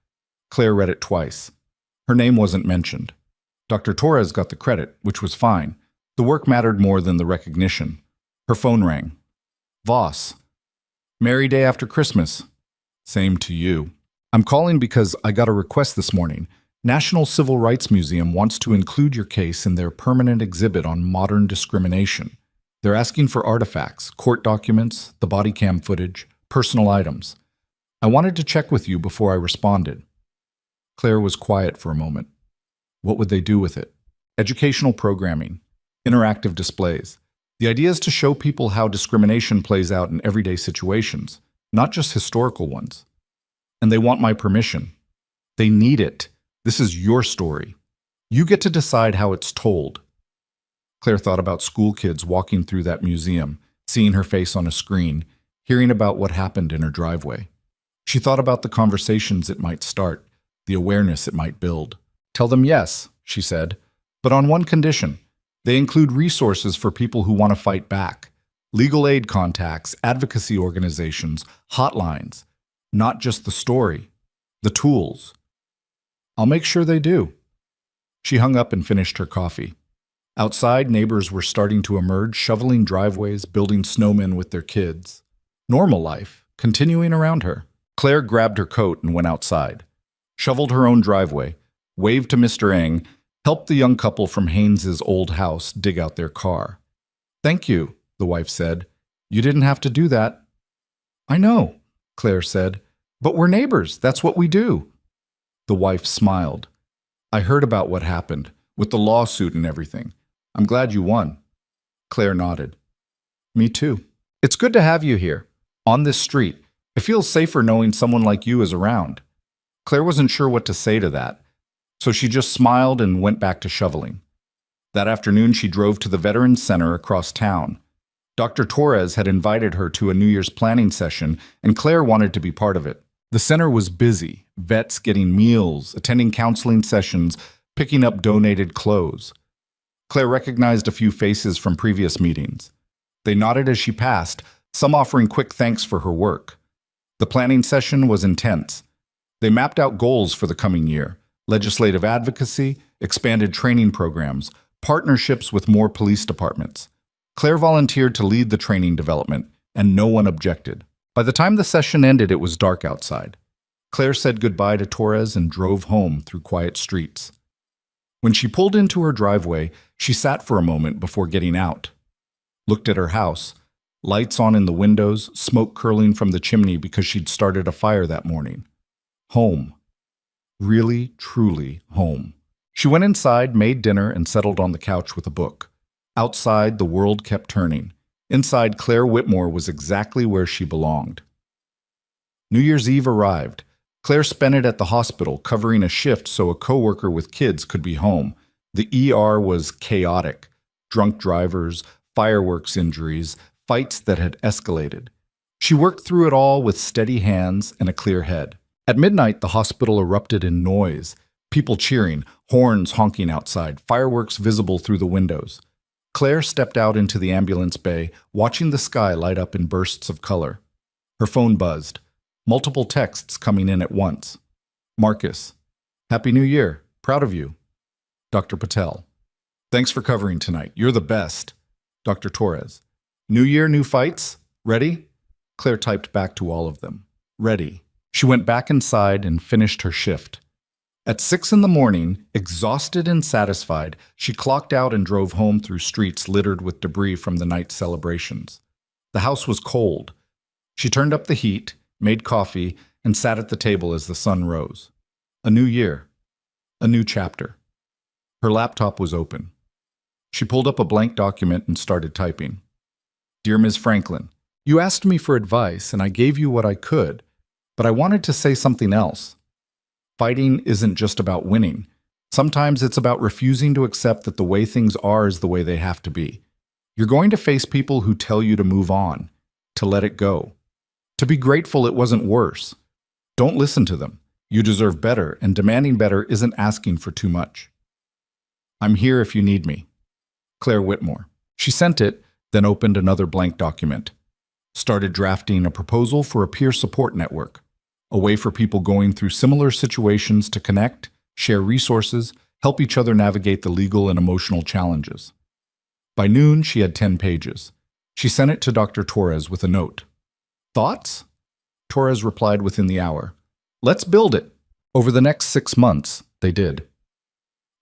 Claire read it twice. Her name wasn't mentioned. Dr. Torres got the credit, which was fine. The work mattered more than the recognition. Her phone rang. Voss. Merry day after Christmas. Same to you. I'm calling because I got a request this morning. National Civil Rights Museum wants to include your case in their permanent exhibit on modern discrimination. They're asking for artifacts, court documents, the body cam footage, personal items. I wanted to check with you before I responded. Claire was quiet for a moment. What would they do with it? Educational programming, interactive displays. The idea is to show people how discrimination plays out in everyday situations, not just historical ones. And they want my permission. They need it. This is your story. You get to decide how it's told. Claire thought about school kids walking through that museum, seeing her face on a screen, hearing about what happened in her driveway. She thought about the conversations it might start, the awareness it might build. Tell them yes, she said, but on one condition. They include resources for people who want to fight back, legal aid contacts, advocacy organizations, hotlines, not just the story, the tools. I'll make sure they do. She hung up and finished her coffee. Outside, neighbors were starting to emerge, shoveling driveways, building snowmen with their kids. Normal life, continuing around her. Claire grabbed her coat and went outside, shoveled her own driveway, waved to Mr. Eng, helped the young couple from Haynes's old house dig out their car. Thank you, the wife said. You didn't have to do that. I know, Claire said, but we're neighbors. That's what we do. The wife smiled. I heard about what happened, with the lawsuit and everything. I'm glad you won. Claire nodded. Me too. It's good to have you here, on this street. It feels safer knowing someone like you is around. Claire wasn't sure what to say to that, so she just smiled and went back to shoveling. That afternoon, she drove to the Veterans Center across town. Dr. Torres had invited her to a New Year's planning session, and Claire wanted to be part of it. The center was busy, vets getting meals, attending counseling sessions, picking up donated clothes. Claire recognized a few faces from previous meetings. They nodded as she passed, some offering quick thanks for her work. The planning session was intense. They mapped out goals for the coming year: legislative advocacy, expanded training programs, partnerships with more police departments. Claire volunteered to lead the training development, and no one objected. By the time the session ended, it was dark outside. Claire said goodbye to Torres and drove home through quiet streets. When she pulled into her driveway, she sat for a moment before getting out. Looked at her house, lights on in the windows, smoke curling from the chimney because she'd started a fire that morning. Home. Really, truly home. She went inside, made dinner, and settled on the couch with a book. Outside, the world kept turning. Inside, Claire Whitmore was exactly where she belonged. New Year's Eve arrived. Claire spent it at the hospital, covering a shift so a coworker with kids could be home. The ER was chaotic. Drunk drivers, fireworks injuries, fights that had escalated. She worked through it all with steady hands and a clear head. At midnight, the hospital erupted in noise. People cheering, horns honking outside, fireworks visible through the windows. Claire stepped out into the ambulance bay, watching the sky light up in bursts of color. Her phone buzzed. Multiple texts coming in at once. Marcus. Happy New Year. Proud of you. Dr. Patel. Thanks for covering tonight. You're the best. Dr. Torres. New year, new fights? Ready? Claire typed back to all of them. Ready. She went back inside and finished her shift. At 6 a.m, exhausted and satisfied, she clocked out and drove home through streets littered with debris from the night's celebrations. The house was cold. She turned up the heat, made coffee, and sat at the table as the sun rose. A new year. A new chapter. Her laptop was open. She pulled up a blank document and started typing. Dear Ms. Franklin, you asked me for advice and I gave you what I could, but I wanted to say something else. Fighting isn't just about winning. Sometimes it's about refusing to accept that the way things are is the way they have to be. You're going to face people who tell you to move on, to let it go, to be grateful it wasn't worse. Don't listen to them. You deserve better, and demanding better isn't asking for too much. I'm here if you need me. Claire Whitmore. She sent it, then opened another blank document. Started drafting a proposal for a peer support network, a way for people going through similar situations to connect, share resources, help each other navigate the legal and emotional challenges. By noon, she had 10 pages. She sent it to Dr. Torres with a note. Thoughts? Torres replied within the hour. Let's build it. Over the next 6 months, they did.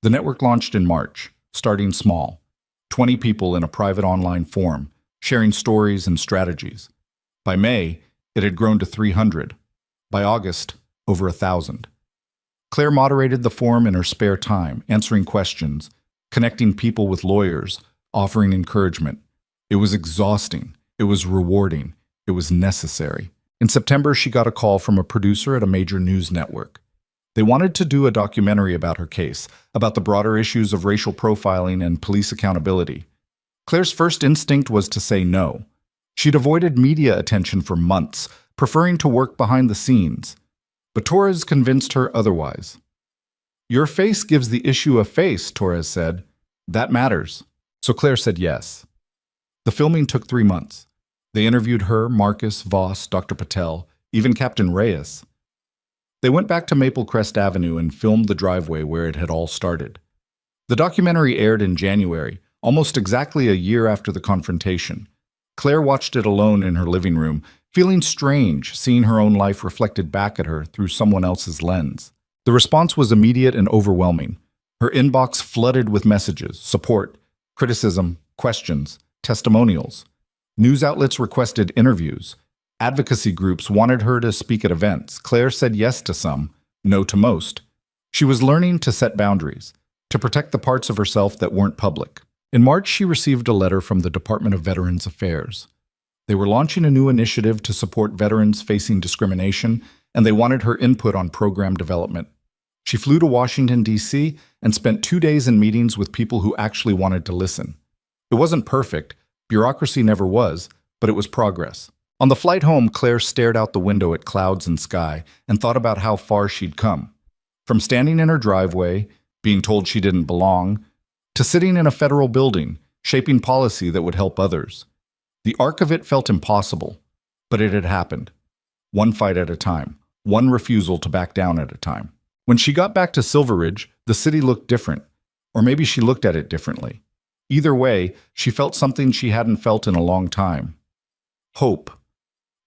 The network launched in March, starting small. 20 people in a private online forum, sharing stories and strategies. By May, it had grown to 300. By August, over 1,000. Claire moderated the forum in her spare time, answering questions, connecting people with lawyers, offering encouragement. It was exhausting. It was rewarding. It was necessary. In September, she got a call from a producer at a major news network. They wanted to do a documentary about her case, about the broader issues of racial profiling and police accountability. Claire's first instinct was to say no. She'd avoided media attention for months, preferring to work behind the scenes. But Torres convinced her otherwise. Your face gives the issue a face, Torres said. That matters. So Claire said yes. The filming took 3 months. They interviewed her, Marcus, Voss, Dr. Patel, even Captain Reyes. They went back to Maple Crest Avenue and filmed the driveway where it had all started. The documentary aired in January, almost exactly a year after the confrontation. Claire watched it alone in her living room, feeling strange seeing her own life reflected back at her through someone else's lens. The response was immediate and overwhelming. Her inbox flooded with messages, support, criticism, questions, testimonials. News outlets requested interviews. Advocacy groups wanted her to speak at events. Claire said yes to some, no to most. She was learning to set boundaries, to protect the parts of herself that weren't public. In March, she received a letter from the Department of Veterans Affairs. They were launching a new initiative to support veterans facing discrimination, and they wanted her input on program development. She flew to Washington, D.C., and spent 2 days in meetings with people who actually wanted to listen. It wasn't perfect, bureaucracy never was, but it was progress. On the flight home, Claire stared out the window at clouds and sky and thought about how far she'd come. From standing in her driveway, being told she didn't belong, to sitting in a federal building, shaping policy that would help others. The arc of it felt impossible, but it had happened. One fight at a time, one refusal to back down at a time. When she got back to Silver Ridge, the city looked different, or maybe she looked at it differently. Either way, she felt something she hadn't felt in a long time. Hope.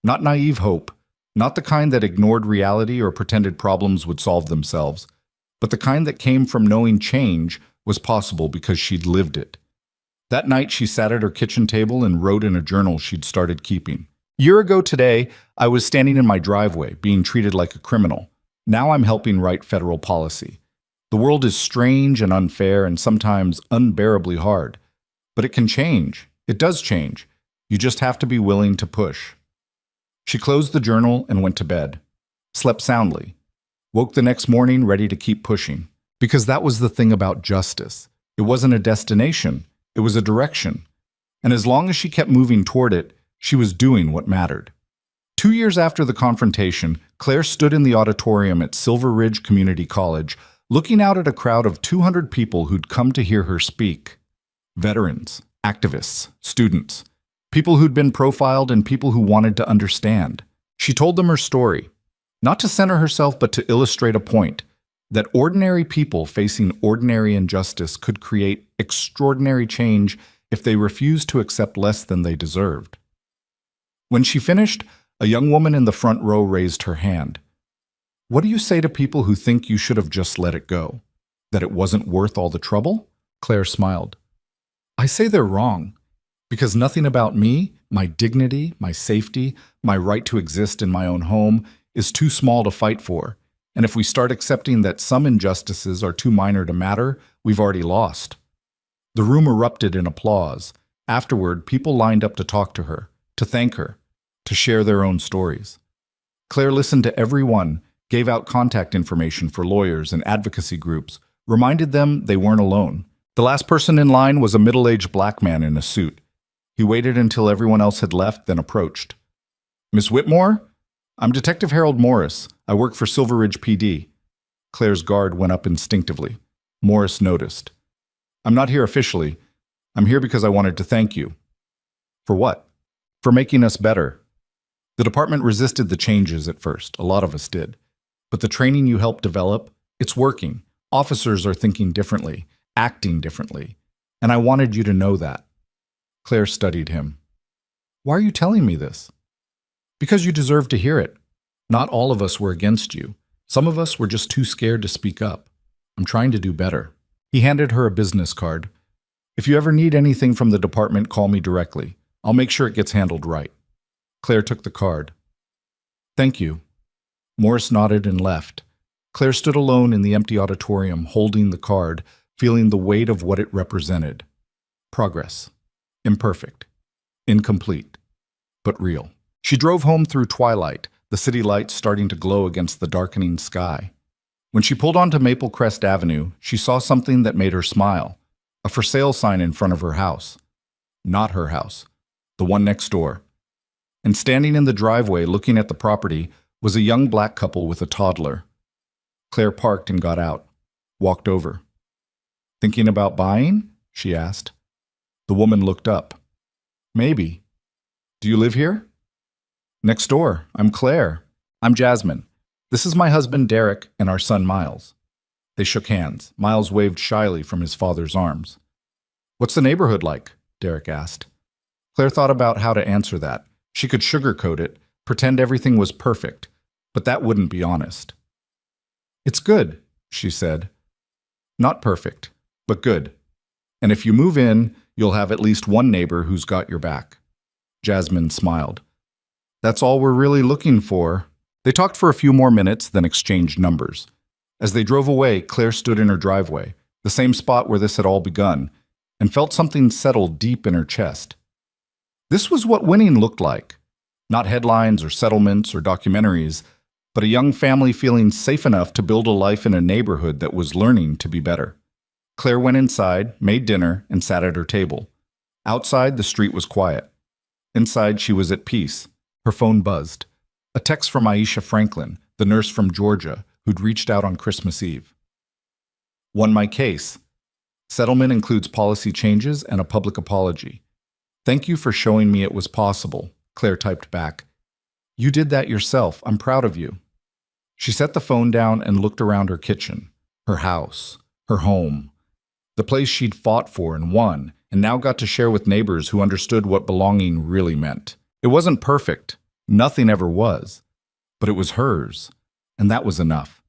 Not naive hope, not the kind that ignored reality or pretended problems would solve themselves, but the kind that came from knowing change was possible because she'd lived it. That night, she sat at her kitchen table and wrote in a journal she'd started keeping. A year ago today, I was standing in my driveway, being treated like a criminal. Now I'm helping write federal policy. The world is strange and unfair and sometimes unbearably hard. But it can change. It does change. You just have to be willing to push. She closed the journal and went to bed. Slept soundly. Woke the next morning ready to keep pushing. Because that was the thing about justice. It wasn't a destination. It was a direction. And as long as she kept moving toward it, she was doing what mattered. 2 years after the confrontation, Claire stood in the auditorium at Silver Ridge Community College, looking out at a crowd of 200 people who'd come to hear her speak. Veterans, activists, students, people who'd been profiled and people who wanted to understand. She told them her story, not to center herself but to illustrate a point, that ordinary people facing ordinary injustice could create extraordinary change if they refused to accept less than they deserved. When she finished, a young woman in the front row raised her hand. What do you say to people who think you should have just let it go? That it wasn't worth all the trouble? Claire smiled. I say they're wrong. Because nothing about me, my dignity, my safety, my right to exist in my own home is too small to fight for. And if we start accepting that some injustices are too minor to matter, we've already lost. The room erupted in applause. Afterward, people lined up to talk to her, to thank her, to share their own stories. Claire listened to everyone, gave out contact information for lawyers and advocacy groups, reminded them they weren't alone. The last person in line was a middle-aged black man in a suit. He waited until everyone else had left, then approached. "Miss Whitmore? I'm Detective Harold Morris. I work for Silver Ridge PD." Claire's guard went up instinctively. Morris noticed. "I'm not here officially. I'm here because I wanted to thank you." "For what?" "For making us better. The department resisted the changes at first. A lot of us did. But the training you helped develop, it's working. Officers are thinking differently, acting differently. And I wanted you to know that." Claire studied him. "Why are you telling me this?" "Because you deserve to hear it. Not all of us were against you. Some of us were just too scared to speak up. I'm trying to do better." He handed her a business card. "If you ever need anything from the department, call me directly. I'll make sure it gets handled right." Claire took the card. "Thank you." Morris nodded and left. Claire stood alone in the empty auditorium, holding the card, feeling the weight of what it represented. Progress. Imperfect. Incomplete. But real. She drove home through twilight, the city lights starting to glow against the darkening sky. When she pulled onto Maple Crest Avenue, she saw something that made her smile. A for sale sign in front of her house. Not her house. The one next door. And standing in the driveway looking at the property was a young black couple with a toddler. Claire parked and got out. Walked over. "Thinking about buying?" she asked. The woman looked up. "Maybe. Do you live here?" "Next door. I'm Claire." "I'm Jasmine. This is my husband Derek and our son Miles." They shook hands. Miles waved shyly from his father's arms. "What's the neighborhood like?" Derek asked. Claire thought about how to answer that. She could sugarcoat it, pretend everything was perfect, but that wouldn't be honest. "It's good," she said. "Not perfect, but good. And if you move in, you'll have at least one neighbor who's got your back." Jasmine smiled. "That's all we're really looking for." They talked for a few more minutes, then exchanged numbers. As they drove away, Claire stood in her driveway, the same spot where this had all begun, and felt something settle deep in her chest. This was what winning looked like. Not headlines or settlements or documentaries, but a young family feeling safe enough to build a life in a neighborhood that was learning to be better. Claire went inside, made dinner, and sat at her table. Outside, the street was quiet. Inside, she was at peace. Her phone buzzed. A text from Aisha Franklin, the nurse from Georgia, who'd reached out on Christmas Eve. "Won my case. Settlement includes policy changes and a public apology. Thank you for showing me it was possible," Claire typed back. "You did that yourself. I'm proud of you." She set the phone down and looked around her kitchen, her house, her home, the place she'd fought for and won, and now got to share with neighbors who understood what belonging really meant. It wasn't perfect. Nothing ever was. But it was hers, and that was enough.